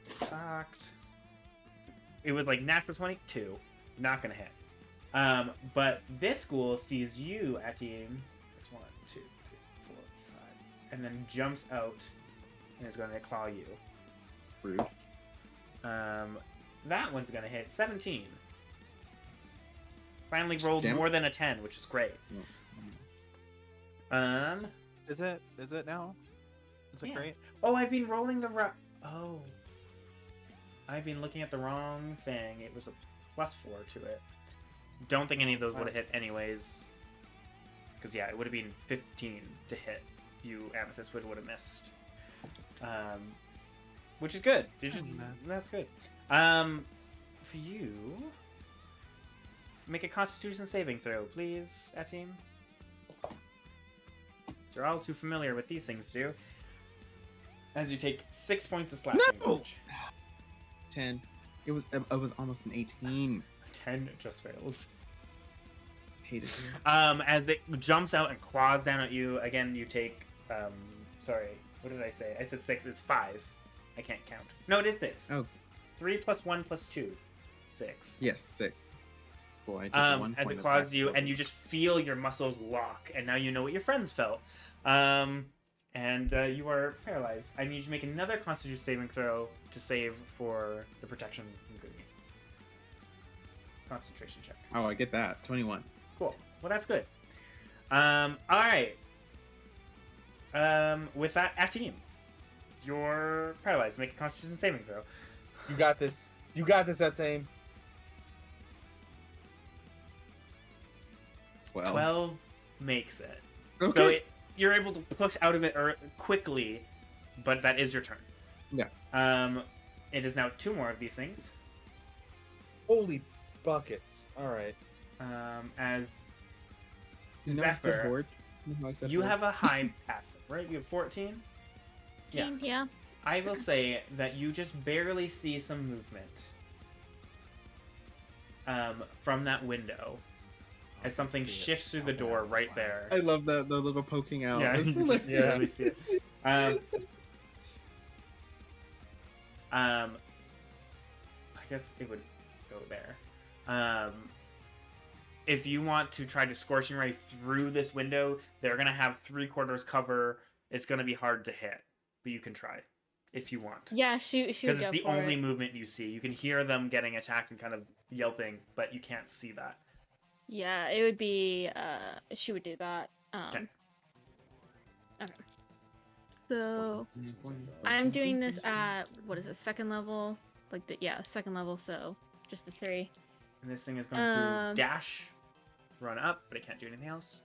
Attacked. It was like natural 22. Not gonna hit. But this ghoul sees you, Atim. It's 1, 2, 3, 4, 5, and then jumps out and is going to claw you. Rude. That one's going to hit 17. Finally rolled Damn. more than a 10, which is great. is it now? Is it Yeah. great? Oh, I've been rolling the Oh. I've been looking at the wrong thing. It was a +4 to it. Don't think any of those would have hit anyways. Because, yeah, it would have been 15 to hit. You, Amethyst, would have missed. Which is good. That's good. For you, make a Constitution saving throw, please, Atim. You're all too familiar with these things to do. As you take 6 points of slashing No! damage. 10. It was almost an 18. 10 just fails. Hated it. As it jumps out and claws down at you, again, you take, sorry, what did I say? I said 6, it's 5. I can't count. No, it is 6. Oh. 3 + 1 + 2. 6. Yes, 6. Cool, I take a 1 as point it of clogs that you, total. and you just feel your muscles lock, and now you know what your friends felt. And you are paralyzed. I need you to make another Constitution saving throw to save for the protection ingredient. Concentration check. Oh, I get that. 21. Cool. Well, that's good. All right. With that, Atim, you're paralyzed. Make a Constitution saving throw. You got this. You got this, Atim. 12 makes it. Okay. So you're able to push out of it quickly, but that is your turn. Yeah. It is now 2 more of these things. Holy buckets. All right. As You know I said Zephyr, board? You know I said you board? have a high passive, right? You have 14? Yeah. Yeah. I will say that you just barely see some movement from that window as something see it. shifts through the door right there. I love that, the little poking out. Yeah, That's you hilarious. just barely see it. I guess it would go there. If you want to try to scorching ray through this window, they're gonna have 3/4 cover. It's gonna be hard to hit, but you can try if you want. Yeah, she would Because go it's the for only it. movement you see. You can hear them getting attacked and kind of yelping, but you can't see that. Yeah, it would be. She would do that. Okay. Okay. So I'm doing this at what is it? Second level, like second level. So just the 3. And this thing is going to dash, run up, but it can't do anything else.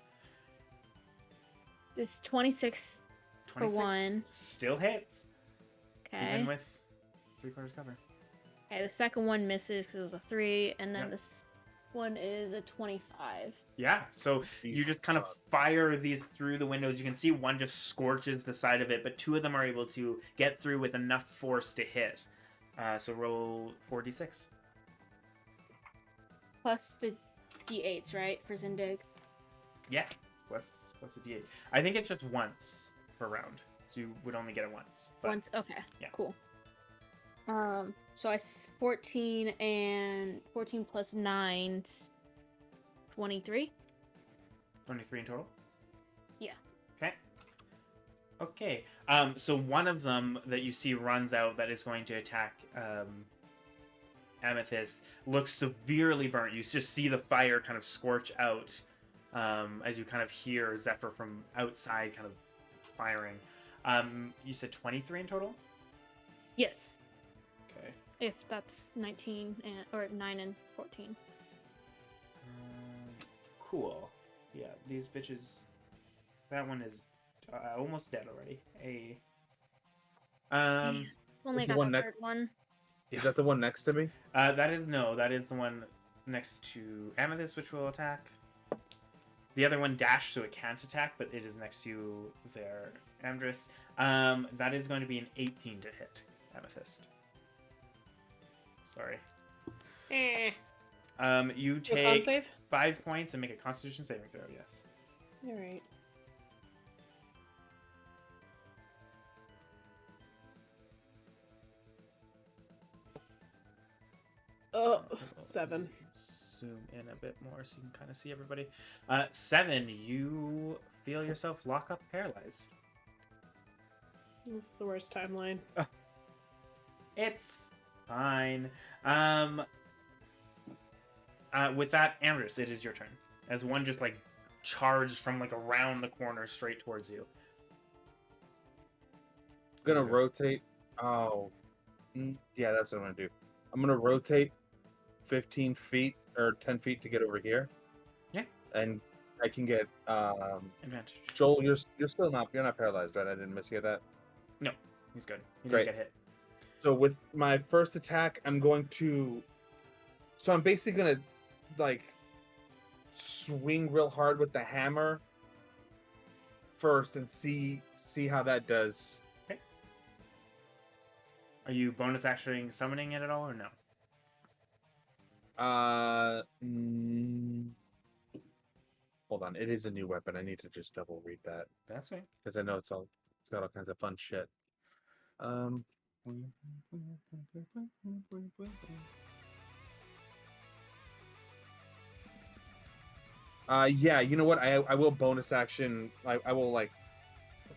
This 26. 26 1. still hits, Okay. even with 3/4 cover. Okay, the second one misses because it was a 3, and then Yep. this one is a 25. Yeah, so you just kind of fire these through the windows. You can see one just scorches the side of it, but 2 of them are able to get through with enough force to hit. So roll 4d6. Plus the d8s, right, for Zindig? Yes, plus a d8. I think it's just once per round, so you would only get it once. But Once. Okay. yeah. Cool. So 14 and 14 plus 9, 23. 23 in total? Yeah. Okay. Okay. So one of them that you see runs out that is going to attack Amethyst looks severely burnt. You just see the fire kind of scorch out as you kind of hear Zephyr from outside kind of firing. You said 23 in total? Yes. Okay. If that's 19 or 9 and 14. Cool. Yeah, these bitches. That one is almost dead already. Only the got one the next- third one. Is that the one next to me? That is the one next to Amethyst, which will attack. The other one dashed, so it can't attack, but it is next to you there, Amdrus. That is going to be an 18 to hit Amethyst. Sorry. You Con take save? 5 points and make a Constitution saving throw. Yes. All right. Oh, 7. Zoom in a bit more so you can kind of see everybody. 7, you feel yourself lock up paralyzed. This is the worst timeline. It's fine. With that, Amdrus, it is your turn. As one just like charged from like around the corner straight towards you. I'm gonna rotate. Oh, yeah, that's what I'm gonna do. I'm gonna rotate 15 feet or 10 feet to get over here. Yeah. And I can get Advantage. Joel. You're still not paralyzed, right? I didn't miss you that. No, he's good. He Great. didn't get hit. So with my first attack, I'm going to. So I'm basically gonna like swing real hard with the hammer first and see how that does. Okay. Are you bonus actioning summoning it at all or no? Hold on, it is a new weapon. I need to just double read that That's fine. because I know it's got all kinds of fun shit. Yeah, you know what? I will bonus action. I will like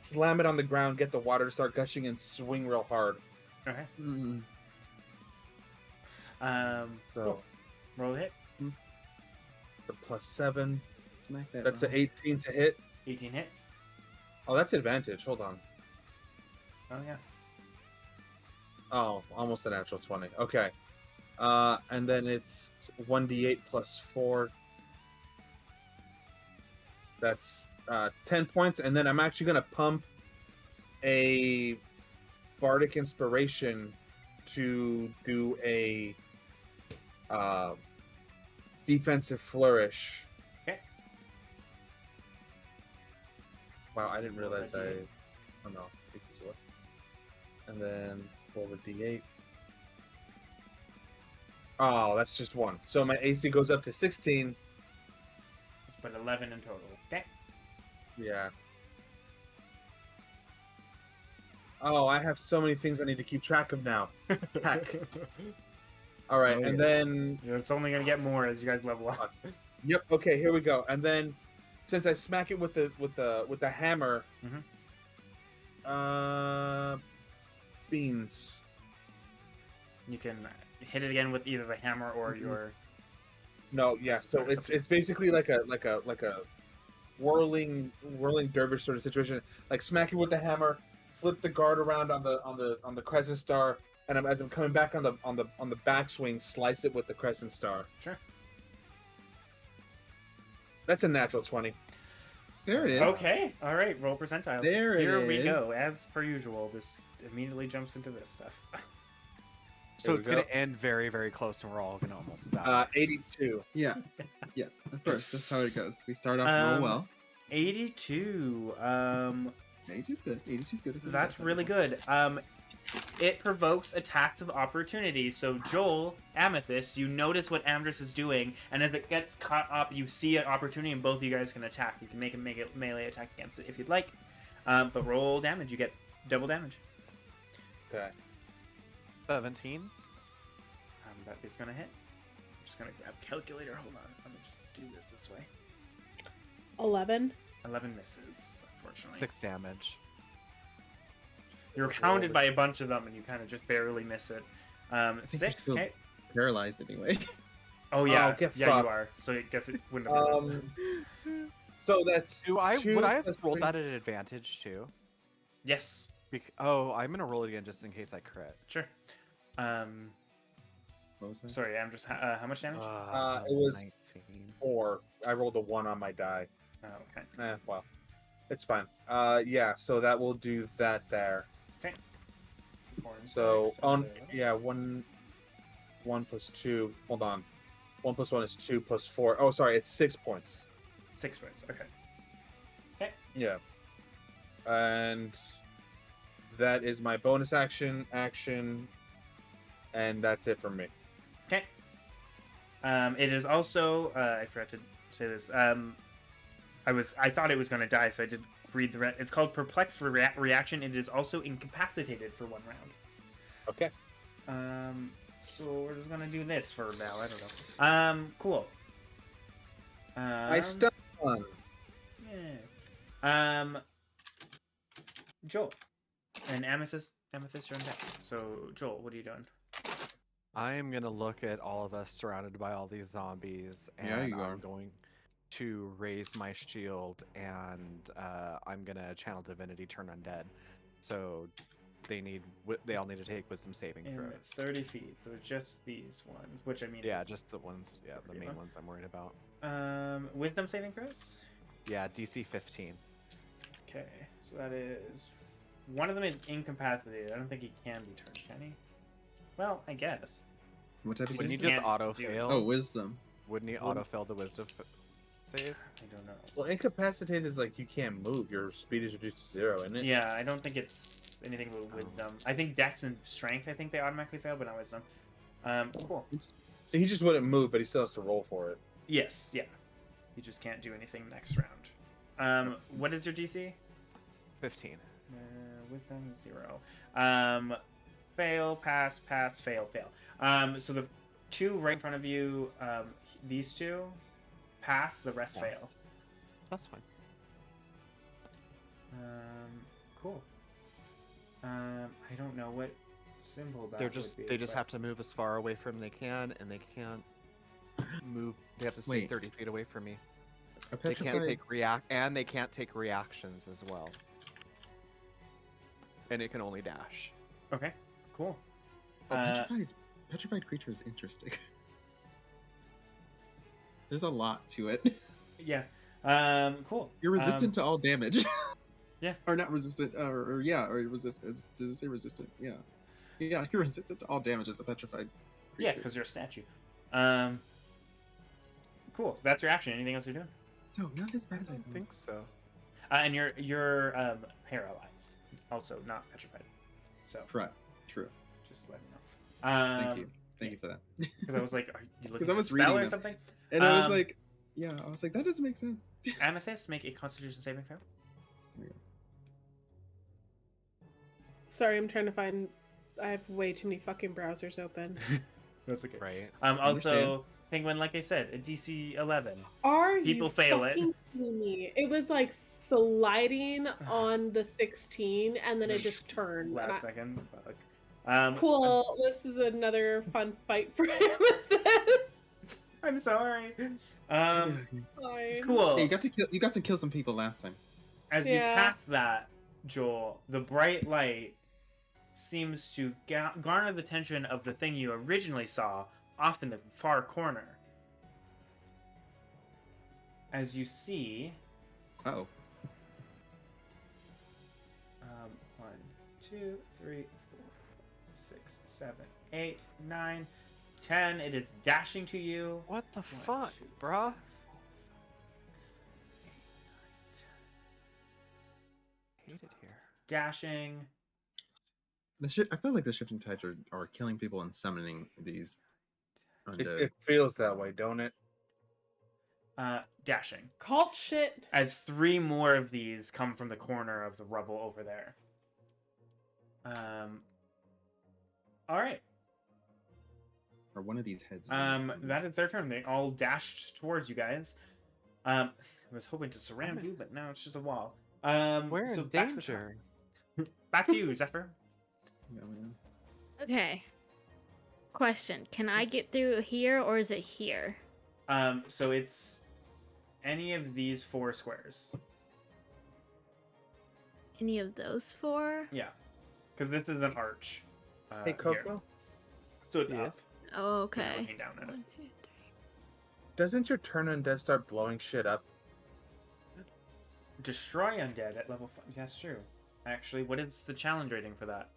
slam it on the ground, get the water to start gushing, and swing real hard. Okay. Mm. So Cool. Roll a hit. the +7. Smack that. That's an rock. 18 to hit. 18 hits. Oh, that's advantage. Hold on. Oh yeah. Oh, almost a natural 20. Okay. And then it's 1d8 plus 4. That's 10 points. And then I'm actually going to pump a Bardic Inspiration to do a defensive flourish. Okay. Wow, I didn't Roll realize that I... D8. Oh, no. And then roll the d8. Oh, that's just 1. So my AC goes up to 16. Let's put 11 in total. Okay. Yeah. Oh, I have so many things I need to keep track of now. Heck. All right, Oh, and yeah. then It's only gonna get more as you guys level up. yep. Okay, here we go. And then since I smack it with the hammer, beans. You can hit it again with either the hammer or Mhm. your. No, yeah. So Sorry, it's basically like a whirling dervish sort of situation. Like smack it with the hammer, flip the guard around on the crescent star, and as I'm coming back on the backswing, slice it with the crescent star. Sure. That's a natural 20. There it is. Okay. All right. Roll percentile. There it Here we is. go. As per usual, this immediately jumps into this stuff. So There we it's going go. to end very, very close, and we're all going to almost die. 82. Yeah. Yeah. Of course, that's how it goes. We start off real well. 82. 82's good. 82's good. That's really good. It provokes attacks of opportunity. So Joel, Amethyst, you notice what Amdrus is doing, and as it gets caught up, you see an opportunity, and both of you guys can attack. You can make a melee attack against it if you'd like. But roll damage. You get double damage. Okay. 17. That is gonna hit. I'm just gonna grab calculator. Hold on. Let me just do this way. 11. 11 misses, unfortunately. 6 damage. You're hounded by a bunch of them, and you kind of just barely miss it. think 6. you're still- Okay. Paralyzed anyway. Oh yeah, get yeah, fucked. you are. So I guess it wouldn't have been. So that's Would I have plus rolled 3. that at an advantage too? Yes, Oh, I'm gonna roll it again just in case I crit. sure. What was that? Sorry, I'm just. How much damage? It was 19. 4. I rolled a 1 on my die. Oh, okay. Well, it's fine. Yeah. So that will do that there. 4 and So 6, on and yeah 1 plus 2. Hold on. 1 plus 1 is 2 plus 4. Oh, sorry, it's 6 points. 6 points. Okay. Yeah. And that is my bonus action, and that's it for me. Okay. It is also. I forgot to say this. I thought it was going to die, so I did read the. It's called perplexed reaction. It is also incapacitated for 1 round. Okay. So we're just gonna do this for now. I don't know. Cool. I stun. Yeah. Joel and Amethyst are in deck. So Joel, what are you doing? I'm gonna look at all of us surrounded by all these zombies, Yeah, and you are. I'm going to raise my shield, and I'm gonna channel divinity, turn undead. So they all need to take wisdom saving In throws. 30 feet. So just these ones, which I mean. Yeah, is, just the ones. Yeah, the Okay, main fine. ones I'm worried about. Wisdom saving throws. Yeah, DC 15. Okay, so that is one of them is incapacitated. I don't think he can be turned, can he? Well, I guess. What type of Wouldn't he just save? just can't auto do it. fail? Oh, wisdom. Wouldn't he auto fail the wisdom save? I don't know. Well, incapacitated is like you can't move. Your speed is reduced to 0, isn't it? Yeah, I don't think it's anything with wisdom. I think Dex and Strength. I think they automatically fail, but not Wisdom. Cool. So he just wouldn't move, but he still has to roll for it. Yes, yeah. You just can't do anything next round. What is your DC? 15. Wisdom 0. Fail, pass, pass, fail, fail. So the two right in front of you, these two, pass, the rest fail. Passed. That's fine. Cool. I don't know what symbol that They would be, just but- have to move as far away from they can, and they can't move. They have to stay Wait. 30 feet away from me. A They can't petrified. they can't take reactions as well. And it can only dash. Okay, cool. Oh, petrified creature is interesting. There's a lot to it. Yeah. Cool. You're resistant to all damage. Yeah. Or not resistant, or you're resistant. Does it say resistant? Yeah. Yeah, you're resistant to all damage as a petrified Yeah, creature. because you're a statue. Cool. So that's your action. Anything else you're doing? So, not as I bad as I don't thought. think so. And you're paralyzed, also not petrified. So True. just let me know. Thank you. Thank you for that. Because I was like, are you looking I at was a spell reading or them. something? And I was Um, like, yeah, I was like, that doesn't make sense. Amethyst, make a Constitution saving throw. Sorry, I'm trying to find. I have way too many fucking browsers open. That's okay. Right. Also, Understand. Penguin, like I said, a DC 11. Are People you fail it. fucking kidding me? It was like sliding on the 16, and then it just turned. And I- Last second. Fuck. Cool. This is another fun fight for Amethyst. I'm sorry. Fine. Cool. Hey, you got to kill some people last time. As you Yeah. pass that, Joel, the bright light seems to garner the attention of the thing you originally saw off in the far corner. As you see, Oh. 1, 2, 3, 4, 6, 7, 8, 9, 10. It is dashing to you. What the 1, fuck, 2, bruh? 8, 9, 10. Hate it here. Dashing. I feel like the shifting tides are killing people and summoning these undead. It feels that way, don't it? Dashing. Cult shit. As 3 more of these come from the corner of the rubble over there. All right. Or one of these heads. That is their turn. They all dashed towards you guys. I was hoping to surround you, but now it's just a wall. We're so in back to the top. danger. Back to you, Zephyr. Yeah, man. Okay. Question: can I get through here, or is it here? So it's any of these 4 squares. Any of those 4? Yeah, because this is an arch. Hey, here. Coco, So it's up. Yes. Oh, okay. Looking down at it. 1, 2, 3. doesn't your turn undead start blowing shit up? Destroy undead at level 5. That's true. Actually, what is the challenge rating for that?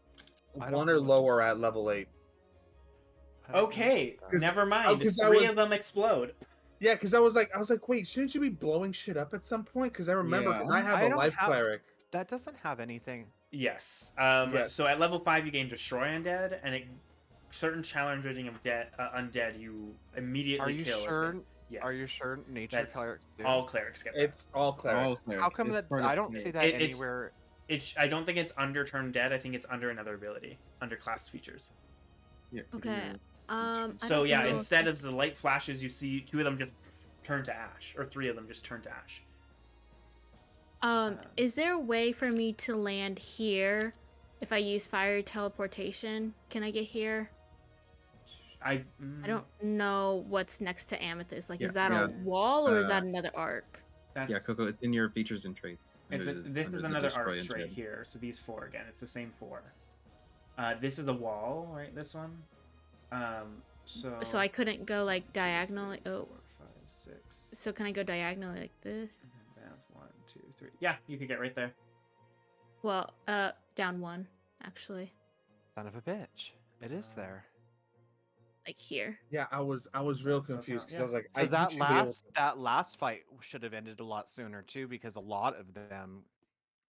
I don't 1 or know. lower at level 8. I don't know. Okay, 'Cause- never mind. 'cause I 3 was- of them explode. Yeah, because I was like, wait, shouldn't you be blowing shit up at some point? Because I remember, because I have I a don't life have- cleric. That doesn't have anything. Yes. Yes. So at level 5, you gain Destroy Undead, and certain challenge rating of undead you immediately Are you kill. sure? Yes. Are you sure nature That's clerics do? All clerics get that. It's all cleric. All cleric. How come It's that? part I of don't me. see that It- it's- anywhere. I don't think it's under turn dead. I think it's under another ability, under class features. Yeah, Okay. I So don't yeah, know if instead of the light flashes, you see 2 of them just turn to ash, or 3 of them just turn to ash. is there a way for me to land here if I use fire teleportation? Can I get here? I I don't know what's next to Amethyst. Like, is Yeah, that a yeah. wall or is that another arc? That's, Yeah, Coco, it's in your features and traits. This under is the another Destroy arch right Undead. here. So these 4 again. It's the same 4. This is the wall, right? This one. So I couldn't go like diagonally. 4, Oh, 5, 6. so can I go diagonally like this? That's 1, 2, 3. Yeah, you could get right there. Well, down 1 actually, Son of a bitch! It is there. like here. Yeah, I was real So confused because yeah. I was like, So that last fight should have ended a lot sooner too, because a lot of them.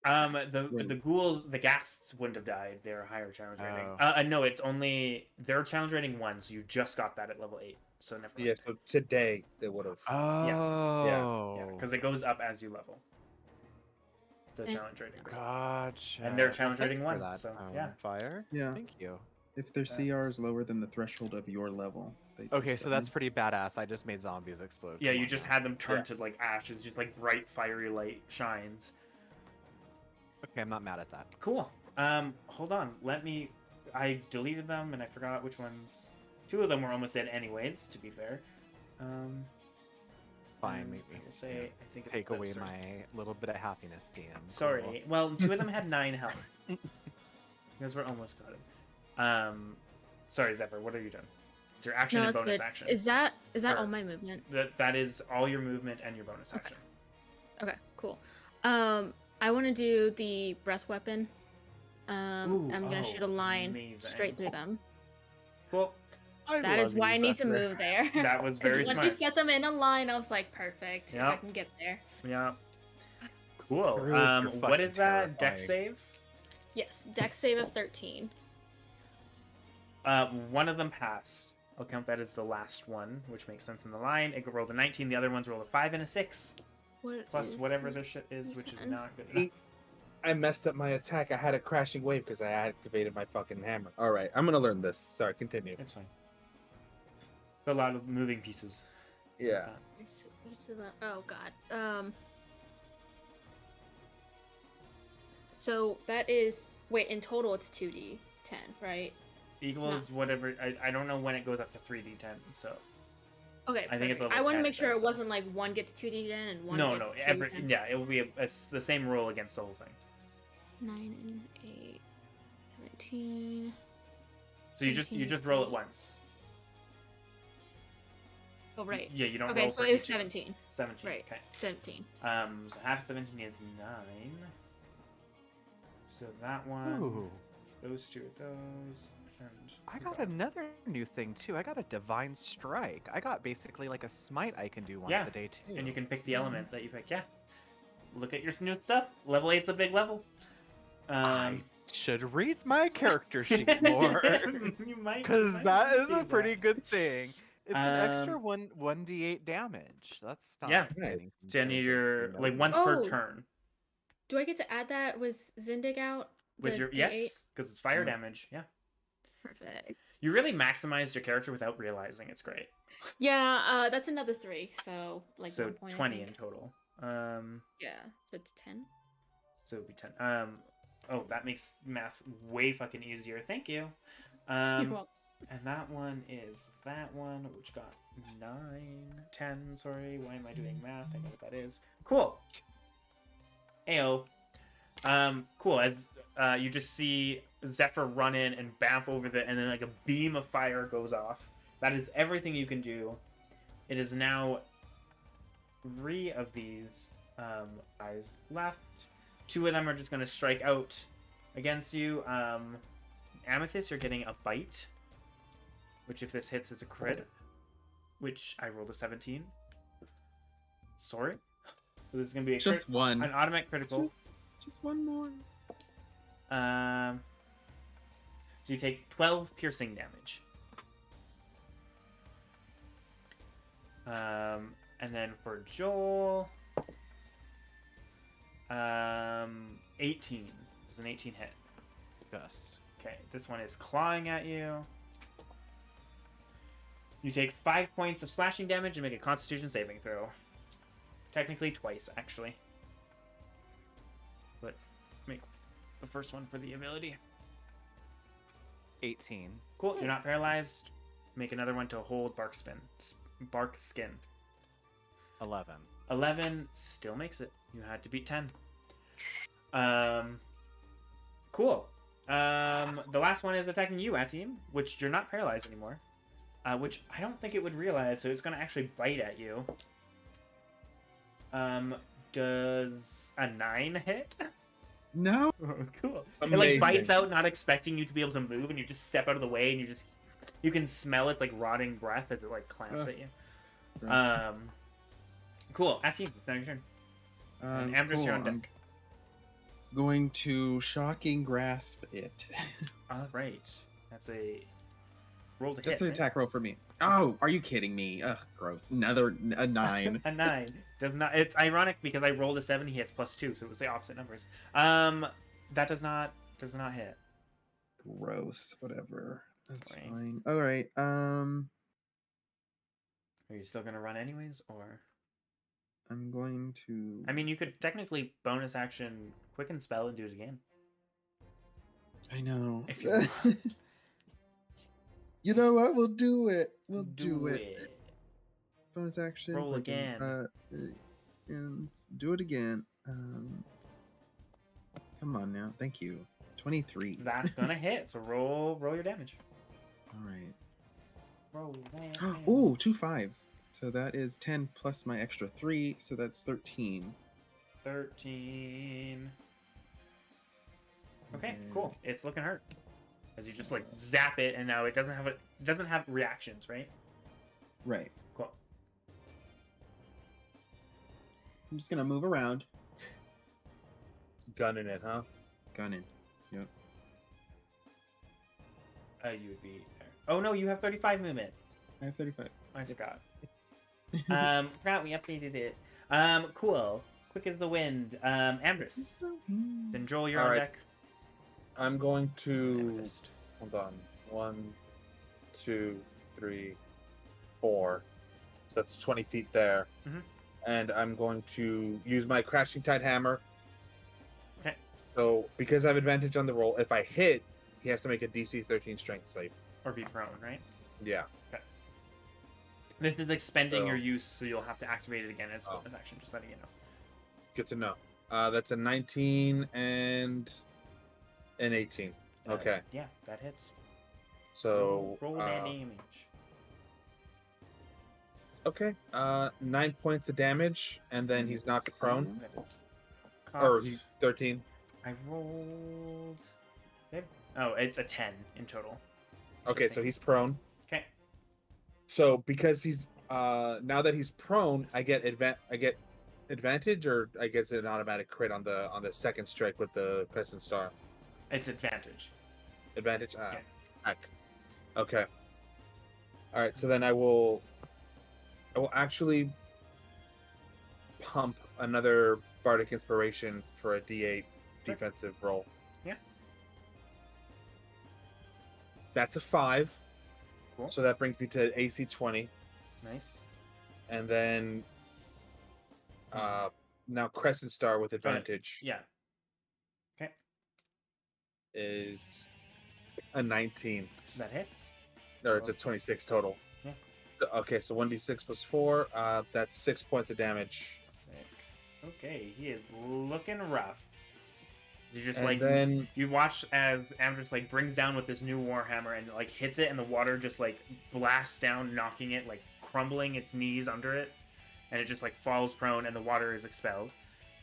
The ghouls, the ghasts wouldn't have died. They're a higher challenge rating. No, it's only their challenge rating 1, so you just got that at level 8. So never mind. Yeah, so today they would have. Oh. Yeah, because it goes up as you level. The And- challenge rating. Gotcha. And they're challenge Well, thanks rating for 1, that, so, yeah. Fire. Yeah. Thank you. If their CR is lower than the threshold of your level, they Okay, just so that's pretty badass. I just made zombies explode. Yeah, Come you on just now. had them turn Yeah. to like ashes, just like bright fiery light shines. Okay, I'm not mad at that. Cool. Hold on. I deleted them and I forgot which ones. 2 of them were almost dead anyways, to be fair. Fine, and maybe. I will say, Yeah. I think it's Take away Dexter. my little bit of happiness, DM. Cool. Sorry. Well, 2 of them had 9 health. You guys were almost got it. Sorry, Zephyr. What are you doing? It's your action No, and that's bonus good. action. Is that Or- all my movement? That is all your movement and your bonus action. Okay, cool. I want to do the breath weapon. Ooh, I'm gonna shoot a line amazing. straight through them. Well, That is why I need to move there. that was 'Cause very once smart. you set them in a line, I was like, perfect. If I Yep. can get there. Yeah. Cool. Really, you're What fucking is that? Dex terrifying. save? Yes, Dex save of 13. One of them passed. I'll count that as the last one, which makes sense in the line. It rolled a 19. The other ones rolled a 5 and a 6. What Plus is whatever the- their shit is, which is 10? not good enough. I messed up my attack. I had a crashing wave because I activated my fucking hammer. All right, I'm gonna learn this. Sorry, continue. It's fine. It's a lot of moving pieces. Yeah. Oh god. So that is wait. In total, it's 2d10, right? Equals No. whatever. I don't know when it goes up to 3d10, so. Okay. I think it's perfect. level I want 10 to it make sure does, it so. wasn't like one gets 2d10 and one No, gets 2d10. yeah, it will be the same roll against the whole thing. 9 and 8, 17. So you just roll it once. Oh right. Yeah, you don't Okay, roll so for it was each one. 17. 17. Right. Okay. 17. So half 17 is 9. So that one, Ooh, those 2 of those, and I got another new thing too. I got a divine strike. I got basically like a smite I can do once Yeah, a day too. and you can pick the element that you pick. Yeah. Look at your new stuff. Level 8's a big level. I should read my character sheet more You might, because that is do a pretty good thing. It's an extra Um, 1d8 damage. That's not Yeah. getting Jenny, contentious, your you know? like once per Oh. turn. Do I get to add that with Zindig out? With The your D8? yes, because it's fire Yeah. damage. Yeah. Perfect. You really maximized your character without realizing. It's great. Yeah, that's another 3, so like So 1 point. 20 I in think. total. Yeah, so it's 10. So it'd be 10. Oh, that makes math way fucking easier. Thank you. You're welcome. And that one is that one, which got 9, 10. Sorry, why am I doing math? I know what that is. Cool. Ayo. Cool. As you just see Zephyr run in and bamf over and then like a beam of fire goes off. That is everything you can do. It is now 3 of these guys left. 2 of them are just going to strike out against you. Amethyst, you're getting a bite, which if this hits is a crit, which I rolled a 17. Sorry. So this is going to be Just one. an automatic critical. Just one more. So you take 12 piercing damage. And then for Joel, 18. There's an 18 hit. Just. Okay, this one is clawing at you. You take 5 points of slashing damage and make a Constitution saving throw. Technically twice, actually. But make the first one for the ability. 18. Cool. You're not paralyzed. Make another one to hold bark skin. 11. 11 still makes it. You had to beat 10. Cool. The last one is attacking you, Atim, which you're not paralyzed anymore. Which I don't think it would realize, so it's going to actually bite at you. Does a 9 hit? No. Cool. It like Amazing. bites out, not expecting you to be able to move, and you just step out of the way, and you can smell it like rotting breath as it like clamps at you. Cool. Atim, it's now your turn. And Amdrus, you're on deck. I'm going to shocking grasp it. All right. That's a roll to hit. That's an right? attack roll for me. Oh, are you kidding me? Ugh, gross. A 9. A 9 does not. It's ironic because I rolled a 7. He hits +2, so it was the opposite numbers. That does not hit. Gross. Whatever. That's Right. fine. All right. Are you still gonna run anyways, or? I'm going to. I mean, you could technically bonus action quicken spell and do it again. I know. If you want. You know what? We'll do it. We'll do it. Bonus action. Roll quicken, again. And do it again. Come on now. Thank you. 23. That's gonna hit. So roll your damage. All right. Roll that. Ooh, 2 5s. So that is 10 plus my extra 3. So that's 13. 13. Okay, And- cool. It's looking hurt. As you just like zap it, and now it doesn't have reactions, right? Right. Cool. I'm just gonna move around. Gunning it, huh? Gunning. Yep. You would be there. Oh no, you have 35 movement. I have 35. I forgot. Forgot we updated it. Cool. Quick as the wind. Amdrus. Then Joel, you're on Alright. deck. I'm going to. Amethyst. Hold on. 1, 2, 3, 4. So that's 20 feet there. Mhm. And I'm going to use my Crashing Tide Hammer. Okay. So, because I have advantage on the roll, if I hit, he has to make a DC 13 strength save. Or be prone, right? Yeah. This is like spending So- your use, so you'll have to activate it again as a Oh. bonus action. Just letting you know. Good to know. That's a 19 and an 18. Okay. Yeah, that hits. So, roll that damage. okay. 9 points of damage, and then he's knocked prone. That is. Or Cocked. 13. I rolled. Oh, it's a 10 in total. Okay, so he's prone. Okay. So because he's now that he's prone, I get advantage, or I guess an automatic crit on the second strike with the crescent star. It's advantage. Advantage. Yeah. Heck. Okay. All right. So then I will actually pump another bardic inspiration for a D8 Sure. defensive roll. Yeah. That's a 5. Cool. So that brings me to AC 20. Nice. And then now Crescent Star with advantage Yeah. Okay. is a 19. That hits. Or it's a 26 total. Yeah. Okay, so 1d6 plus 4. That's 6 points of damage. 6. Okay, he is looking rough. You just And like then you watch as Amdrus like brings down with this new warhammer and like hits it, and the water just like blasts down, knocking it, like crumbling its knees under it, and it just like falls prone, and the water is expelled.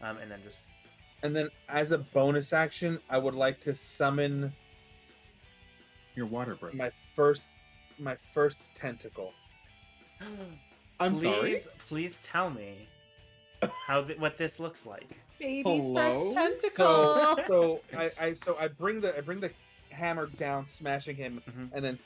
And then as a bonus action, I would like to summon Your water broke. my first tentacle. I'm sorry. Please tell me how what this looks like. Baby's Hello? first tentacle. So I bring the hammer down, smashing him, Mhm. and then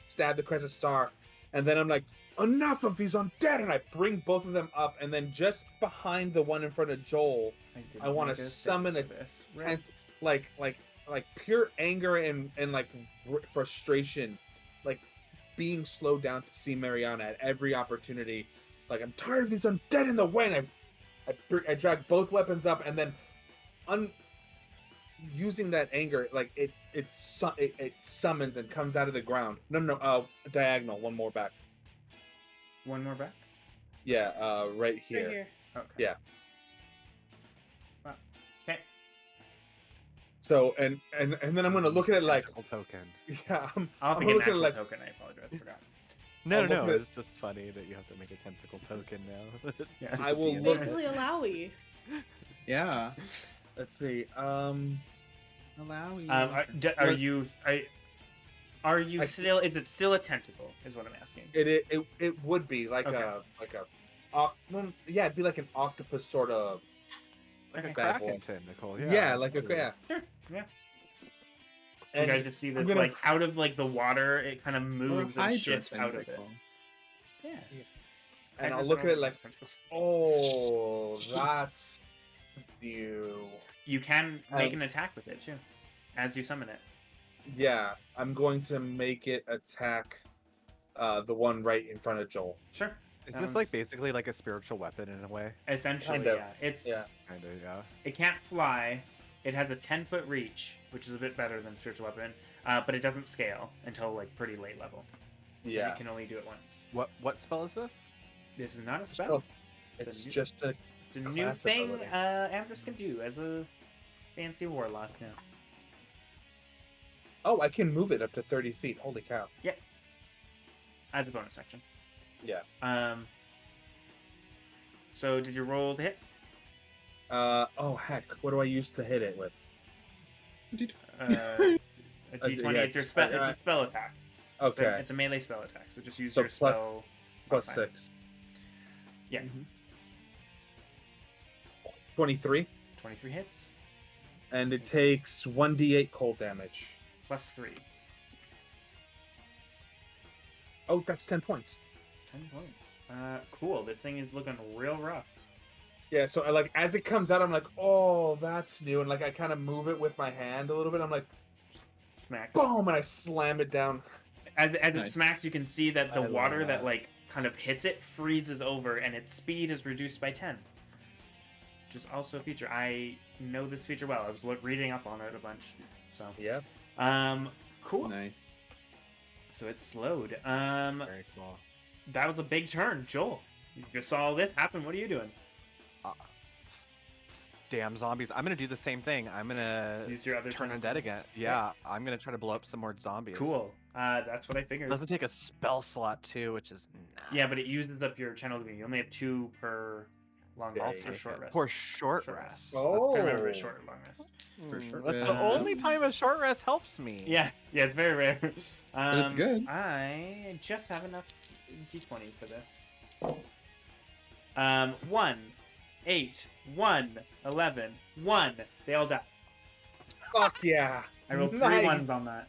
stab the crescent star, and then I'm like, enough of these undead, and I bring both of them up, and then just behind the one in front of Joel, I want to summon a like pure anger and like frustration, like being slowed down to see Mariana at every opportunity. Like, I'm tired of these undead in the way, and I drag both weapons up, and then using that anger, like it summons and comes out of the ground. No, diagonal, one more back. One more back. Yeah, right Right here. here. Okay. Yeah. Okay. So and then I'm gonna look at it like, Tentacle token. yeah, I'll I'm make a looking at natural it like, token. I apologize. Forgot. No, I'll no, look at- it's just funny that you have to make a tentacle token now. Yeah. Stupid I will D&D. look- Basically a Lowy. Yeah. let's see, Allow you. Are you I- still? Is it still a tentacle? Is what I'm asking. it would be like Okay. it'd be like an octopus sort of. Like a Okay. Bad boy. kraken tentacle. Yeah, Yeah, like a cool. yeah. Sure. Yeah. And You guys just see I'm this gonna- like out of like the water. It kind of Or a moves and hydra shifts out of it. tentacle. Yeah. and I'll Hydras look don't at it have like, tentacles. oh, that's new. You can make Um, an attack with it too, as you summon it. Yeah, I'm going to make it attack the one right in front of Joel. Sure. Is That this one's- like basically like a spiritual weapon in a way? Essentially, Kind of, yeah. It's yeah. Kind of, yeah. It can't fly. It has a 10-foot reach, which is a bit better than spiritual weapon, but it doesn't scale until like pretty late level. And Yeah. it can only do it once. What spell is this? This is not a spell. It's a new, just a it's a new class thing ability. Amdrus can do as a fancy warlock now. Oh, I can move it up to 30 feet. Holy cow. As a bonus action. Yeah. So did you roll to hit? Oh heck, what do I use to hit it with? A d20. Yeah, It's your spell. It's a spell attack. Okay, It's a melee spell attack. So just use So your plus- spell. plus modifier. 6. Yeah. 23, 23 hits. and it takes 1d8 cold damage. Plus 3. Oh, that's 10 points. 10 points. Cool. This thing is looking real rough. Yeah, so I, like as it comes out, I'm like, oh, that's new, and like I kind of move it with my hand a little bit. I'm like, Smack. boom, and I slam it down. As it Nice. smacks, you can see that the I love water that that. like kind of hits it freezes over, and its speed is reduced by 10. Which is also a feature. I know this feature well. I was reading up on it a bunch. So, Yeah. cool. Nice. So it's slowed. Very cool. That was a big turn, Joel. You just saw all this happen. What are you doing? Damn zombies! I'm gonna do the same thing. I'm gonna Use your other turn turn. undead again. Yeah, I'm gonna try to blow up some more zombies. Cool. That's what I figured. Doesn't take a spell slot too, which is nice. Yeah, but it uses up your channel divinity. You only have 2 per long Yeah, rest yeah, or short rest. For short Short rest. rest. Oh. I remember it's short or long rest. For short That's the rest. only time a short rest helps me. Yeah, it's very rare. it's good. I just have enough d20 for this. 1, 8, 1, 11, 1. They all die. Fuck yeah. I rolled 3 Nice. ones on that.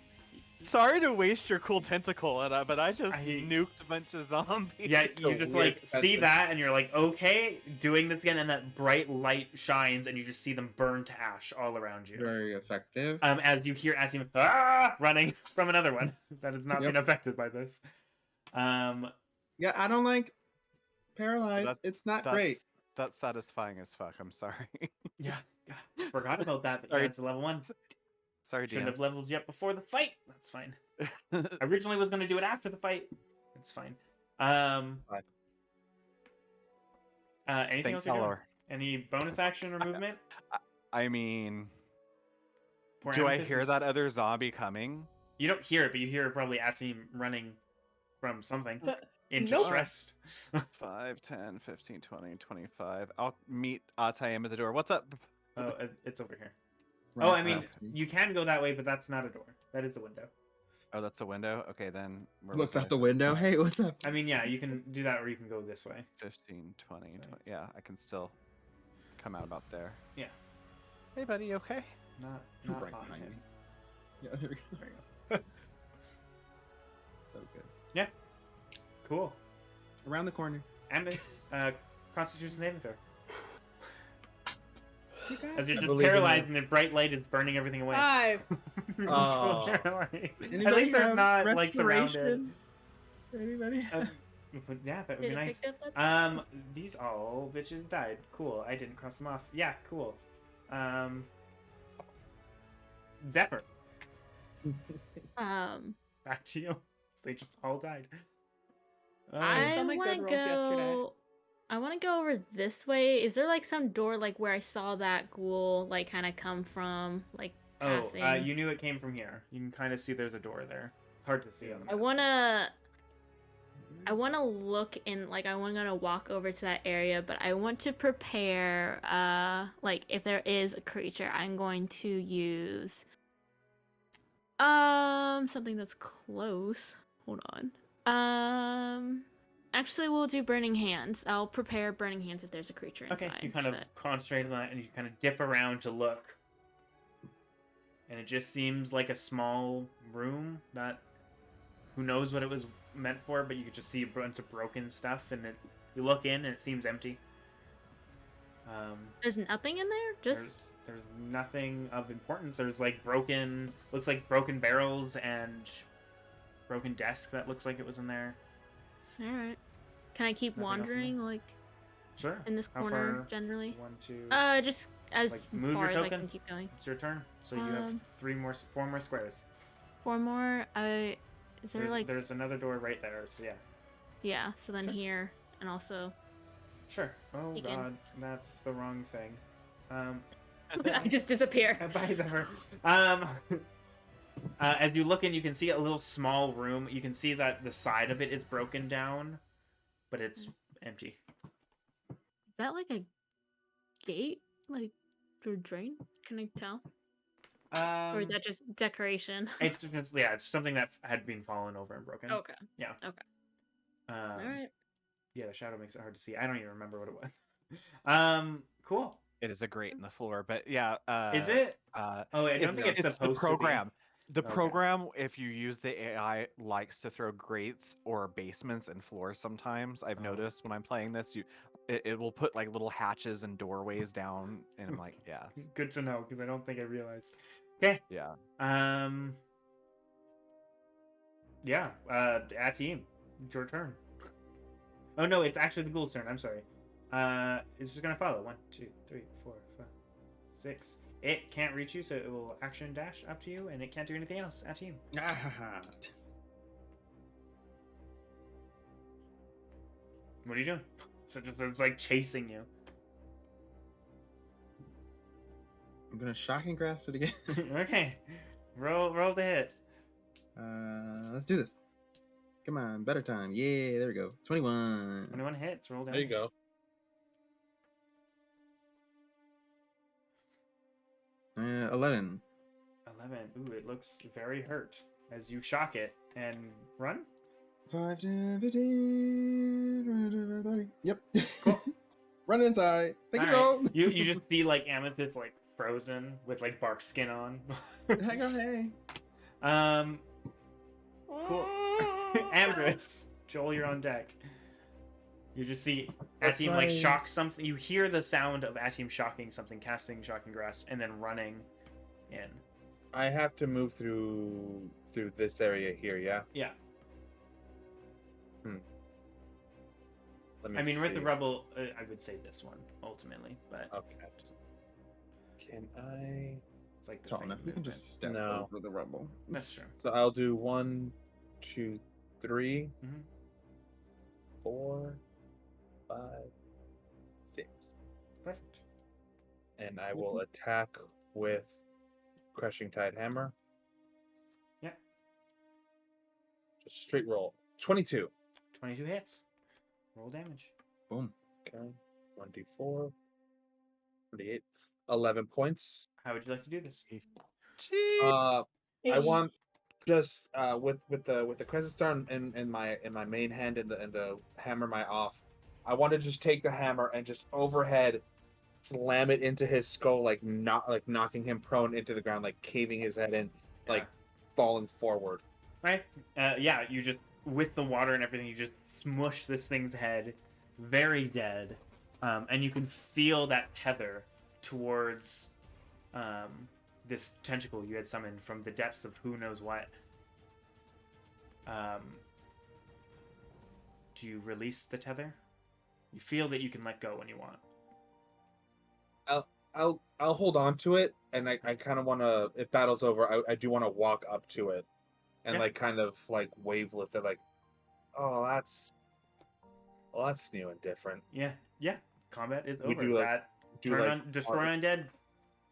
Sorry to waste your cool tentacle, but I just I- nuked a bunch of zombies. Yeah, The you just weird like see sentence. that and you're like, okay, doing this again, and that bright light shines and you just see them burn to ash all around you. Very effective. As you hear Asim running from another one that has not Yep. been affected by this. Yeah, I don't like paralyzed. That's- It's not That's, great. That's satisfying as fuck. I'm sorry. Yeah, forgot about that. But Sorry. yeah, it's a level 1. Sorry, Shouldn't DM. have leveled you up before the fight. That's fine. Originally was going to do it after the fight. It's fine. Anything Thank else you're doing? Valor. Any bonus action or movement? I mean, Poor do I Amethyst hear is- that other zombie coming? You don't hear it, but you hear probably Asim running from something. Into Nope. stress. 5, 10, 15, 20, 25. I'll meet Atayam at the door. What's up? Oh, it's over here. Runs Oh, I mean, past me. you can go that way, but that's not a door. That is a window. Oh, that's a window? Okay, then. we're Looks looking out the at window. Hey, what's up? I mean, yeah, you can do that, or you can go this way. 15, 20, Sorry. 20. Yeah, I can still come out about there. Yeah. Hey, buddy, you okay? Not Right on behind him. me. Yeah, there we go. There you go. So good. Cool. Around the corner. Amdrus, Constitution saving throw. You guys. As you're I just believe in paralyzed you. and the bright light is burning everything away. 5. You're still Oh. paralyzed. At Anybody least they're have not like surrounded. restoration? Anybody? Yeah, that would Did be it nice. pick up that These all bitches died. Cool. I didn't cross them off. Yeah, cool. Zephyr, back to you. They just all died. I saw my want to good rolls yesterday. go. I want to go over this way. Is there like some door like where I saw that ghoul like kind of come from, like passing? You knew it came from here. You can kind of see there's a door there. Hard to see on the I map. wanna look in, like I wanna walk over to that area, but I want to prepare. Like if there is a creature, I'm going to use something that's close. Hold on. Actually, we'll do Burning Hands. I'll prepare Burning Hands if there's a creature inside. Okay, you kind of but- concentrate on that and you kind of dip around to look. And it just seems like a small room that who knows what it was meant for, but you could just see a bunch of broken stuff and you look in and it seems empty. There's nothing in there. Just there's nothing of importance. There's like looks like broken barrels and broken desk that looks like it was in there. All right. Can I keep Nothing else in wandering, like, Sure. in this How corner far? generally? 1, 2. Just as Like, move far your as I token? can keep going. It's your turn. So you have 4 more squares. 4 more. Is there like? There's another door right there. So yeah. Yeah. So then Sure. here, and also. Sure. Oh You can- god, that's the wrong thing. I just disappear. Bye, Zephyr. As you look in, you can see a little small room. You can see that the side of it is broken down, but it's empty. Is that like a gate, like, or drain? Can I tell? Or is that just decoration? It's just, yeah, it's something that had been fallen over and broken. Okay. Yeah. Okay. All right. Yeah, the shadow makes it hard to see. I don't even remember what it was. Cool. It is a grate in the floor, but yeah. Is it? Oh, I don't think it's supposed the program. The Okay. program, if you use the AI, likes to throw grates or basements and floors sometimes. I've Oh. noticed when I'm playing this, it will put like little hatches and doorways down, and I'm like, yeah, to be. Good to know, because I don't think I realized. Okay. yeah. Yeah. At team, your turn. Oh no, it's actually the ghoul's turn. I'm sorry. It's just gonna follow. 1, 2, 3, 4, 5, 6. It can't reach you, so it will action dash up to you, and it can't do anything else at team. Ah, What are you doing? So it's like chasing you. I'm gonna shocking grasp it again. Okay. Roll to hit. Let's do this. Come on, better time. Yeah, there we go. 21. 21 hits. Roll damage. There you go. Uh, 11. 11. Ooh, it looks very hurt as you shock it and run. 5, 10, 15, 30. Yep. Cool. Run inside. Take All control. right. You just see like Amethyst like frozen with like bark skin on. Hang on, hey. Cool. Amdrus, Joel, you're on deck. You just see That's Atim like my- shock something. You hear the sound of Atim shocking something, casting shocking grasp, and then running in. I have to move through this area here, yeah? Yeah. Let I mean, with the see. rubble, I would say this one ultimately, but Okay. Can I? it's like the Tall same enough. You can movement. just step No. over the rubble. That's true. So I'll do 1, 2, 3, Mhm. 4, 5, 6, Perfect. and I will attack with Crushing Tide Hammer. Yeah. Just straight roll. 22. 22 hits. Roll damage. Boom. Okay. 1d4. 28. 11 points. How would you like to do this? I want just with the crescent star in my main hand and the hammer my off. I want to just take the hammer and just overhead slam it into his skull, like knocking him prone into the ground, like caving his head in, like falling forward. Right? Yeah, you just, with the water and everything, you just smush this thing's head, very dead. And you can feel that tether towards this tentacle you had summoned from the depths of who knows what. Do you release the tether? You feel that you can let go when you want. I'll hold on to it, and I kind of want to. If battle's over, I do want to walk up to it, and Yeah. like kind of like wave with it, like, oh, that's new and different. Yeah, yeah. Combat is We over. do, like, That Do turn like on, destroy undead,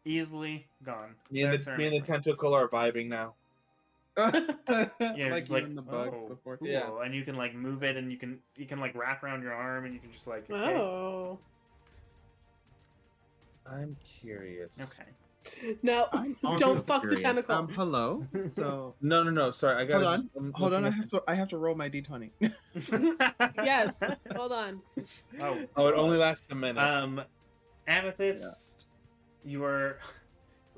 easily gone. me and That's the our me and the turn. tentacle are vibing now. Yeah, like just you and the bugs oh, before. cool. Yeah. And you can like move it, and you can like wrap around your arm, and you can just like okay, Oh. I'm curious. okay. No, I'm also don't fuck the curious. tentacle. Hello. So No. Sorry, I got. hold on. I have to roll my d20. Yes. Hold on. Oh, Oh, it only lasts a minute. Amethyst, you are.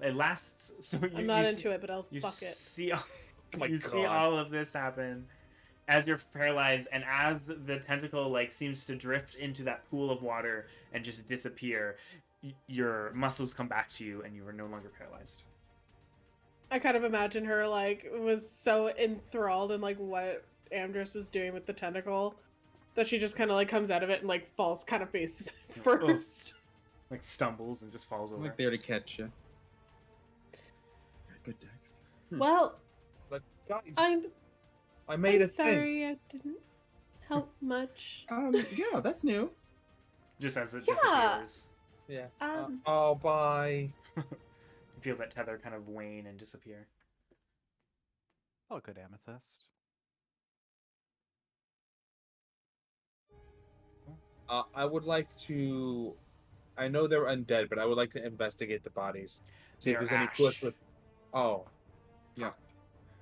It lasts. So you, I'm not you into it, but I'll You fuck it. see, all, Oh my you see God. all of this happen as you're paralyzed, and as the tentacle like seems to drift into that pool of water and just disappear. your muscles come back to you and you are no longer paralyzed. I kind of imagine her like was so enthralled in like what Amdrus was doing with the tentacle that she just kind of like comes out of it and like falls kind of face first. Like stumbles and just falls I'm over. like there to catch you. Good Dex. Well, But guys, I'm I made a thing. sorry I didn't help much. Yeah, that's new. Just as it Yeah. disappears. Yeah. Um, Oh, bye. You feel that tether kind of wane and disappear. Oh, good Amethyst. I would like to. I know they're undead, but I would like to investigate the bodies. See if They're there's any ash. clues with. Oh, Yeah.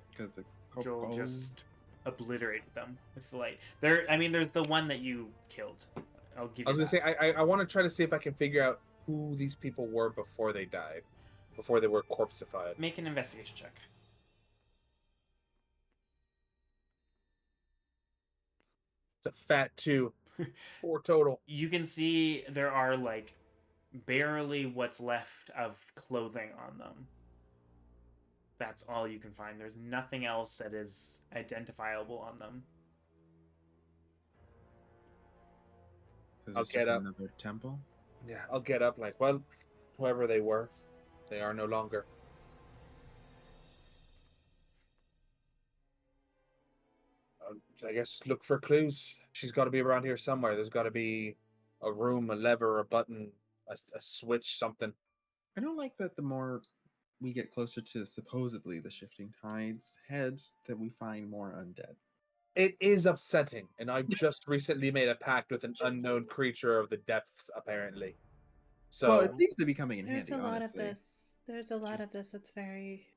Because the Joel Coco. just obliterated them with the light. There's the one that you killed. I'll give you I was gonna that. say I want to try to see if I can figure out who these people were before they died, before they were corpseified. Make an investigation check. It's a fat 2. 4 total. You can see there are like barely what's left of clothing on them. That's all you can find. There's nothing else that is identifiable on them. So is I'll this get just up. another temple? Yeah, I'll get up like, well, whoever they were, they are no longer. I guess look for clues. She's got to be around here somewhere. There's got to be a room, a lever, a button, a switch, something. I don't like that the more we get closer to supposedly the shifting tides heads, that we find more undead. It is upsetting, and I've just recently made a pact with an unknown creature of the depths, apparently. So, Well, it seems to be coming in there's handy, a lot honestly. of this. There's a lot of this that's very.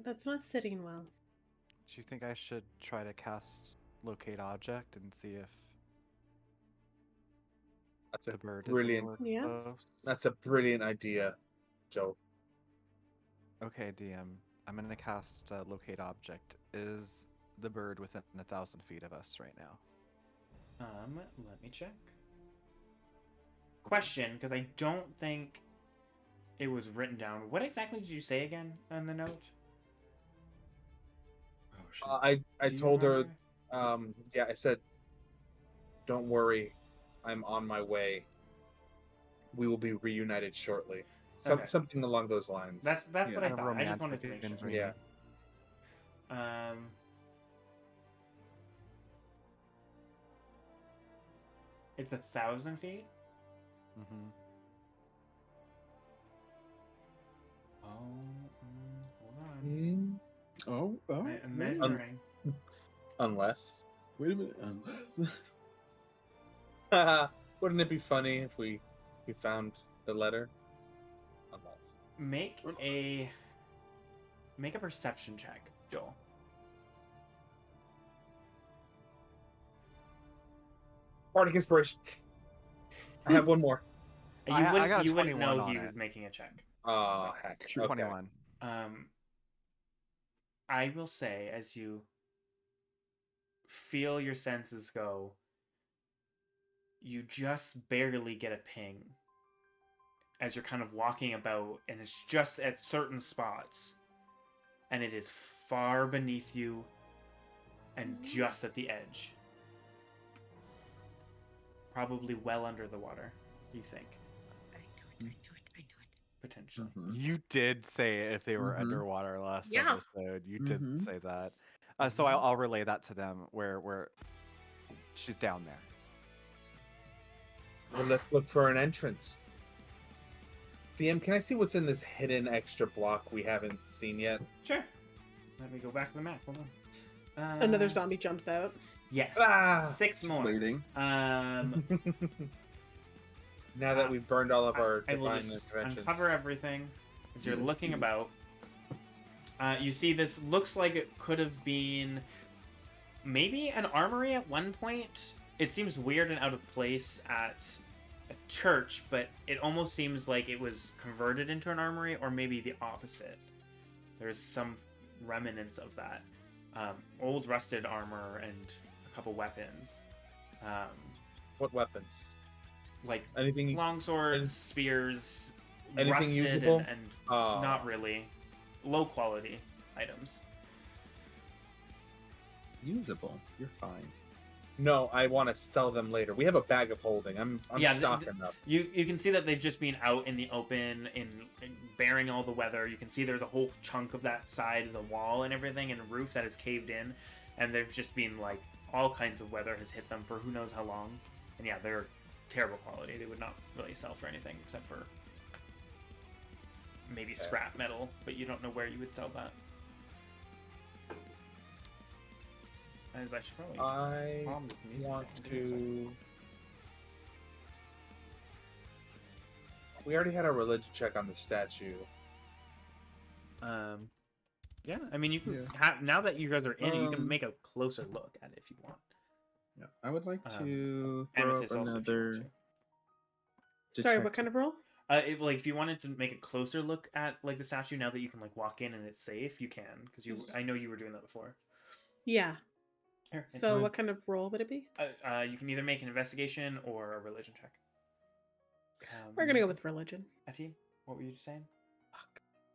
That's not sitting well. Do you think I should try to cast Locate Object and see if that's a the bird brilliant. is anywhere Yeah. close? That's a brilliant idea, Joe. Okay, DM. I'm gonna cast Locate Object. Is the bird within 1,000 feet of us right now? Let me check. Question, because I don't think it was written down. What exactly did you say again on the note? Oh, shit. I Do you told her, remember? yeah, I said, don't worry, I'm on my way. We will be reunited shortly. Okay. Something along those lines. That's Yeah, what I kind of thought. I just wanted romantic to make and sure. dreamy. Yeah. It's 1,000 feet. Mm-hmm. Oh, hold on. Oh, I am measuring. Unless. wait a minute. Unless... Wouldn't it be funny if we found the letter? Unless. Make a perception check, Joel. Bardic inspiration. I have one more. You I wouldn't, got a you wouldn't 21 know on he it. was making a check. Oh, So, heck. True Okay. 21. I will say, as you feel your senses go, you just barely get a ping as you're kind of walking about, and it's just at certain spots, and it is far beneath you and just at the edge. Probably well under the water, you think. I knew it. Potentially. Mhm. You did say if they were Mhm. underwater last Yeah. episode. You did Mhm. say that. So I'll relay that to them where she's down there. Well, let's look for an entrance. DM, can I see what's in this hidden extra block we haven't seen yet? Sure. Let me go back to the map. Hold on. Another zombie jumps out. Yes. Ah! 6 Just more. waiting. Now that we've burned all of our I will divine just interventions. uncover everything as you're Yes, looking please. about. You see this looks like it could have been maybe an armory at one point. It seems weird and out of place at a church, but it almost seems like it was converted into an armory, or maybe the opposite. There's some remnants of that. Old rusted armor and a couple weapons. What weapons? like Anything? long swords, spears, anything rusted usable? and Oh. not really. Low quality items. Usable. You're fine. No, I want to sell them later. We have a bag of holding. I'm Yeah, stocking up. You can see that they've just been out in the open, in bearing all the weather. You can see there's a whole chunk of that side of the wall and everything, and roof that is caved in, and they've just been like all kinds of weather has hit them for who knows how long. And yeah, they're terrible quality. They would not really sell for anything except for maybe scrap metal, but you don't know where you would sell that. As I should probably I calm this music want down, too, to. We already had a religion check on the statue. Yeah, I mean, you can Yeah. have now that you guys are in it, you can Um, make a closer look at it if you want. Yeah, I would like to throw up Amethyst also, if you want another. Sorry, what detect- kind of roll? Like if you wanted to make a closer look at like the statue now that you can like walk in and it's safe, you can because I know you were doing that before. Yeah. Here, So what kind of roll would it be? you can either make an investigation or a religion check. We're gonna go with religion. Ati, what were you saying?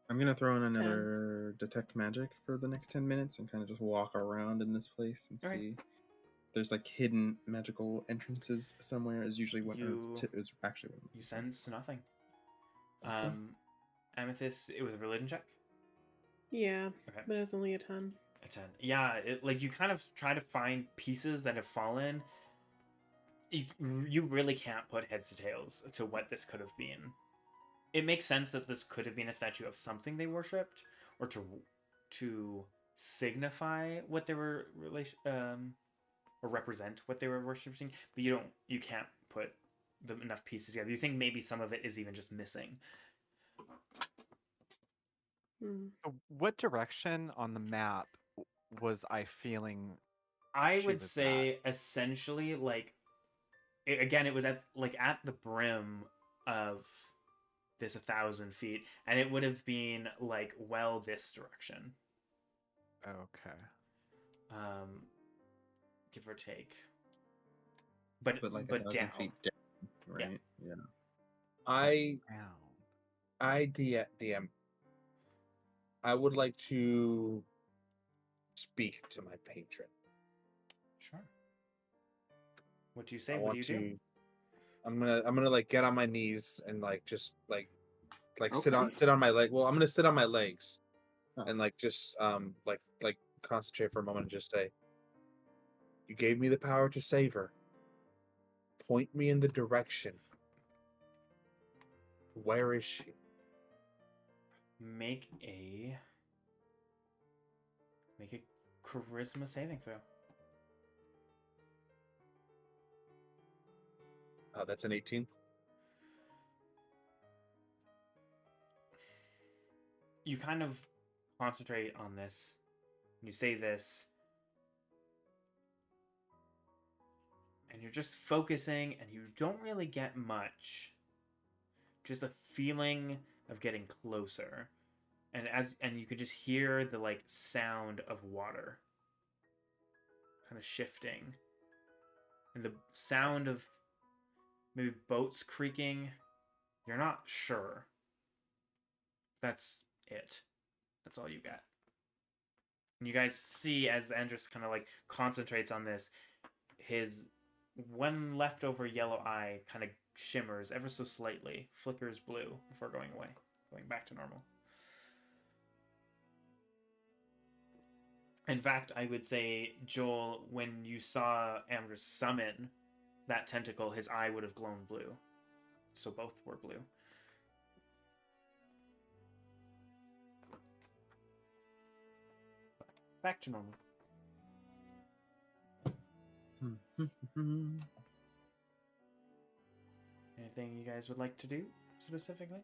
I'm gonna throw in another detect magic for the next 10 minutes and kind of just walk around in this place and Alright. see. If there's like hidden magical entrances somewhere. Is usually what is actually what. You sense nothing. Okay. Amethyst, it was a religion check. Yeah, Okay. but it's only a 10. A 10. Yeah, like you kind of try to find pieces that have fallen. You really can't put heads to tails to what this could have been. It makes sense that this could have been a statue of something they worshipped, or to signify what they were or represent what they were worshiping. But you can't put enough pieces together. You think maybe some of it is even just missing. What direction on the map was I feeling? I she would was say essentially like again it was at the brim of this 1,000 feet, and it would have been like this direction. Okay. Give or take. But like down. 1,000 feet down, right? Yeah. DM. I would like to speak to my patron. Sure. What do you say? What do you do? I'm gonna like get on my knees and like just like Okay. sit on my leg. Well, I'm gonna sit on my legs Oh. and like just like concentrate for a moment and just say, "You gave me the power to save her. Point me in the direction. Where is she?" Make a charisma saving throw. That's an 18. You kind of concentrate on this. You say this, and you're just focusing, and you don't really get much. Just a feeling of getting closer, and you could just hear the like sound of water kind of shifting, and the sound of maybe boats creaking. You're not sure. That's it. That's all you got. And you guys see as Amdrus kind of like concentrates on this, his one leftover yellow eye kind of shimmers ever so slightly, flickers blue before going away, going back to normal. In fact, I would say, Joel, when you saw Amdrus summon that tentacle, his eye would have glowed blue. So both were blue. Back to normal. Anything you guys would like to do specifically?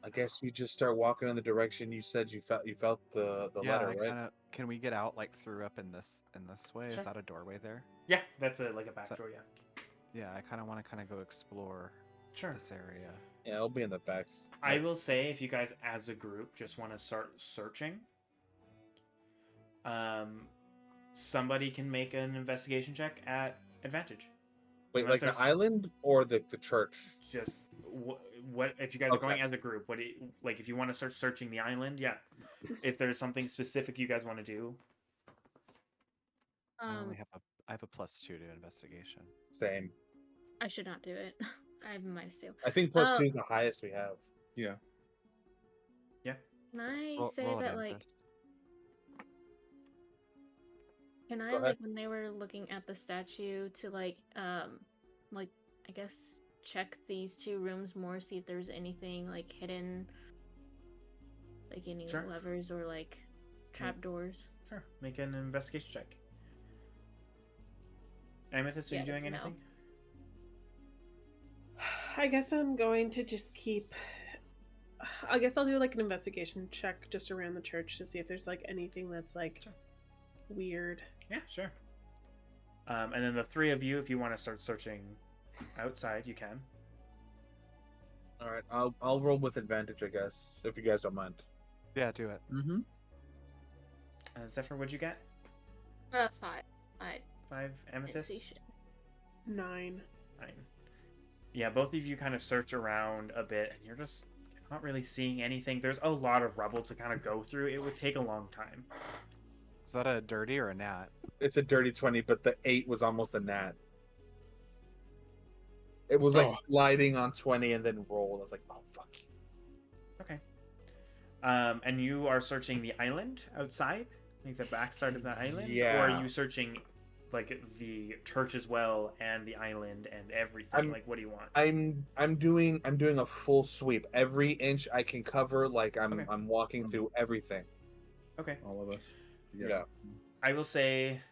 I guess we just start walking in the direction you said you felt the letter, right? Can we get out like through up in this way? Sure. Is that a doorway there? Yeah, that's a back door, yeah. Yeah, I kind of want to go explore Sure. this area. Yeah, I'll be in the back. I will say, if you guys as a group just want to start searching, somebody can make an investigation check at advantage. Wait, Unless like the there's- island or the church? Just what if you guys are Okay. going as a group? What do you, like if you want to start searching the island? Yeah. If there's something specific you guys want to do, I only have I have a +2 to investigation. Same. I should not do it. I have a -2. I think +2 is the highest we have. Yeah. Can I Roll- say roll that it, like? Amethyst. Can I Go ahead. like when they were looking at the statue to like I guess check these 2 rooms more, see if there's anything like hidden, like any Sure. levers or like trapdoors. sure, make an investigation check. Amethyst, are Yeah, you doing that's a no. anything? I guess I'm going to just keep. I guess I'll do like an investigation check just around the church to see if there's like anything that's like Sure. weird. Yeah, sure. And then the 3 of you, if you want to start searching outside, you can. All right, I'll roll with advantage, I guess, if you guys don't mind. Yeah, do it. Mm-hmm. Zephyr, what'd you get? 5. 5. Amethyst. Sensation. 9. 9. Yeah, both of you kind of search around a bit, and you're just not really seeing anything. There's a lot of rubble to kind of go through. It would take a long time. Is that a dirty or a nat? It's a dirty 20, but the 8 was almost a nat. It was like sliding on 20 and then rolled. I was like, oh fuck. Okay. And you are searching the island outside, like the backside of the island, or Yeah. are you searching like the church as well and the island and everything? I'm- Like, what do you want? I'm doing a full sweep. Every inch I can cover, like Okay. I'm walking through everything. Okay. All of us. Yeah. I will say,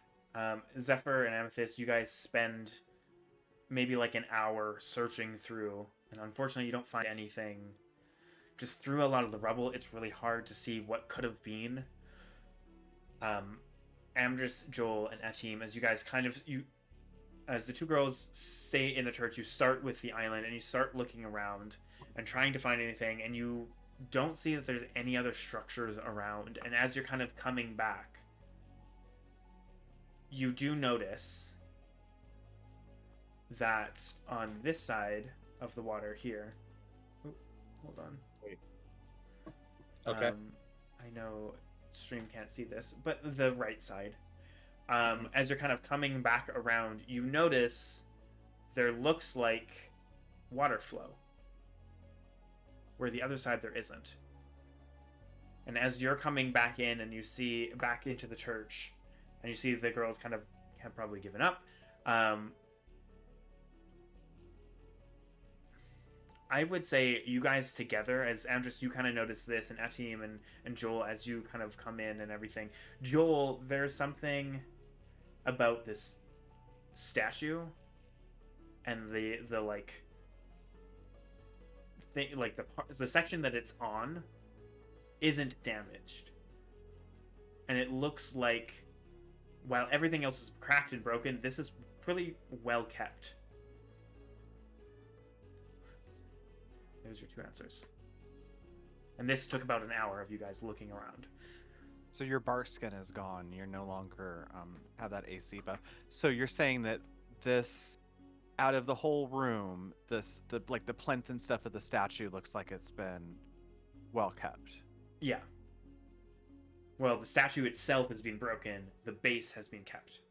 Zephyr and Amethyst, you guys spend maybe like an hour searching through, and unfortunately, you don't find anything. Just through a lot of the rubble, it's really hard to see what could have been. Amdrus, Joel, and Atim, as you guys as the 2 girls stay in the church, you start with the island and you start looking around and trying to find anything, and you don't see that there's any other structures around. And as you're kind of coming back, you do notice that on this side of the water here. Oop, hold on. Okay. I know stream can't see this, but the right side. As you're kind of coming back around, you notice there looks like water flow, where the other side there isn't. And as you're coming back in and you see back into the church, and you see the girls kind of have probably given up, I would say you guys together, as Amdrus, you kind of notice this, and Atim and Joel, as you kind of come in and everything. Joel, there's something about this statue and the like thing, like the section that it's on isn't damaged, and it looks like while everything else is cracked and broken, this is pretty well kept. There's your 2 answers. And this took about an hour of you guys looking around. So your bark skin is gone. You're no longer have that AC buff. So you're saying that this, out of the whole room, the plinth and stuff of the statue looks like it's been well kept. Yeah. Well, the statue itself has been broken. The base has been kept.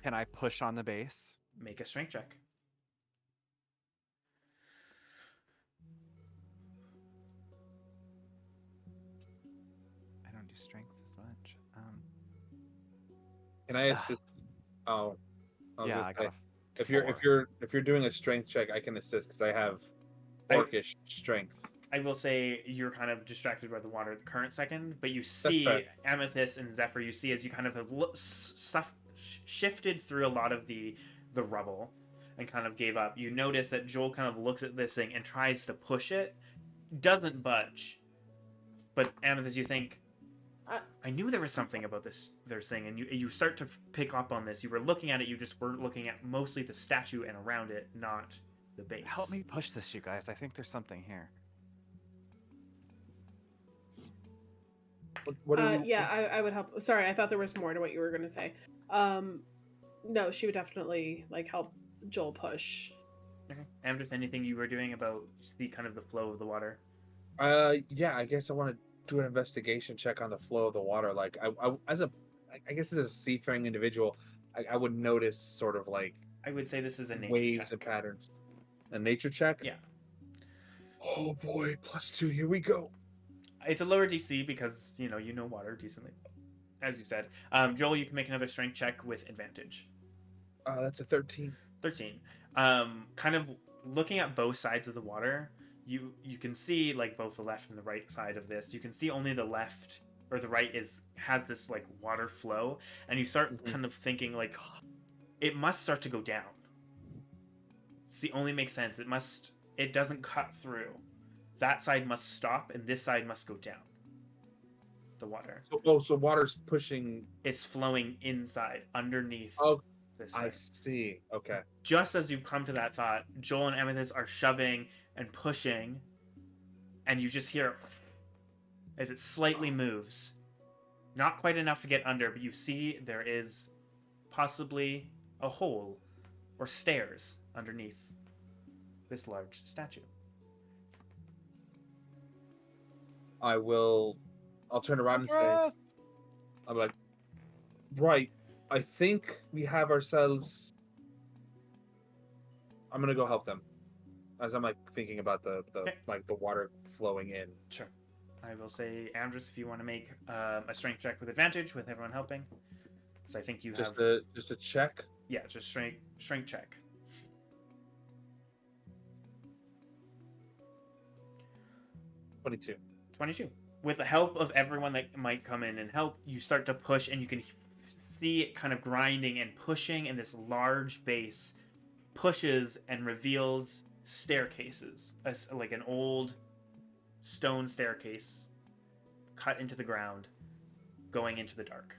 Can I push on the base? Make a strength check. I don't do strengths as much. Can I assist? Oh. I was Yeah, gonna I say, got a if you're doing a strength check, I can assist because I have orcish strength. I will say you're kind of distracted by the water at the current second, but you see fair. Amethyst and Zephyr, you see as you kind of have shifted through a lot of the rubble and kind of gave up. You notice that Joel kind of looks at this thing and tries to push it, doesn't budge. But Amethyst, you think, I knew there was something about this thing, and you start to pick up on this. You were looking at it, you just weren't looking at mostly the statue and around it, not the base. Help me push this, you guys. I think there's something here. What do you? Yeah, I would help. Sorry, I thought there was more to what you were going to say. No, she would definitely like help Joel push. Okay. Amdrus, anything you were doing about the kind of the flow of the water? Yeah, I guess I want to do an investigation check on the flow of the water. Like, I guess as a seafaring individual, I would notice sort of like I would say this is a nature waves check. and patterns. A nature check? Yeah. Oh boy, +2. Here we go. It's a lower DC because you know water decently, as you said. Joel, you can make another strength check with advantage. That's a 13. 13. Kind of looking at both sides of the water, you can see like both the left and the right side of this. You can see only the left or the right has this like water flow, and you start kind of thinking like it must start to go down. It's the only makes sense. It doesn't cut through. That side must stop, and this side must go down. The water. So water's pushing. It's flowing inside, underneath. Oh, this I side. see. Okay. Just as you come to that thought, Joel and Amethyst are shoving and pushing, and you just hear as it slightly moves. Not quite enough to get under, but you see there is possibly a hole or stairs underneath this large statue. I'll turn around and say, Yes! I'm like, right, I think we have ourselves. I'm gonna go help them. As I'm like thinking about the like the water flowing in. Sure. I will say, Amdrus, if you want to make a strength check with advantage with everyone helping. So I think you Just have... a check. Yeah, just strength check. 22. 22. With the help of everyone that might come in and help, you start to push, and you can see it kind of grinding and pushing, and this large base pushes and reveals staircases, like an old stone staircase cut into the ground, going into the dark.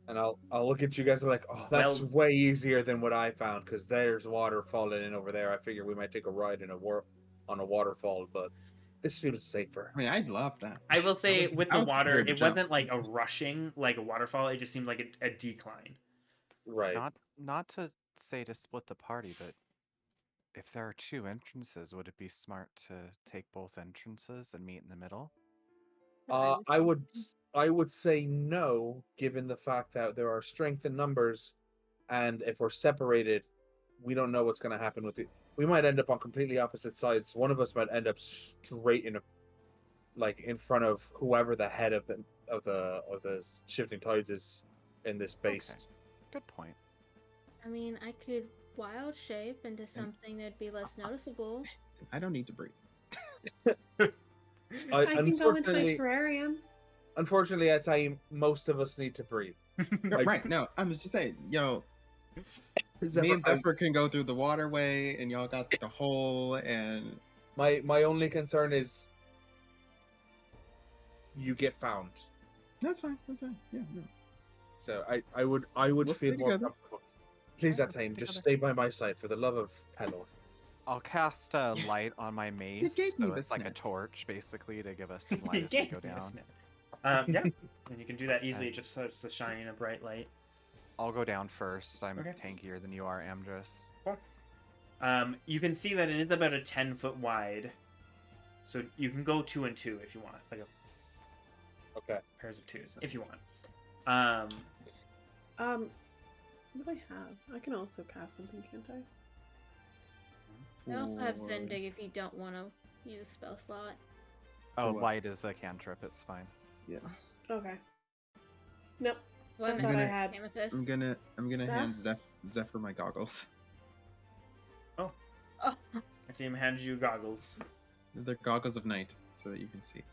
And I'll look at you guys and be like, oh, that's way easier than what I found, because there's water falling in over there. I figure we might take a ride on a waterfall, but this feels safer. I mean, I'd love that. I will say, with the water, it jump. wasn't like a rushing, like a waterfall. It just seemed like a decline. Right. Not to say to split the party, but if there are two entrances, would it be smart to take both entrances and meet in the middle? I would say no, given the fact that there are strength in numbers, and if we're separated, we don't know what's going to happen with it. We might end up on completely opposite sides. One of us might end up straight in front of whoever the head of the shifting tides is in this base. Okay. Good point. I mean, I could wild shape into something that'd be less noticeable. I don't need to breathe. I can go into my terrarium. Unfortunately, I tell you, most of us need to breathe. Right? No, I'm just saying. Me and Zephyr can go through the waterway, and y'all got the hole. And my only concern is you get found. That's fine. Yeah, no. So I would We'll feel stay more together. comfortable. Please, that time, just stay by my side for the love of Pello. I'll cast a light on my mace, gave me so the it's like a snap. torch, basically, to give us some light as we go down. Yeah, and you can do that easily. It just starts to shine in a bright light. I'll go down first. I'm Okay. tankier than you are, Amdrus. You can see that it is about a 10-foot wide, so you can go 2 and 2 if you want, like Okay. pairs of twos if you want. What do I have? I can also cast something, can't I? I also have Zendig if you don't want to use a spell slot. Oh, what? light is a cantrip. It's fine. Yeah. Okay. Nope. Well, I thought I had. Amethyst. I'm gonna Huh? hand Zephyr my goggles. Oh, I see him hand you goggles. They're goggles of night, so that you can see.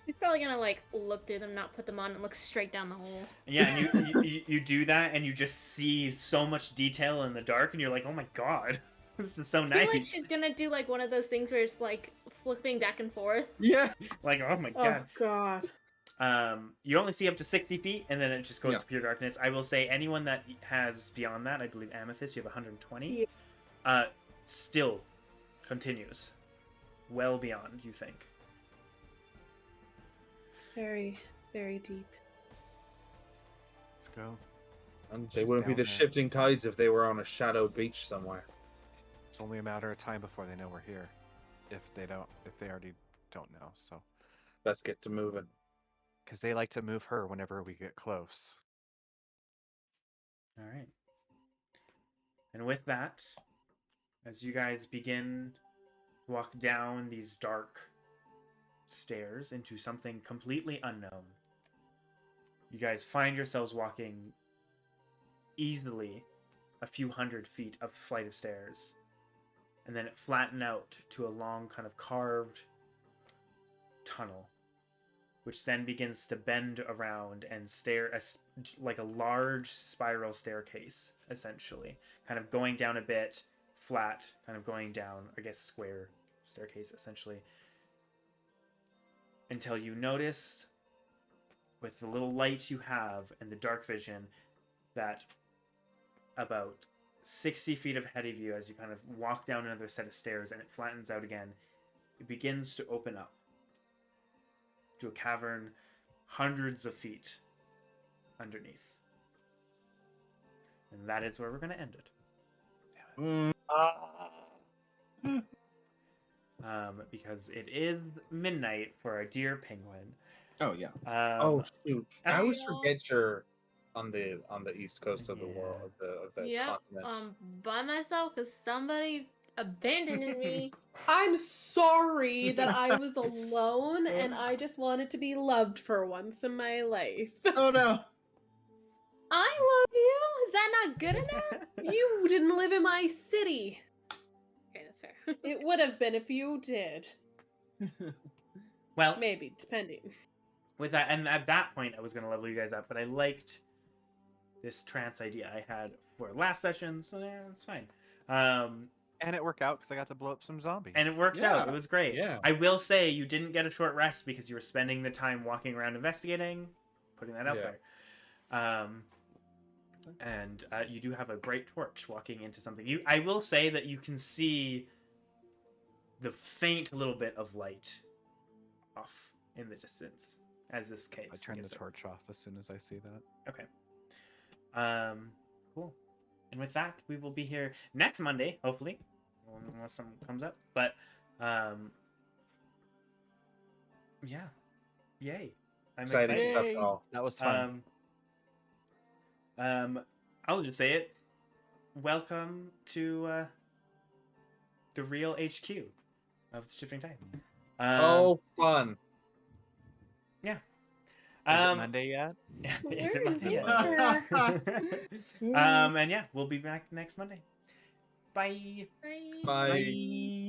he's probably gonna like look through them, not put them on, and look straight down the hole. Yeah, and you do that, and you just see so much detail in the dark, and you're like, oh my god, this is so I feel like nice. she's gonna do like one of those things where it's like flipping back and forth. Yeah. Like, oh my Oh god. God. You only see up to 60 feet, and then it just goes Yeah. to pure darkness. I will say anyone that has beyond that, I believe Amethyst, you have 120. Yeah. Still continues well beyond you think. It's very, very deep. Let's go. And they She's wouldn't be down the there. shifting tides if they were on a shadow beach somewhere. It's only a matter of time before they know we're here. If they already don't know, so. Let's get to moving. Because they like to move her whenever we get close. All right. And with that, as you guys begin to walk down these dark stairs into something completely unknown, you guys find yourselves walking easily a few hundred feet up a flight of stairs, and then it flatten out to a long kind of carved tunnel, which then begins to bend around and like a large spiral staircase, essentially, kind of going down a bit flat, kind of going down, I guess, square staircase, essentially, until you notice, with the little light you have and the dark vision, that about 60 feet ahead of you, as you kind of walk down another set of stairs and it flattens out again, it begins to open up to a cavern hundreds of feet underneath. And that is where we're going to end it. Because it is midnight for our dear penguin. Oh yeah. Oh shoot! I always Yeah. forget you're on the east coast of the Yeah. world of the Yep. continent. By myself because somebody abandoned me. I'm sorry that I was alone and I just wanted to be loved for once in my life. Oh no. I love you. Is that not good enough? You didn't live in my city. Okay, that's fair. It would have been if you did. Well, Maybe, depending. with that, and at that point, I was going to level you guys up, but I liked this trance idea I had for last session, so yeah, it's fine. And it worked out because I got to blow up some zombies. And it worked out. Yeah. It was great. Yeah. I will say you didn't get a short rest because you were spending the time walking around investigating, putting that out Yeah. there. And you do have a bright torch walking into something. I will say that you can see the faint little bit of light off in the distance as this case. I turn the begins to- torch off as soon as I see that. Okay. Cool. And with that, we will be here next Monday, hopefully, unless something comes up. But yeah, yay! I'm Exciting excited. stuff. Yay! All. That was fun. I'll just say it. Welcome to the real HQ of the Shifting Tides. Oh, fun! Yeah. Is it Monday yet? Is it Where is Monday it? yet? And yeah, we'll be back next Monday. Bye. Bye. Bye. Bye.